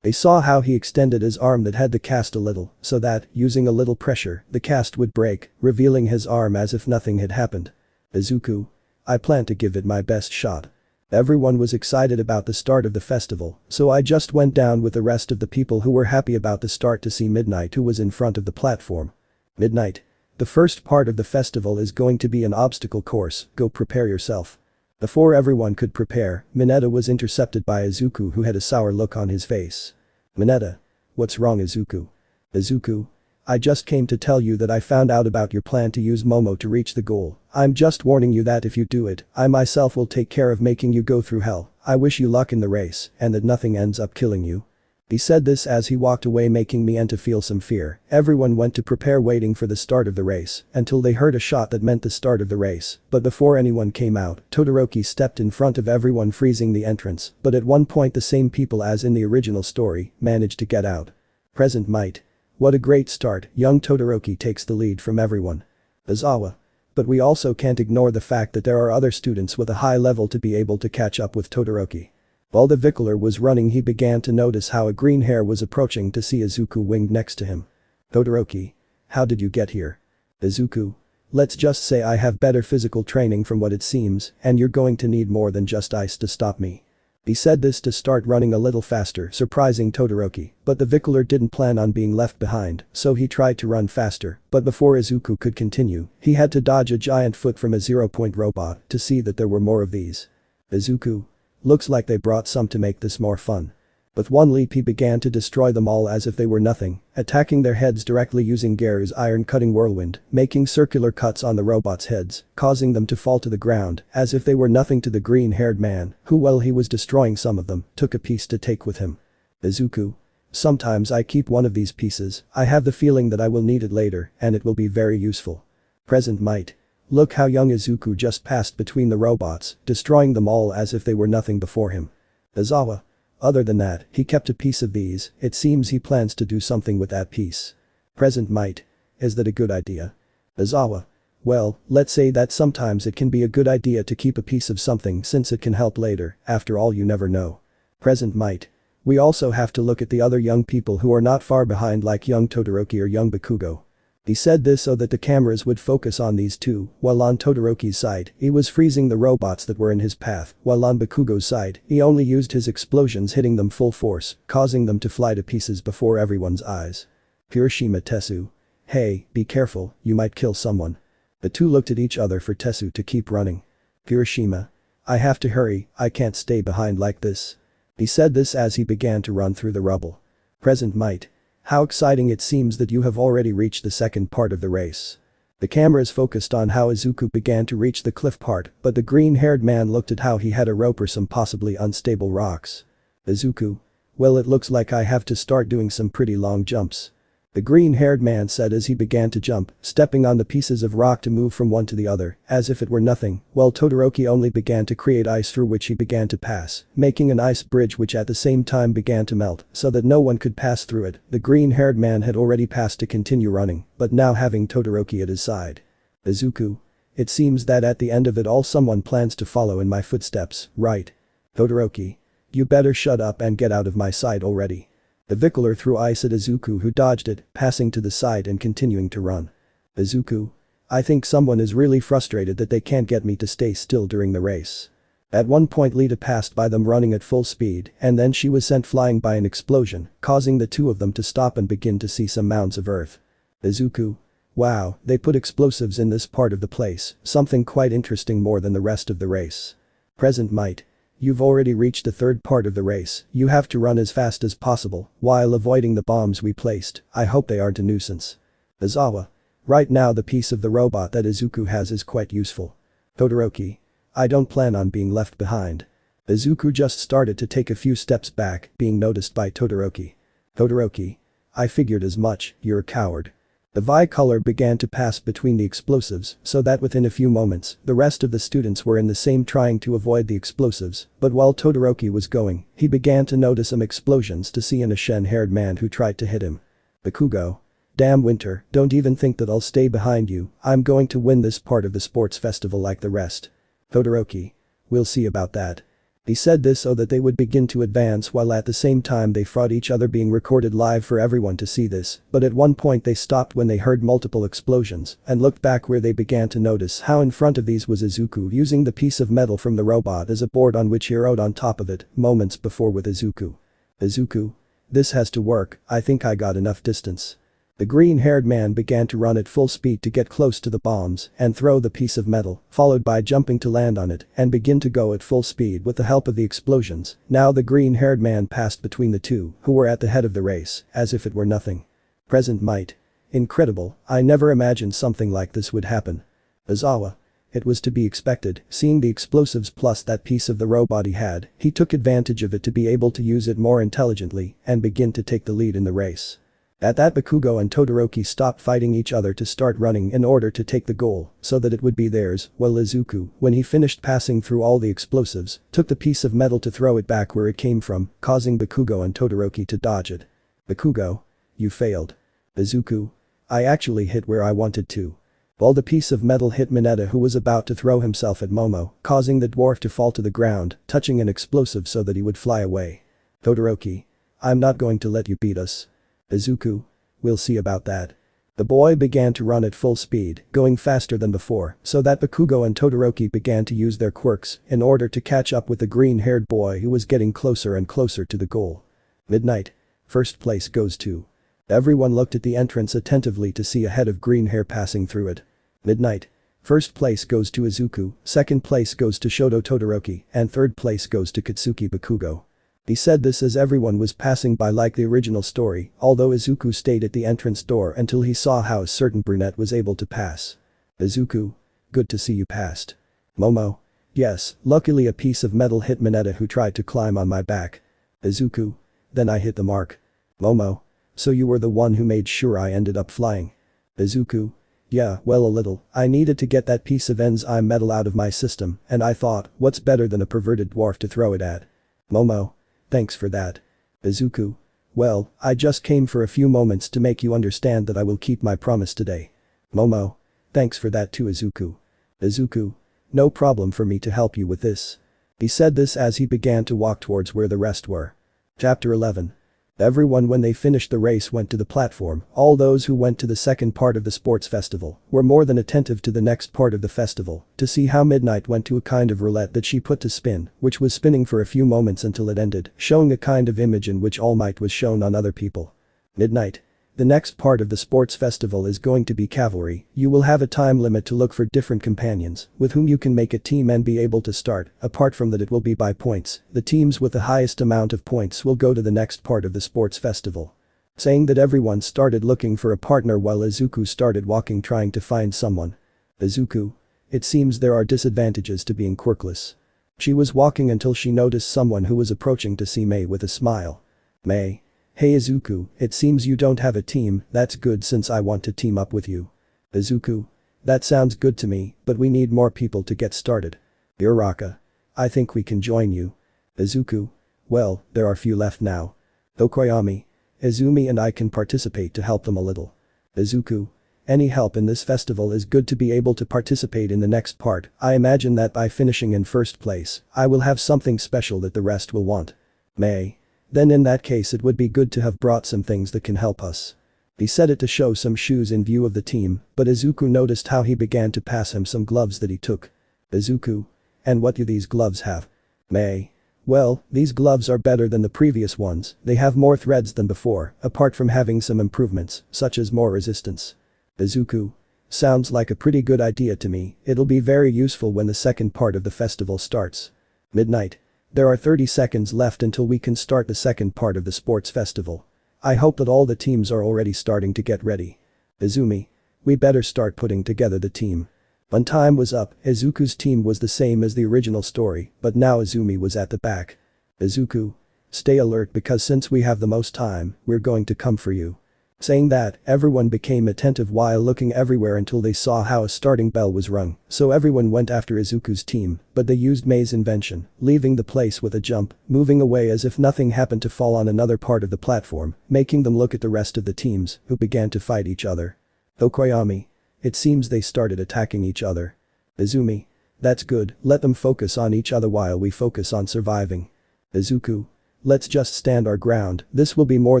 They saw how he extended his arm that had the cast a little, so that, using a little pressure, the cast would break, revealing his arm as if nothing had happened. Izuku. I plan to give it my best shot. Everyone was excited about the start of the festival, so I just went down with the rest of the people who were happy about the start to see Midnight, who was in front of the platform. Midnight. The first part of the festival is going to be an obstacle course, go prepare yourself. Before everyone could prepare, Mineta was intercepted by Izuku, who had a sour look on his face. Mineta. What's wrong, Izuku? Izuku. I just came to tell you that I found out about your plan to use Momo to reach the goal. I'm just warning you that if you do it, I myself will take care of making you go through hell. I wish you luck in the race, and that nothing ends up killing you. He said this as he walked away, making me and to feel some fear. Everyone went to prepare, waiting for the start of the race, until they heard a shot that meant the start of the race. But before anyone came out, Todoroki stepped in front of everyone, freezing the entrance, but at one point the same people as in the original story managed to get out. Present might. What a great start, young Todoroki takes the lead from everyone. Azawa. But we also can't ignore the fact that there are other students with a high level to be able to catch up with Todoroki. While the Vickler was running, he began to notice how a green hair was approaching to see Izuku winged next to him. Todoroki. How did you get here? Izuku. Let's just say I have better physical training from what it seems, and you're going to need more than just ice to stop me. He said this to start running a little faster, surprising Todoroki, but the Vickler didn't plan on being left behind, so he tried to run faster, but before Izuku could continue, he had to dodge a giant foot from a 0-point robot to see that there were more of these. Izuku. Looks like they brought some to make this more fun. With one leap he began to destroy them all as if they were nothing, attacking their heads directly using Garou's iron-cutting whirlwind, making circular cuts on the robots' heads, causing them to fall to the ground as if they were nothing to the green-haired man, who, while he was destroying some of them, took a piece to take with him. Izuku. Sometimes I keep one of these pieces, I have the feeling that I will need it later, and it will be very useful. Present might. Look how young Izuku just passed between the robots, destroying them all as if they were nothing before him. Azawa. Other than that, he kept a piece of these, it seems he plans to do something with that piece. Present might. Is that a good idea? Azawa. Well, let's say that sometimes it can be a good idea to keep a piece of something since it can help later, after all you never know. Present might. We also have to look at the other young people who are not far behind, like young Todoroki or young Bakugo. He said this so that the cameras would focus on these two, while on Todoroki's side, he was freezing the robots that were in his path, while on Bakugo's side, he only used his explosions, hitting them full force, causing them to fly to pieces before everyone's eyes. Kirishima Tesu. Hey, be careful, you might kill someone. The two looked at each other for Tesu to keep running. Kirishima. I have to hurry, I can't stay behind like this. He said this as he began to run through the rubble. Present might. How exciting, it seems that you have already reached the second part of the race. The cameras focused on how Izuku began to reach the cliff part, but the green-haired man looked at how he had a rope or some possibly unstable rocks. Izuku. Well, it looks like I have to start doing some pretty long jumps. The green-haired man said as he began to jump, stepping on the pieces of rock to move from one to the other, as if it were nothing, while Todoroki only began to create ice through which he began to pass, making an ice bridge which at the same time began to melt, so that no one could pass through it. The green-haired man had already passed to continue running, but now having Todoroki at his side. Izuku. It seems that at the end of it all someone plans to follow in my footsteps, right? Todoroki. You better shut up and get out of my sight already. The Vickler threw ice at Izuku, who dodged it, passing to the side and continuing to run. Izuku. I think someone is really frustrated that they can't get me to stay still during the race. At one point Lita passed by them running at full speed, and then she was sent flying by an explosion, causing the two of them to stop and begin to see some mounds of earth. Izuku. Wow, they put explosives in this part of the place, something quite interesting more than the rest of the race. Present might. You've already reached the third part of the race, you have to run as fast as possible, while avoiding the bombs we placed, I hope they aren't a nuisance. Izawa. Right now the piece of the robot that Izuku has is quite useful. Todoroki. I don't plan on being left behind. Izuku just started to take a few steps back, being noticed by Todoroki. Todoroki. I figured as much, you're a coward. The Vi color began to pass between the explosives so that within a few moments, the rest of the students were in the same trying to avoid the explosives, but while Todoroki was going, he began to notice some explosions to see a Shen-haired man who tried to hit him. Bakugo. Damn Winter, don't even think that I'll stay behind you, I'm going to win this part of the sports festival like the rest. Todoroki. We'll see about that. He said this so that they would begin to advance while at the same time they fought each other being recorded live for everyone to see this, but at one point they stopped when they heard multiple explosions and looked back where they began to notice how in front of these was Izuku using the piece of metal from the robot as a board on which he rode on top of it, moments before with Izuku. Izuku. This has to work, I think I got enough distance. The green-haired man began to run at full speed to get close to the bombs and throw the piece of metal, followed by jumping to land on it and begin to go at full speed with the help of the explosions. Now the green-haired man passed between the two who were at the head of the race, as if it were nothing. Present might. Incredible, I never imagined something like this would happen. Izawa. It was to be expected, seeing the explosives plus that piece of the robot he had, he took advantage of it to be able to use it more intelligently and begin to take the lead in the race. At that Bakugo and Todoroki stopped fighting each other to start running in order to take the goal so that it would be theirs, while Izuku, when he finished passing through all the explosives, took the piece of metal to throw it back where it came from, causing Bakugo and Todoroki to dodge it. Bakugo. You failed. Izuku. I actually hit where I wanted to. While the piece of metal hit Mineta who was about to throw himself at Momo, causing the dwarf to fall to the ground, touching an explosive so that he would fly away. Todoroki. I'm not going to let you beat us. Izuku. We'll see about that. The boy began to run at full speed, going faster than before, so that Bakugo and Todoroki began to use their quirks in order to catch up with the green-haired boy who was getting closer and closer to the goal. Midnight. First place goes to. Everyone looked at the entrance attentively to see a head of green hair passing through it. Midnight. First place goes to Izuku, second place goes to Shoto Todoroki, and third place goes to Katsuki Bakugo. He said this as everyone was passing by like the original story, although Izuku stayed at the entrance door until he saw how a certain brunette was able to pass. Izuku. Good to see you passed. Momo. Yes, luckily a piece of metal hit Mineta who tried to climb on my back. Izuku. Then I hit the mark. Momo. So you were the one who made sure I ended up flying. Izuku. Yeah, well a little, I needed to get that piece of enzyme metal out of my system, and I thought, what's better than a perverted dwarf to throw it at? Momo. Thanks for that. Izuku. Well, I just came for a few moments to make you understand that I will keep my promise today. Momo. Thanks for that too Izuku. Izuku. No problem for me to help you with this. He said this as he began to walk towards where the rest were. Chapter 11. Everyone when they finished the race went to the platform, all those who went to the second part of the sports festival were more than attentive to the next part of the festival to see how Midnight went to a kind of roulette that she put to spin, which was spinning for a few moments until it ended, showing a kind of image in which All Might was shown on other people. Midnight. The next part of the sports festival is going to be cavalry, you will have a time limit to look for different companions with whom you can make a team and be able to start, apart from that it will be by points, the teams with the highest amount of points will go to the next part of the sports festival. Saying that everyone started looking for a partner while Izuku started walking trying to find someone. Izuku. It seems there are disadvantages to being quirkless. She was walking until she noticed someone who was approaching to see Mei with a smile. Mei. Hey Izuku, it seems you don't have a team, that's good since I want to team up with you. Izuku. That sounds good to me, but we need more people to get started. Uraraka. I think we can join you. Izuku. Well, there are few left now. Okoyami. Izumi and I can participate to help them a little. Izuku. Any help in this festival is good to be able to participate in the next part, I imagine that by finishing in first place, I will have something special that the rest will want. Mei. Then in that case it would be good to have brought some things that can help us. He said it to show some shoes in view of the team, but Izuku noticed how he began to pass him some gloves that he took. Izuku. And what do these gloves have? Mei. Well, these gloves are better than the previous ones, they have more threads than before, apart from having some improvements, such as more resistance. Izuku. Sounds like a pretty good idea to me, it'll be very useful when the second part of the festival starts. Midnight. There are 30 seconds left until we can start the second part of the sports festival. I hope that all the teams are already starting to get ready. Izumi. We better start putting together the team. When time was up, Izuku's team was the same as the original story, but now Izumi was at the back. Izuku. Stay alert because since we have the most time, we're going to come for you. Saying that, everyone became attentive while looking everywhere until they saw how a starting bell was rung, so everyone went after Izuku's team, but they used Mei's invention, leaving the place with a jump, moving away as if nothing happened to fall on another part of the platform, making them look at the rest of the teams, who began to fight each other. Okoyami. It seems they started attacking each other. Izumi. That's good, let them focus on each other while we focus on surviving. Izuku. Let's just stand our ground, this will be more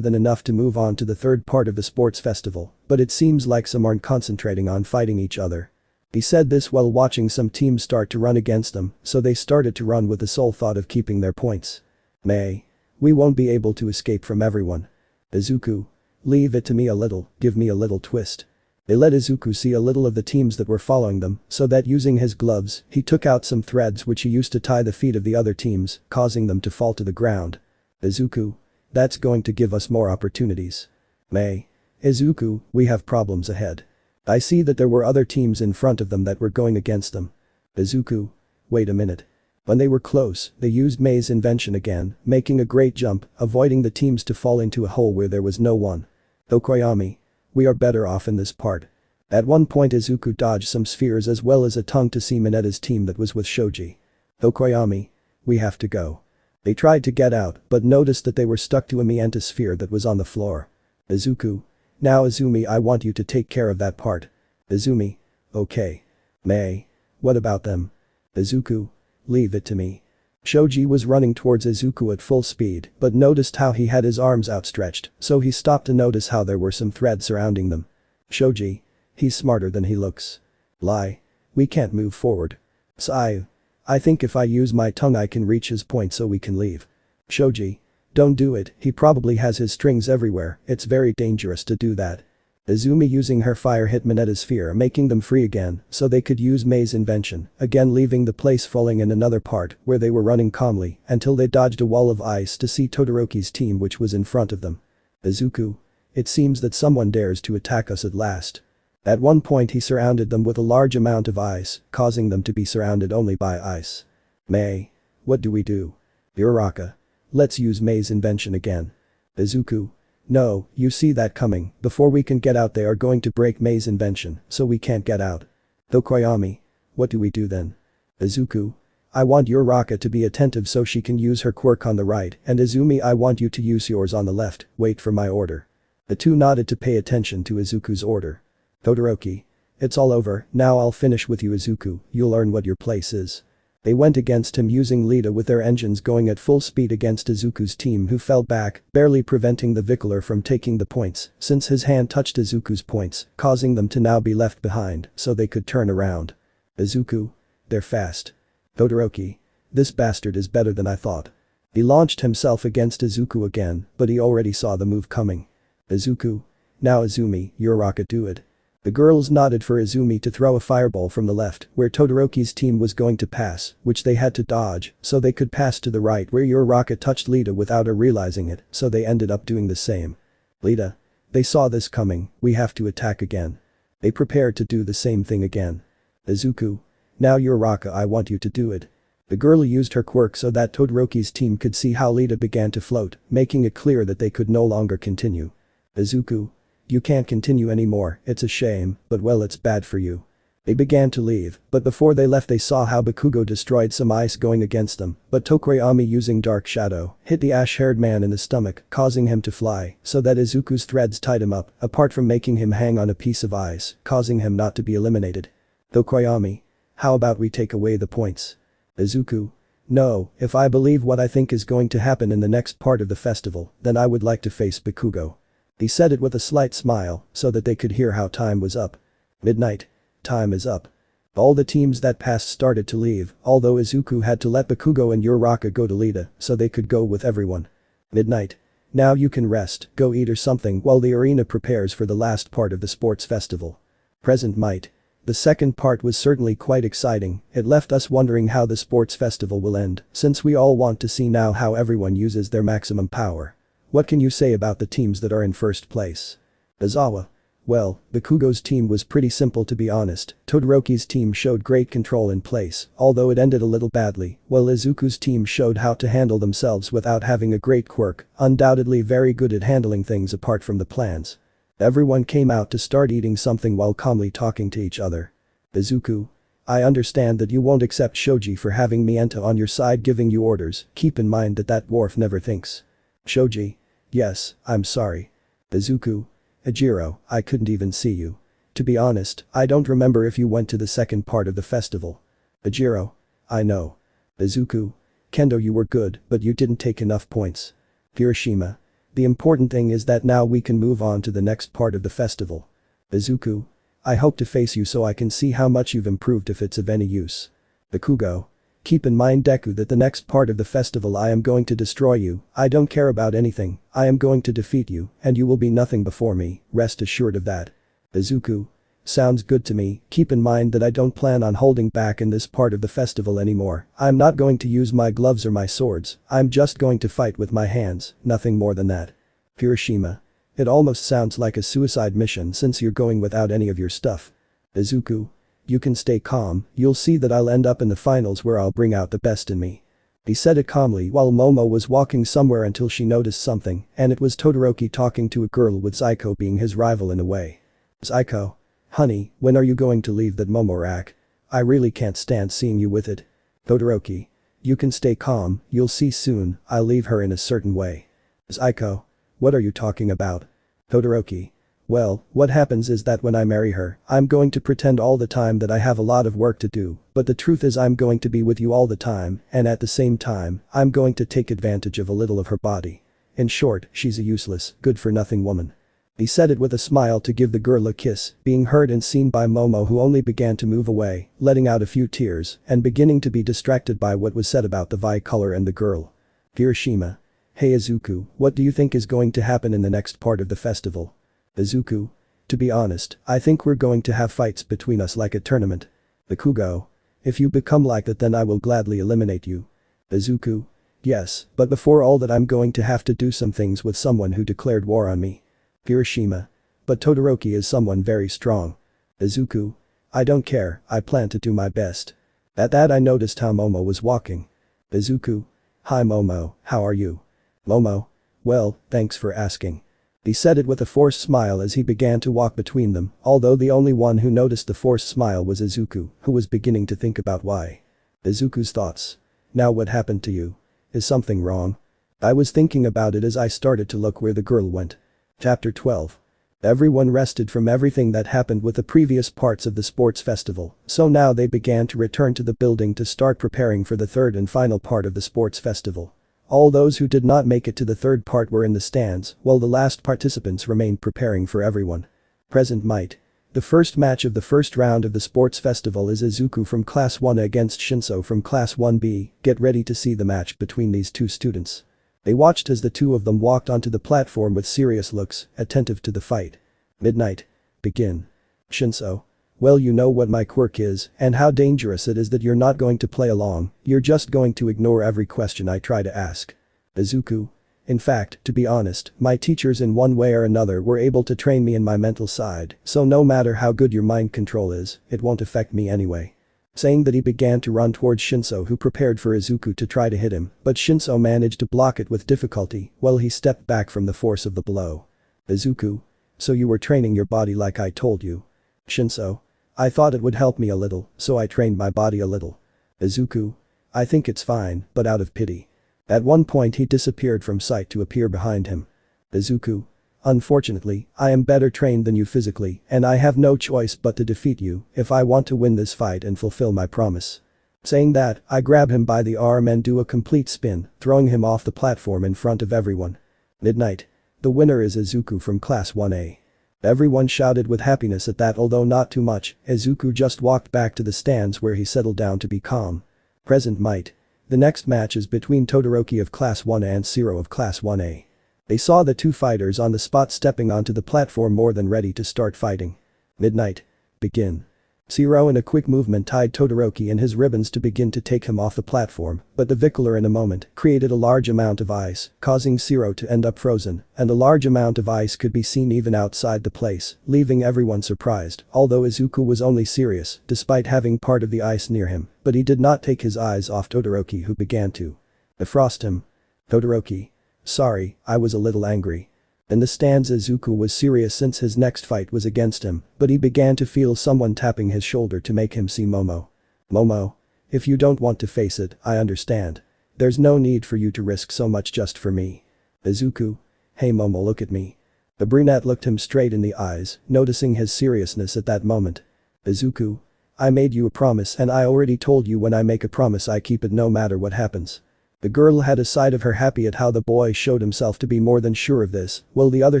than enough to move on to the third part of the sports festival, but it seems like some aren't concentrating on fighting each other. He said this while watching some teams start to run against them, so they started to run with the sole thought of keeping their points. Mei. We won't be able to escape from everyone. Izuku. Leave it to me a little, give me a little twist. They let Izuku see a little of the teams that were following them, so that using his gloves, he took out some threads which he used to tie the feet of the other teams, causing them to fall to the ground. Izuku. That's going to give us more opportunities. Mei. Izuku, we have problems ahead. I see that there were other teams in front of them that were going against them. Izuku. Wait a minute. When they were close, they used Mei's invention again, making a great jump, avoiding the teams to fall into a hole where there was no one. Okoyami. We are better off in this part. At one point Izuku dodged some spheres as well as a tongue to see Minetta's team that was with Shoji. Okoyami. We have to go. They tried to get out, but noticed that they were stuck to a Mienta sphere that was on the floor. Izuku. Now Izumi, I want you to take care of that part. Izumi. Okay. Mei. What about them? Izuku. Leave it to me. Shoji was running towards Izuku at full speed, but noticed how he had his arms outstretched, so he stopped to notice how there were some threads surrounding them. Shoji. He's smarter than he looks. Lie. We can't move forward. Sai. I think if I use my tongue I can reach his point so we can leave. Shoji. Don't do it, he probably has his strings everywhere, it's very dangerous to do that. Izumi using her fire hit Minetta's sphere making them free again, so they could use Mei's invention, again leaving the place falling in another part where they were running calmly until they dodged a wall of ice to see Todoroki's team which was in front of them. Izuku. It seems that someone dares to attack us at last. At one point he surrounded them with a large amount of ice, causing them to be surrounded only by ice. Mei. What do we do? Uraraka. Let's use Mei's invention again. Izuku. No, you see that coming, before we can get out they are going to break Mei's invention, so we can't get out. Okoyami. What do we do then? Izuku. I want Uraraka to be attentive so she can use her quirk on the right, and Izumi I want you to use yours on the left, wait for my order. The two nodded to pay attention to Izuku's order. Todoroki. It's all over, now I'll finish with you Izuku, you'll learn what your place is. They went against him using Lita with their engines going at full speed against Izuku's team who fell back, barely preventing the Vickler from taking the points, since his hand touched Izuku's points, causing them to now be left behind, so they could turn around. Izuku. They're fast. Todoroki. This bastard is better than I thought. He launched himself against Izuku again, but he already saw the move coming. Izuku. Now Izumi, Uraraka do it. The girls nodded for Izumi to throw a fireball from the left where Todoroki's team was going to pass, which they had to dodge, so they could pass to the right where Uraraka touched Lita without her realizing it, so they ended up doing the same. Lita. They saw this coming, we have to attack again. They prepared to do the same thing again. Izuku. Now Uraraka I want you to do it. The girl used her quirk so that Todoroki's team could see how Lita began to float, making it clear that they could no longer continue. Izuku. You can't continue anymore, it's a shame, but well it's bad for you. They began to leave, but before they left they saw how Bakugo destroyed some ice going against them, but Tokoyami using Dark Shadow hit the ash-haired man in the stomach, causing him to fly, so that Izuku's threads tied him up, apart from making him hang on a piece of ice, causing him not to be eliminated. Tokoyami. How about we take away the points? Izuku. No, if I believe what I think is going to happen in the next part of the festival, then I would like to face Bakugo. He said it with a slight smile, so that they could hear how time was up. Midnight. Time is up. All the teams that passed started to leave, although Izuku had to let Bakugo and Uraraka go to Lita so they could go with everyone. Midnight. Now you can rest, go eat or something while the arena prepares for the last part of the sports festival. Present might. The second part was certainly quite exciting, it left us wondering how the sports festival will end, since we all want to see now how everyone uses their maximum power. What can you say about the teams that are in first place? Izawa. Well, Bakugo's team was pretty simple to be honest, Todoroki's team showed great control in place, although it ended a little badly, while Izuku's team showed how to handle themselves without having a great quirk, undoubtedly very good at handling things apart from the plans. Everyone came out to start eating something while calmly talking to each other. Izuku. I understand that you won't accept Shoji for having Miento on your side giving you orders, keep in mind that dwarf never thinks. Shoji. Yes, I'm sorry. Izuku. Ejiro, I couldn't even see you. To be honest, I don't remember if you went to the second part of the festival. Ejiro. I know. Izuku. Kendo, you were good, but you didn't take enough points. Kirishima. The important thing is that now we can move on to the next part of the festival. Izuku. I hope to face you so I can see how much you've improved if it's of any use. Bakugo. Keep in mind Deku that the next part of the festival I am going to destroy you, I don't care about anything, I am going to defeat you, and you will be nothing before me, rest assured of that. Izuku. Sounds good to me, keep in mind that I don't plan on holding back in this part of the festival anymore, I'm not going to use my gloves or my swords, I'm just going to fight with my hands, nothing more than that. Kirishima. It almost sounds like a suicide mission since you're going without any of your stuff. Izuku. You can stay calm, you'll see that I'll end up in the finals where I'll bring out the best in me. He said it calmly while Momo was walking somewhere until she noticed something, and it was Todoroki talking to a girl with Zuko being his rival in a way. Zuko. Honey, when are you going to leave that Momo rack? I really can't stand seeing you with it. Todoroki. You can stay calm, you'll see soon, I'll leave her in a certain way. Zuko. What are you talking about? Todoroki. Well, what happens is that when I marry her, I'm going to pretend all the time that I have a lot of work to do, but the truth is I'm going to be with you all the time, and at the same time, I'm going to take advantage of a little of her body. In short, she's a useless, good-for-nothing woman. He said it with a smile to give the girl a kiss, being heard and seen by Momo who only began to move away, letting out a few tears, and beginning to be distracted by what was said about the Vi color and the girl. Kirishima. Hey Izuku, what do you think is going to happen in the next part of the festival? Izuku. To be honest, I think we're going to have fights between us like a tournament. Bakugo. If you become like that then I will gladly eliminate you. Izuku. Yes, but before all that I'm going to have to do some things with someone who declared war on me. Kirishima. But Todoroki is someone very strong. Izuku. I don't care, I plan to do my best. At that I noticed how Momo was walking. Izuku. Hi Momo, how are you? Momo. Well, thanks for asking. He said it with a forced smile as he began to walk between them, although the only one who noticed the forced smile was Izuku, who was beginning to think about why. Izuku's thoughts. Now what happened to you? Is something wrong? I was thinking about it as I started to look where the girl went. Chapter 12. Everyone rested from everything that happened with the previous parts of the sports festival, so now they began to return to the building to start preparing for the third and final part of the sports festival. All those who did not make it to the third part were in the stands, while the last participants remained preparing for everyone. Present might. The first match of the first round of the sports festival is Izuku from Class 1 against Shinso from Class 1B, get ready to see the match between these two students. They watched as the two of them walked onto the platform with serious looks, attentive to the fight. Midnight. Begin. Shinso. Well, you know what my quirk is and how dangerous it is that you're not going to play along, you're just going to ignore every question I try to ask. Izuku. In fact, to be honest, my teachers in one way or another were able to train me in my mental side, so no matter how good your mind control is, it won't affect me anyway. Saying that he began to run towards Shinso who prepared for Izuku to try to hit him, but Shinso managed to block it with difficulty while he stepped back from the force of the blow. Izuku. So you were training your body like I told you. Shinso. I thought it would help me a little, so I trained my body a little. Izuku. I think it's fine, but out of pity. At one point he disappeared from sight to appear behind him. Izuku. Unfortunately, I am better trained than you physically, and I have no choice but to defeat you if I want to win this fight and fulfill my promise. Saying that, I grab him by the arm and do a complete spin, throwing him off the platform in front of everyone. Midnight. The winner is Izuku from Class 1A. Everyone shouted with happiness at that, although not too much. Izuku just walked back to the stands where he settled down to be calm. Present might. The next match is between Todoroki of Class 1A and Zero of Class 1A. They saw the two fighters on the spot stepping onto the platform more than ready to start fighting. Midnight. Begin. Zero in a quick movement tied Todoroki in his ribbons to begin to take him off the platform, but the Vickler in a moment created a large amount of ice, causing Zero to end up frozen, and a large amount of ice could be seen even outside the place, leaving everyone surprised, although Izuku was only serious, despite having part of the ice near him, but he did not take his eyes off Todoroki, who began to defrost him. Todoroki. Sorry, I was a little angry. In the stands, Izuku was serious since his next fight was against him, but he began to feel someone tapping his shoulder to make him see Momo. Momo. If you don't want to face it, I understand. There's no need for you to risk so much just for me. Izuku. Hey Momo, look at me. The brunette looked him straight in the eyes, noticing his seriousness at that moment. Izuku. I made you a promise and I already told you when I make a promise I keep it no matter what happens. The girl had a side of her happy at how the boy showed himself to be more than sure of this, while the other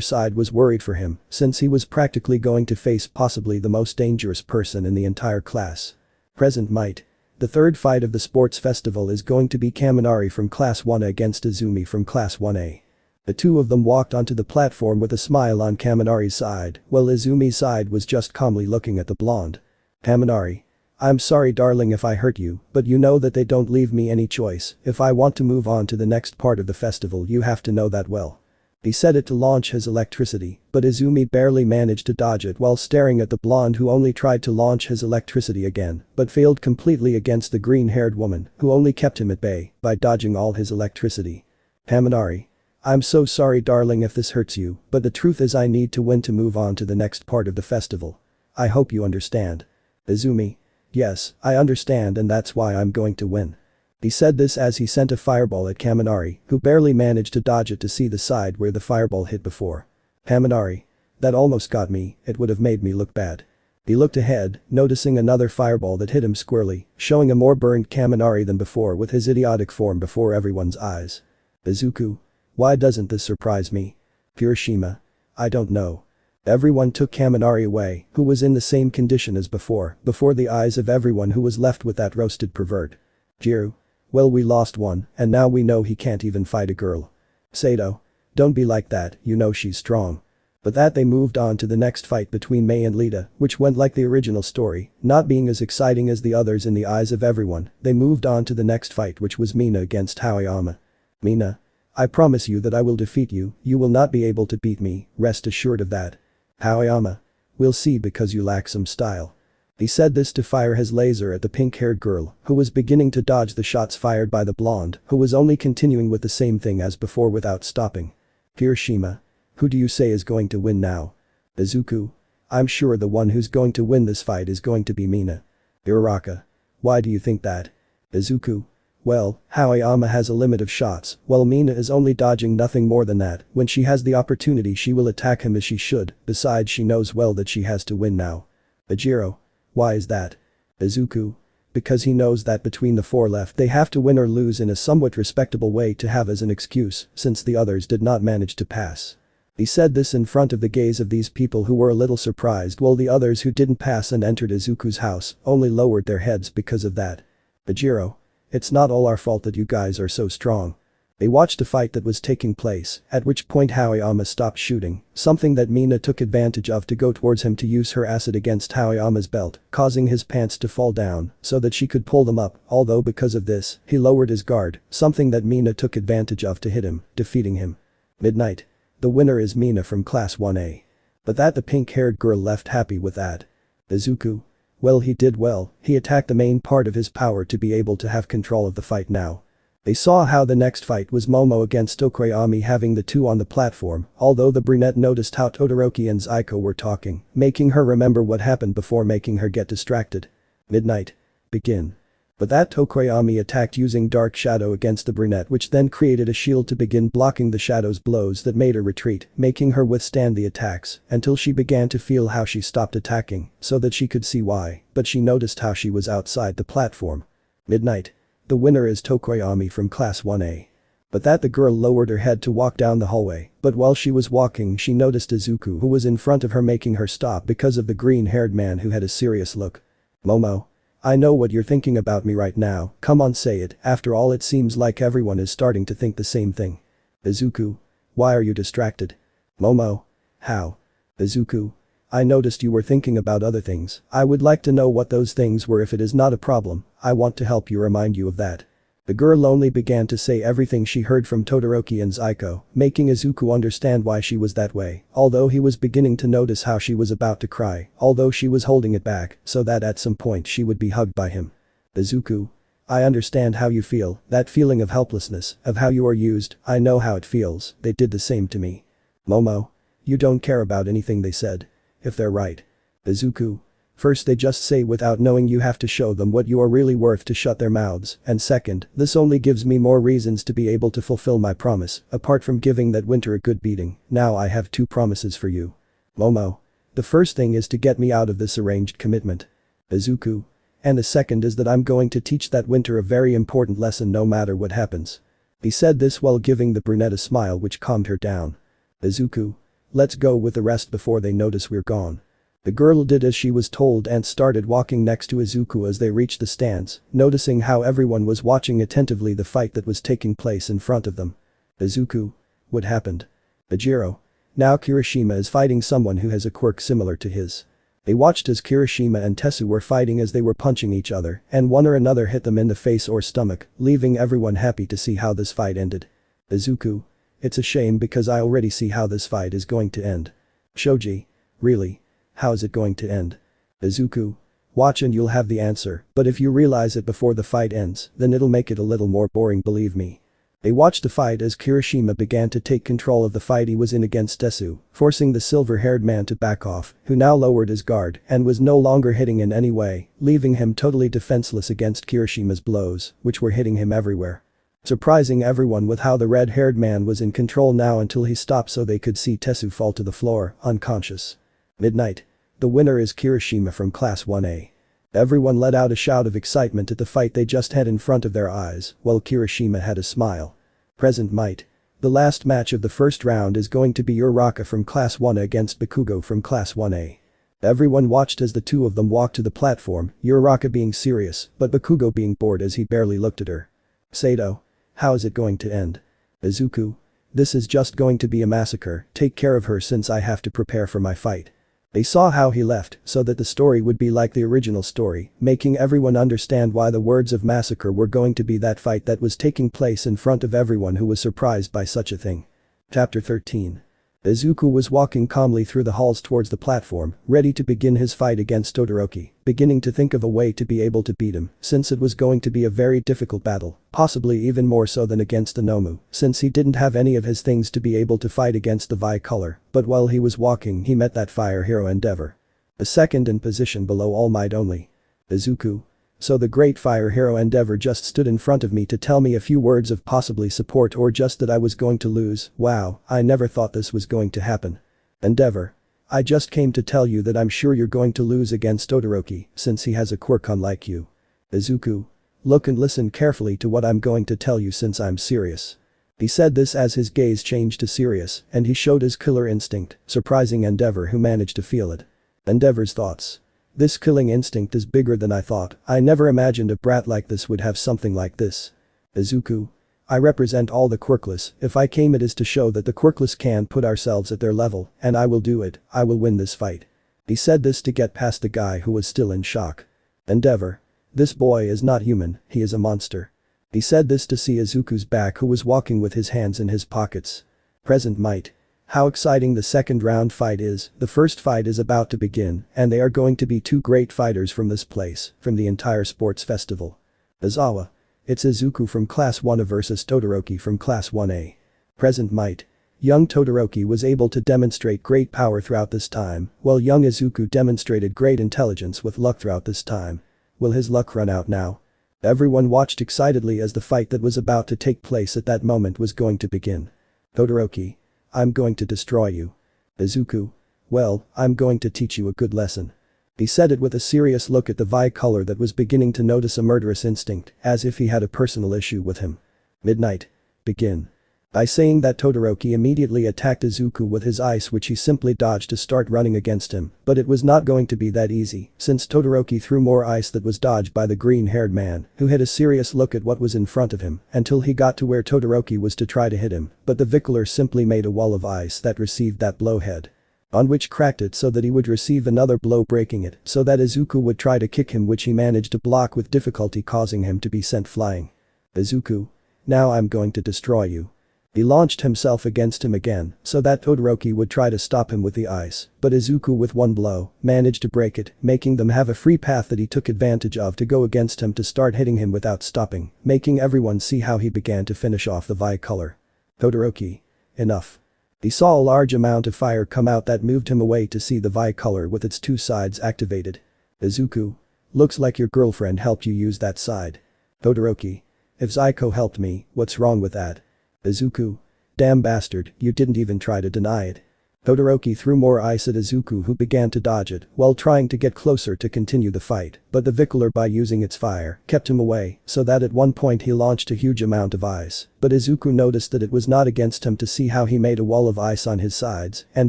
side was worried for him, since he was practically going to face possibly the most dangerous person in the entire class. Present might. The third fight of the sports festival is going to be Kaminari from Class 1A against Izumi from Class 1A. The two of them walked onto the platform with a smile on Kaminari's side, while Izumi's side was just calmly looking at the blonde. Kaminari. I'm sorry darling if I hurt you, but you know that they don't leave me any choice. If I want to move on to the next part of the festival, you have to know that well. He said it to launch his electricity, but Izumi barely managed to dodge it while staring at the blonde, who only tried to launch his electricity again, but failed completely against the green-haired woman, who only kept him at bay by dodging all his electricity. Kaminari. I'm so sorry darling if this hurts you, but the truth is I need to win to move on to the next part of the festival. I hope you understand. Izumi. Yes, I understand and that's why I'm going to win. He said this as he sent a fireball at Kaminari, who barely managed to dodge it to see the side where the fireball hit before. Kaminari. That almost got me, it would have made me look bad. He looked ahead, noticing another fireball that hit him squarely, showing a more burned Kaminari than before with his idiotic form before everyone's eyes. Izuku. Why doesn't this surprise me? Hiroshima. I don't know. Everyone took Kaminari away, who was in the same condition as before the eyes of everyone who was left with that roasted pervert. Jiru. Well, we lost one, and now we know he can't even fight a girl. Sato. Don't be like that, you know she's strong. But that they moved on to the next fight between Mei and Lita, which went like the original story, not being as exciting as the others in the eyes of everyone. They moved on to the next fight, which was Mina against Aoyama. Mina. I promise you that I will defeat you, you will not be able to beat me, rest assured of that. Aoyama. We'll see because you lack some style. He said this to fire his laser at the pink-haired girl, who was beginning to dodge the shots fired by the blonde, who was only continuing with the same thing as before without stopping. Hiroshima. Who do you say is going to win now? Izuku. I'm sure the one who's going to win this fight is going to be Mina. Uraraka. Why do you think that? Izuku. Well, Aoyama has a limit of shots, while Mina is only dodging nothing more than that. When she has the opportunity she will attack him as she should, besides she knows well that she has to win now. Ijiro. Why is that? Izuku. Because he knows that between the four left they have to win or lose in a somewhat respectable way to have as an excuse, since the others did not manage to pass. He said this in front of the gaze of these people who were a little surprised, while the others who didn't pass and entered Izuku's house only lowered their heads because of that. Ijiro. It's not all our fault that you guys are so strong. They watched a fight that was taking place, at which point Aoyama stopped shooting, something that Mina took advantage of to go towards him to use her acid against Aoyama's belt, causing his pants to fall down so that she could pull them up, although because of this, he lowered his guard, something that Mina took advantage of to hit him, defeating him. Midnight. The winner is Mina from Class 1A. But that the pink-haired girl left happy with that. Izuku. Well, he did well, he attacked the main part of his power to be able to have control of the fight now. They saw how the next fight was Momo against Tokoyami, having the two on the platform, although the brunette noticed how Todoroki and Zaiko were talking, making her remember what happened before making her get distracted. Midnight. Begin. But that Tokoyami attacked using Dark Shadow against the brunette, which then created a shield to begin blocking the shadow's blows that made her retreat, making her withstand the attacks until she began to feel how she stopped attacking so that she could see why, but she noticed how she was outside the platform. Midnight. The winner is Tokoyami from Class 1A. But that the girl lowered her head to walk down the hallway, but while she was walking she noticed Izuku who was in front of her making her stop because of the green-haired man who had a serious look. Momo. I know what you're thinking about me right now, come on say it, after all it seems like everyone is starting to think the same thing. Izuku. Why are you distracted? Momo. How? Izuku. I noticed you were thinking about other things, I would like to know what those things were if it is not a problem, I want to help you remind you of that. The girl only began to say everything she heard from Todoroki and Zuko, making Izuku understand why she was that way, although he was beginning to notice how she was about to cry, although she was holding it back, so that at some point she would be hugged by him. Izuku. I understand how you feel, that feeling of helplessness, of how you are used, I know how it feels, they did the same to me. Momo. You don't care about anything they said. If they're right. Izuku. First they just say without knowing you have to show them what you are really worth to shut their mouths, and second, this only gives me more reasons to be able to fulfill my promise, apart from giving that winter a good beating, now I have 2 promises for you. Momo. The first thing is to get me out of this arranged commitment. Izuku. And the second is that I'm going to teach that winter a very important lesson no matter what happens. He said this while giving the brunette a smile which calmed her down. Izuku. Let's go with the rest before they notice we're gone. The girl did as she was told and started walking next to Izuku as they reached the stands, noticing how everyone was watching attentively the fight that was taking place in front of them. Izuku. What happened? Yujiro. Now Kirishima is fighting someone who has a quirk similar to his. They watched as Kirishima and Tesu were fighting as they were punching each other and one or another hit them in the face or stomach, leaving everyone happy to see how this fight ended. Izuku. It's a shame because I already see how this fight is going to end. Shoji. Really? How is it going to end? Izuku. Watch and you'll have the answer, but if you realize it before the fight ends, then it'll make it a little more boring believe me. They watched the fight as Kirishima began to take control of the fight he was in against Tesu, forcing the silver-haired man to back off, who now lowered his guard and was no longer hitting in any way, leaving him totally defenseless against Kirishima's blows, which were hitting him everywhere. Surprising everyone with how the red-haired man was in control now until he stopped so they could see Tesu fall to the floor, unconscious. Midnight. The winner is Kirishima from Class 1A. Everyone let out a shout of excitement at the fight they just had in front of their eyes, while Kirishima had a smile. Present might. The last match of the first round is going to be Uraraka from Class 1A against Bakugo from Class 1A. Everyone watched as the two of them walked to the platform, Uraraka being serious, but Bakugo being bored as he barely looked at her. Sato. How is it going to end? Izuku. This is just going to be a massacre, take care of her since I have to prepare for my fight. They saw how he left so that the story would be like the original story, making everyone understand why the words of massacre were going to be that fight that was taking place in front of everyone who was surprised by such a thing. Chapter 13. Izuku was walking calmly through the halls towards the platform, ready to begin his fight against Todoroki, beginning to think of a way to be able to beat him since it was going to be a very difficult battle, possibly even more so than against the Nomu, since he didn't have any of his things to be able to fight against the Vi color, but while he was walking he met that fire hero Endeavor. A second in position below All Might only. Izuku. So the great fire hero Endeavor just stood in front of me to tell me a few words of possibly support or just that I was going to lose, wow, I never thought this was going to happen. Endeavor. I just came to tell you that I'm sure you're going to lose against Todoroki since he has a quirk unlike you. Izuku. Look and listen carefully to what I'm going to tell you since I'm serious. He said this as his gaze changed to serious and he showed his killer instinct, surprising Endeavor who managed to feel it. Endeavor's thoughts. This killing instinct is bigger than I thought, I never imagined a brat like this would have something like this. Izuku. I represent all the quirkless, if I came it is to show that the quirkless can put ourselves at their level, and I will do it, I will win this fight. He said this to get past the guy who was still in shock. Endeavor. This boy is not human, he is a monster. He said this to see Izuku's back who was walking with his hands in his pockets. Present might. How exciting the second round fight is, the first fight is about to begin and they are going to be two great fighters from this place, from the entire sports festival. Izawa. It's Izuku from Class 1A versus Todoroki from Class 1A. Present might. Young Todoroki was able to demonstrate great power throughout this time, while young Izuku demonstrated great intelligence with luck throughout this time. Will his luck run out now? Everyone watched excitedly as the fight that was about to take place at that moment was going to begin. Todoroki. I'm going to destroy you. Izuku. Well, I'm going to teach you a good lesson. He said it with a serious look at the Vi color that was beginning to notice a murderous instinct, as if he had a personal issue with him. Midnight. Begin. By saying that, Todoroki immediately attacked Izuku with his ice, which he simply dodged to start running against him, but it was not going to be that easy, since Todoroki threw more ice that was dodged by the green-haired man, who had a serious look at what was in front of him, until he got to where Todoroki was to try to hit him, but the Vickler simply made a wall of ice that received that blowhead. On which cracked it so that he would receive another blow, breaking it so that Izuku would try to kick him, which he managed to block with difficulty, causing him to be sent flying. Izuku. Now I'm going to destroy you. He launched himself against him again so that Todoroki would try to stop him with the ice, but Izuku with one blow managed to break it, making them have a free path that he took advantage of to go against him to start hitting him without stopping, making everyone see how he began to finish off the Vicolor. Todoroki. Enough. He saw a large amount of fire come out that moved him away to see the Vicolor with its two sides activated. Izuku. Looks like your girlfriend helped you use that side. Todoroki. If Zuko helped me, what's wrong with that? Izuku. Damn bastard, you didn't even try to deny it. Todoroki threw more ice at Izuku, who began to dodge it while trying to get closer to continue the fight, but the Vicolor, by using its fire, kept him away so that at one point he launched a huge amount of ice, but Izuku noticed that it was not against him to see how he made a wall of ice on his sides and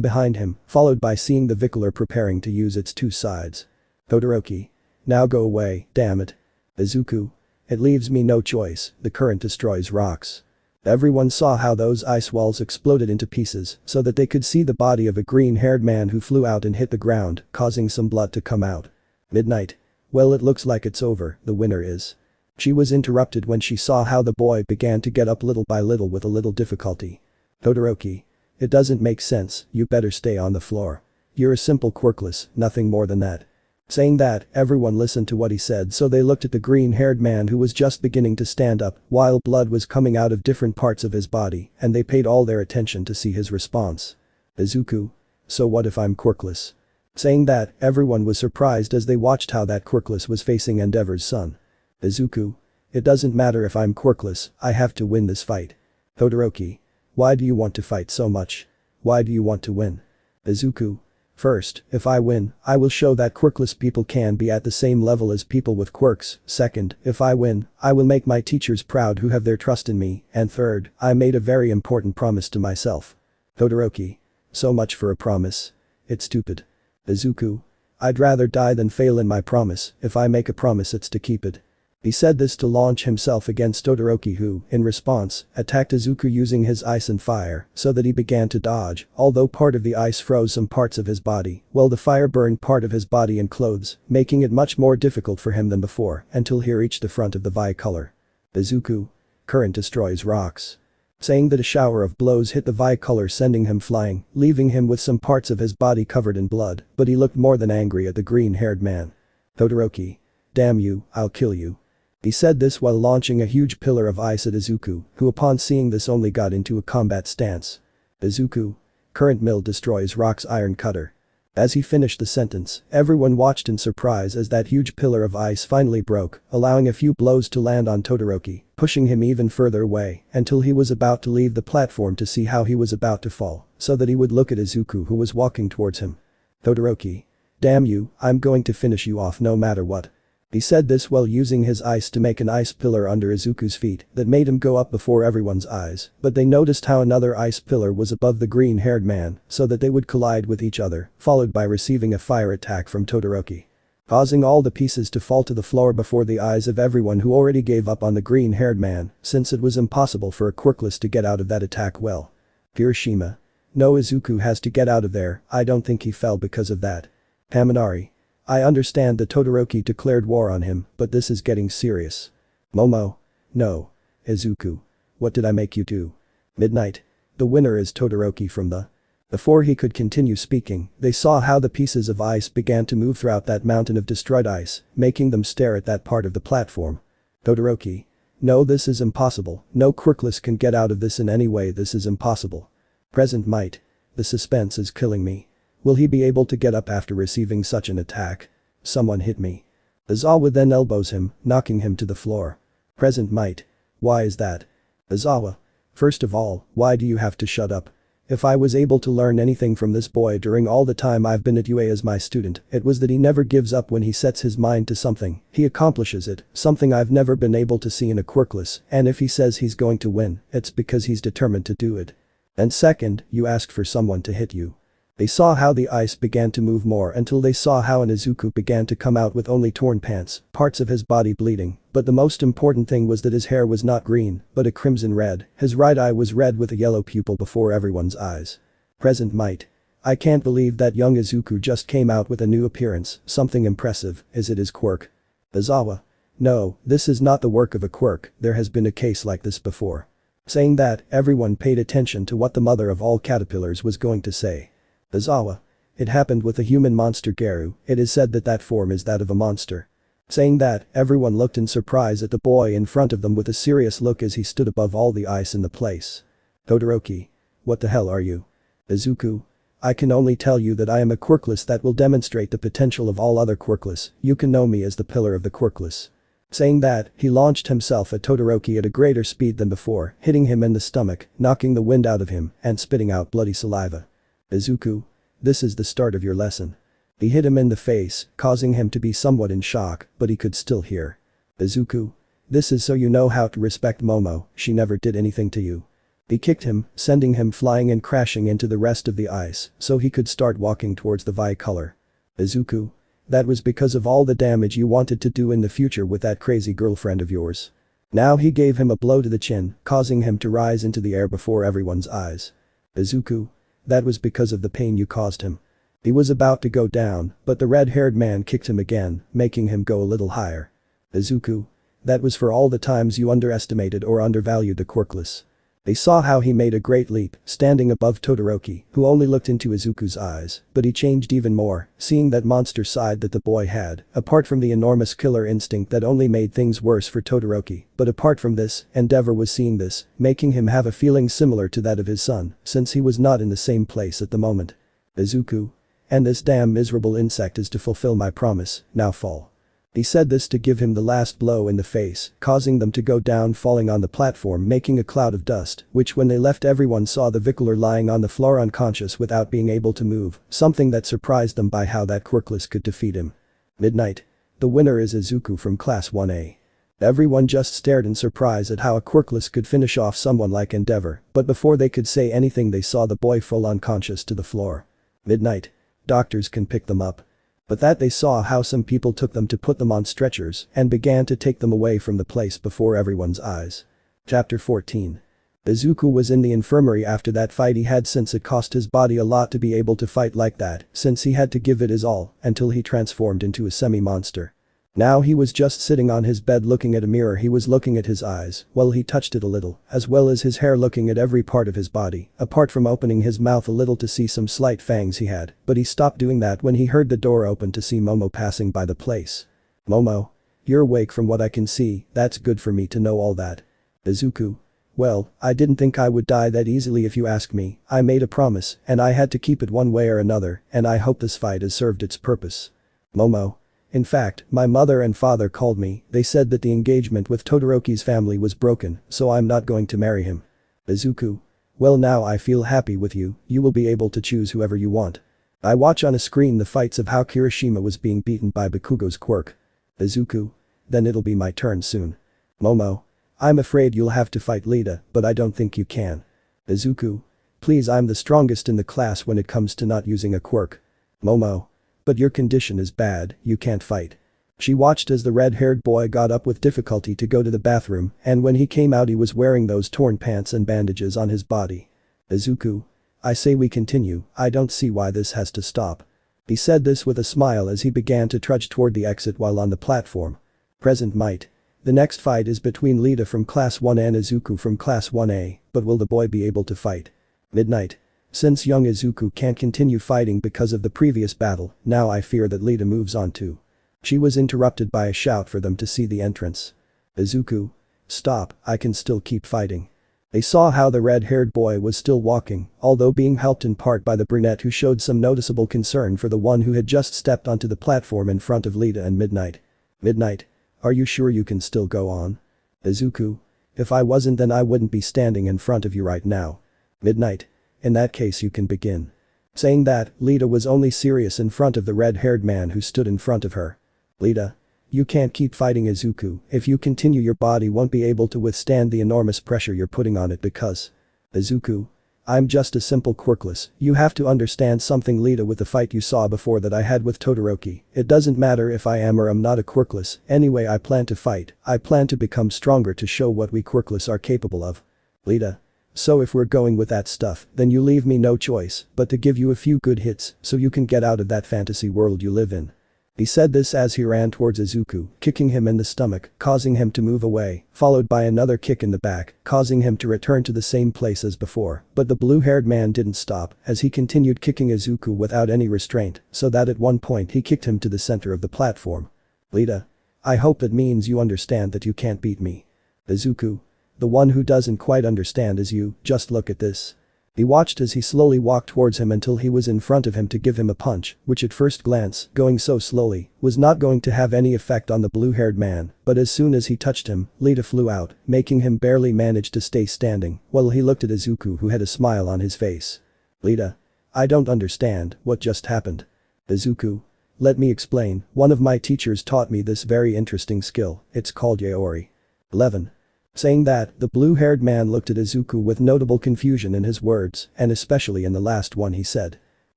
behind him, followed by seeing the Vicolor preparing to use its two sides. Todoroki. Now go away, damn it. Izuku. It leaves me no choice, the current destroys rocks. Everyone saw how those ice walls exploded into pieces so that they could see the body of a green-haired man who flew out and hit the ground, causing some blood to come out. Midnight. Well, it looks like it's over, the winner is. She was interrupted when she saw how the boy began to get up little by little with a little difficulty. Todoroki. It doesn't make sense, you better stay on the floor. You're a simple quirkless, nothing more than that. Saying that, everyone listened to what he said, so they looked at the green-haired man who was just beginning to stand up while blood was coming out of different parts of his body, and they paid all their attention to see his response. Izuku. So what if I'm quirkless? Saying that, everyone was surprised as they watched how that quirkless was facing Endeavor's son. Izuku. It doesn't matter if I'm quirkless, I have to win this fight. Todoroki. Why do you want to fight so much? Why do you want to win? Izuku. First, if I win, I will show that quirkless people can be at the same level as people with quirks. Second, if I win, I will make my teachers proud who have their trust in me. And third, I made a very important promise to myself. Todoroki. So much for a promise. It's stupid. Izuku. I'd rather die than fail in my promise. If I make a promise, it's to keep it. He said this to launch himself against Todoroki, who, in response, attacked Izuku using his ice and fire so that he began to dodge, although part of the ice froze some parts of his body, while the fire burned part of his body and clothes, making it much more difficult for him than before until he reached the front of the Vicolor. Izuku. Current destroys rocks. Saying that, a shower of blows hit the Vicolor, sending him flying, leaving him with some parts of his body covered in blood, but he looked more than angry at the green-haired man. Todoroki. Damn you, I'll kill you. He said this while launching a huge pillar of ice at Izuku, who upon seeing this only got into a combat stance. Izuku. Current mill destroys rocks, iron cutter. As he finished the sentence, everyone watched in surprise as that huge pillar of ice finally broke, allowing a few blows to land on Todoroki, pushing him even further away until he was about to leave the platform to see how he was about to fall, so that he would look at Izuku, who was walking towards him. Todoroki. Damn you, I'm going to finish you off no matter what. He said this while using his ice to make an ice pillar under Izuku's feet that made him go up before everyone's eyes, but they noticed how another ice pillar was above the green-haired man so that they would collide with each other, followed by receiving a fire attack from Todoroki, causing all the pieces to fall to the floor before the eyes of everyone, who already gave up on the green-haired man since it was impossible for a quirkless to get out of that attack well. Hiroshima. No, Izuku has to get out of there, I don't think he fell because of that. Kaminari. I understand that Todoroki declared war on him, but this is getting serious. Momo. No. Izuku. What did I make you do? Midnight. The winner is Todoroki from the. Before he could continue speaking, they saw how the pieces of ice began to move throughout that mountain of destroyed ice, making them stare at that part of the platform. Todoroki. No, this is impossible, no quirkless can get out of this in any way, this is impossible. Present might. The suspense is killing me. Will he be able to get up after receiving such an attack? Someone hit me. Izawa then elbows him, knocking him to the floor. Present might. Why is that? Izawa. First of all, why do you have to shut up? If I was able to learn anything from this boy during all the time I've been at UA as my student, it was that he never gives up when he sets his mind to something, he accomplishes it, something I've never been able to see in a quirkless, and if he says he's going to win, it's because he's determined to do it. And second, you asked for someone to hit you. They saw how the ice began to move more until they saw how an Izuku began to come out with only torn pants, parts of his body bleeding, but the most important thing was that his hair was not green, but a crimson red, his right eye was red with a yellow pupil before everyone's eyes. Present might. I can't believe that young Izuku just came out with a new appearance, something impressive, is it his quirk? Izawa. No, this is not the work of a quirk, there has been a case like this before. Saying that, everyone paid attention to what the mother of all caterpillars was going to say. Izawa. It happened with a human monster Garou, it is said that that form is that of a monster. Saying that, everyone looked in surprise at the boy in front of them with a serious look as he stood above all the ice in the place. Todoroki. What the hell are you? Izuku. I can only tell you that I am a quirkless that will demonstrate the potential of all other quirkless, you can know me as the pillar of the quirkless. Saying that, he launched himself at Todoroki at a greater speed than before, hitting him in the stomach, knocking the wind out of him, and spitting out bloody saliva. Izuku. This is the start of your lesson. He hit him in the face, causing him to be somewhat in shock, but he could still hear. Izuku. This is so you know how to respect Momo, she never did anything to you. He kicked him, sending him flying and crashing into the rest of the ice, so he could start walking towards the Vi-color. Izuku. That was because of all the damage you wanted to do in the future with that crazy girlfriend of yours. Now he gave him a blow to the chin, causing him to rise into the air before everyone's eyes. Izuku. That was because of the pain you caused him. He was about to go down, but the red-haired man kicked him again, making him go a little higher. Izuku. That was for all the times you underestimated or undervalued the quirkless. They saw how he made a great leap, standing above Todoroki, who only looked into Izuku's eyes, but he changed even more, seeing that monster side that the boy had, apart from the enormous killer instinct that only made things worse for Todoroki, but apart from this, Endeavor was seeing this, making him have a feeling similar to that of his son, since he was not in the same place at the moment. Izuku. And this damn miserable insect is to fulfill my promise, now fall. He said this to give him the last blow in the face, causing them to go down falling on the platform making a cloud of dust, which when they left everyone saw the Vicaler lying on the floor unconscious without being able to move, something that surprised them by how that quirkless could defeat him. Midnight. The winner is Izuku from Class 1A. Everyone just stared in surprise at how a quirkless could finish off someone like Endeavor, but before they could say anything they saw the boy fall unconscious to the floor. Midnight. Doctors can pick them up. But that they saw how some people took them to put them on stretchers and began to take them away from the place before everyone's eyes. Chapter 14. Izuku was in the infirmary after that fight he had since it cost his body a lot to be able to fight like that since he had to give it his all until he transformed into a semi-monster. Now he was just sitting on his bed looking at a mirror he was looking at his eyes, well he touched it a little, as well as his hair looking at every part of his body, apart from opening his mouth a little to see some slight fangs he had, but he stopped doing that when he heard the door open to see Momo passing by the place. Momo. You're awake from what I can see, that's good for me to know all that. Izuku. Well, I didn't think I would die that easily if you ask me, I made a promise, and I had to keep it one way or another, and I hope this fight has served its purpose. Momo. In fact, my mother and father called me, they said that the engagement with Todoroki's family was broken, so I'm not going to marry him. Izuku. Well now I feel happy with you, you will be able to choose whoever you want. I watch on a screen the fights of how Kirishima was being beaten by Bakugo's quirk. Izuku. Then it'll be my turn soon. Momo. I'm afraid you'll have to fight Lita, but I don't think you can. Izuku. Please I'm the strongest in the class when it comes to not using a quirk. Momo. But your condition is bad, you can't fight. She watched as the red-haired boy got up with difficulty to go to the bathroom, and when he came out he was wearing those torn pants and bandages on his body. Izuku. I say we continue, I don't see why this has to stop. He said this with a smile as he began to trudge toward the exit while on the platform. Present might. The next fight is between Lita from Class 1 and Izuku from Class 1A, but will the boy be able to fight? Midnight. Since young Izuku can't continue fighting because of the previous battle, now I fear that Lita moves on too. She was interrupted by a shout for them to see the entrance. Izuku. Stop, I can still keep fighting. They saw how the red-haired boy was still walking, although being helped in part by the brunette who showed some noticeable concern for the one who had just stepped onto the platform in front of Lita and Midnight. Midnight. Are you sure you can still go on? Izuku. If I wasn't then I wouldn't be standing in front of you right now. Midnight. In that case you can begin. Saying that, Lita was only serious in front of the red-haired man who stood in front of her. Lita. You can't keep fighting Izuku. If you continue your body won't be able to withstand the enormous pressure you're putting on it because. Izuku. I'm just a simple quirkless, you have to understand something Lita with the fight you saw before that I had with Todoroki, it doesn't matter if I am or am not a quirkless, anyway I plan to fight, I plan to become stronger to show what we quirkless are capable of. Lita. So if we're going with that stuff, then you leave me no choice but to give you a few good hits so you can get out of that fantasy world you live in. He said this as he ran towards Izuku, kicking him in the stomach, causing him to move away, followed by another kick in the back, causing him to return to the same place as before, but the blue-haired man didn't stop as he continued kicking Izuku without any restraint, so that at one point he kicked him to the center of the platform. Lita. I hope that means you understand that you can't beat me. Izuku. The one who doesn't quite understand is you, just look at this. He watched as he slowly walked towards him until he was in front of him to give him a punch, which at first glance, going so slowly, was not going to have any effect on the blue-haired man, but as soon as he touched him, Lita flew out, making him barely manage to stay standing, while he looked at Izuku who had a smile on his face. Lita. I don't understand, what just happened? Izuku. Let me explain, one of my teachers taught me this very interesting skill, it's called yaori. 11. Saying that, the blue-haired man looked at Izuku with notable confusion in his words, and especially in the last one he said.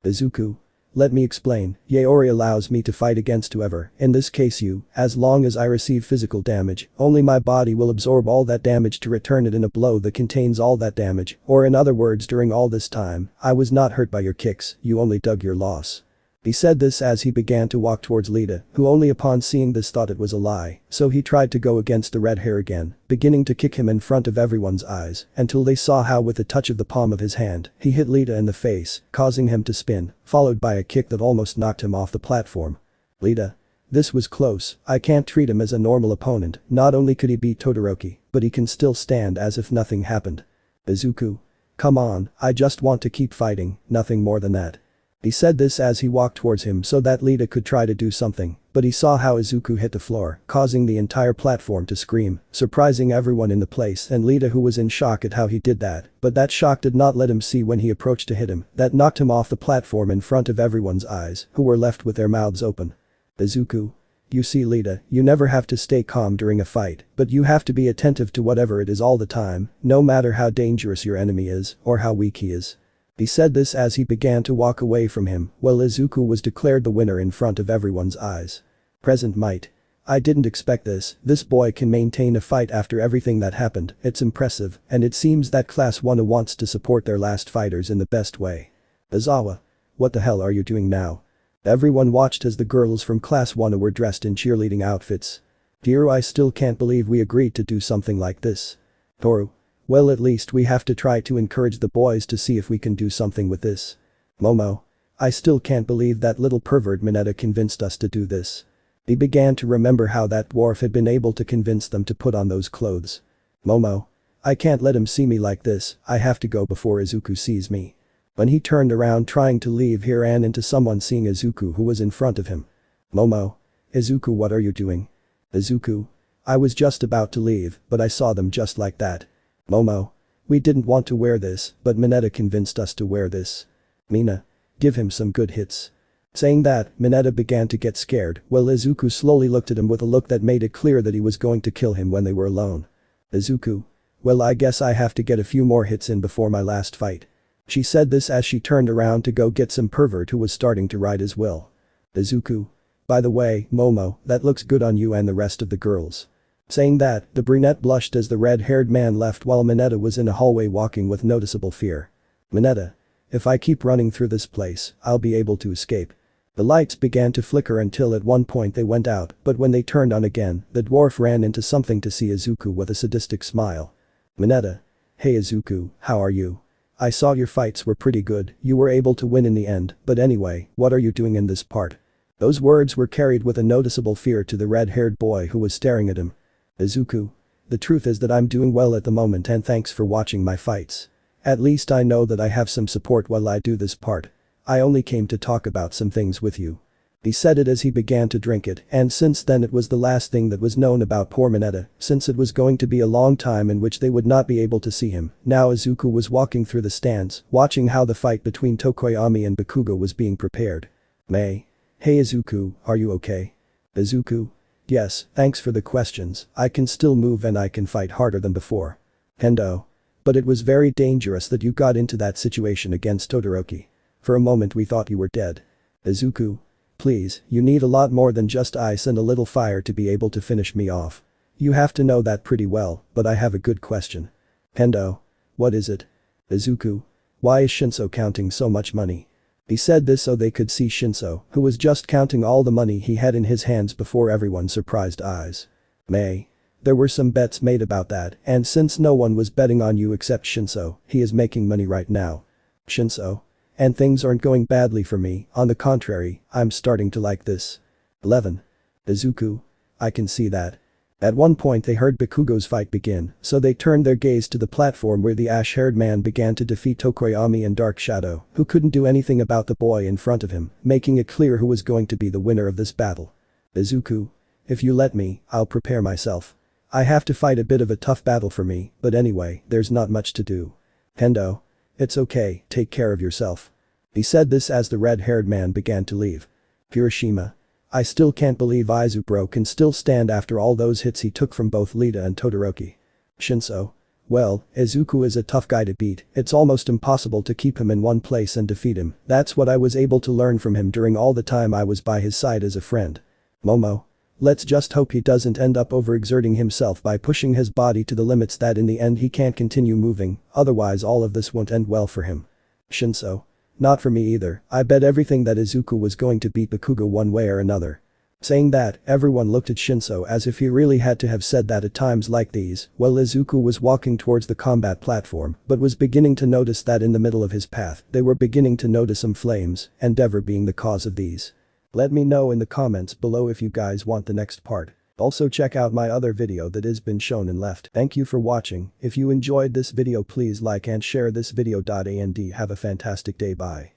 Izuku. Let me explain, yaori allows me to fight against whoever, in this case you, as long as I receive physical damage, only my body will absorb all that damage to return it in a blow that contains all that damage, or in other words during all this time, I was not hurt by your kicks, you only dug your loss. He said this as he began to walk towards Lita, who only upon seeing this thought it was a lie, so he tried to go against the red hair again, beginning to kick him in front of everyone's eyes, until they saw how with the touch of the palm of his hand, he hit Lita in the face, causing him to spin, followed by a kick that almost knocked him off the platform. Lita. This was close, I can't treat him as a normal opponent, not only could he beat Todoroki, but he can still stand as if nothing happened. Izuku. Come on, I just want to keep fighting, nothing more than that. He said this as he walked towards him so that Lita could try to do something, but he saw how Izuku hit the floor, causing the entire platform to scream, surprising everyone in the place and Lita who was in shock at how he did that, but that shock did not let him see when he approached to hit him, that knocked him off the platform in front of everyone's eyes, who were left with their mouths open. Izuku. You see Lita, you never have to stay calm during a fight, but you have to be attentive to whatever it is all the time, no matter how dangerous your enemy is, or how weak he is. He said this as he began to walk away from him, while Izuku was declared the winner in front of everyone's eyes. Present might. I didn't expect this boy can maintain a fight after everything that happened, it's impressive, and it seems that Class 1 wants to support their last fighters in the best way. Izawa. What the hell are you doing now? Everyone watched as the girls from Class 1 were dressed in cheerleading outfits. Dear, I still can't believe we agreed to do something like this. Toru. Well, at least we have to try to encourage the boys to see if we can do something with this. Momo. I still can't believe that little pervert Mineta convinced us to do this. He began to remember how that dwarf had been able to convince them to put on those clothes. Momo. I can't let him see me like this, I have to go before Izuku sees me. When he turned around trying to leave, he ran into someone seeing Izuku who was in front of him. Momo. Izuku, what are you doing? Izuku. I was just about to leave, but I saw them just like that. Momo. We didn't want to wear this, but Mineta convinced us to wear this. Mina. Give him some good hits. Saying that, Mineta began to get scared, while Izuku slowly looked at him with a look that made it clear that he was going to kill him when they were alone. Izuku. Well, I guess I have to get a few more hits in before my last fight. She said this as she turned around to go get some pervert who was starting to ride his will. Izuku. By the way, Momo, that looks good on you and the rest of the girls. Saying that, the brunette blushed as the red-haired man left while Mineta was in a hallway walking with noticeable fear. Mineta. If I keep running through this place, I'll be able to escape. The lights began to flicker until at one point they went out, but when they turned on again, the dwarf ran into something to see Izuku with a sadistic smile. Mineta. Hey Izuku, how are you? I saw your fights were pretty good, you were able to win in the end, but anyway, what are you doing in this part? Those words were carried with a noticeable fear to the red-haired boy who was staring at him. Izuku. The truth is that I'm doing well at the moment and thanks for watching my fights. At least I know that I have some support while I do this part. I only came to talk about some things with you. He said it as he began to drink it, and since then it was the last thing that was known about poor Mineta, since it was going to be a long time in which they would not be able to see him. Now Izuku was walking through the stands, watching how the fight between Tokoyami and Bakugo was being prepared. Hey Izuku, are you okay? Izuku? Yes, thanks for the questions, I can still move and I can fight harder than before. Hendo. But it was very dangerous that you got into that situation against Todoroki. For a moment we thought you were dead. Izuku? Please, you need a lot more than just ice and a little fire to be able to finish me off. You have to know that pretty well, but I have a good question. Hendo. What is it? Izuku. Why is Shinso counting so much money? He said this so they could see Shinso, who was just counting all the money he had in his hands before everyone's surprised eyes. There were some bets made about that, and since no one was betting on you except Shinso, he is making money right now. Shinso? And things aren't going badly for me, on the contrary, I'm starting to like this. 11. Izuku? I can see that. At one point they heard Bakugo's fight begin, so they turned their gaze to the platform where the ash-haired man began to defeat Tokoyami and Dark Shadow, who couldn't do anything about the boy in front of him, making it clear who was going to be the winner of this battle. Izuku? If you let me, I'll prepare myself. I have to fight a bit of a tough battle for me, but anyway, there's not much to do. Hendo? It's okay, take care of yourself. He said this as the red-haired man began to leave. Hiroshima. I still can't believe Izuku can still stand after all those hits he took from both Lita and Todoroki. Shinso. Well, Izuku is a tough guy to beat, it's almost impossible to keep him in one place and defeat him, that's what I was able to learn from him during all the time I was by his side as a friend. Momo. Let's just hope he doesn't end up overexerting himself by pushing his body to the limits that in the end he can't continue moving, otherwise all of this won't end well for him. Shinso. Not for me either, I bet everything that Izuku was going to beat Bakugo one way or another. Saying that, everyone looked at Shinso as if he really had to have said that at times like these, while Izuku was walking towards the combat platform, but was beginning to notice that in the middle of his path, they were beginning to notice some flames, Endeavor being the cause of these. Let me know in the comments below if you guys want the next part. Also check out my other video that has been shown and left. Thank you for watching, if you enjoyed this video please like and share this video. And have a fantastic day, bye.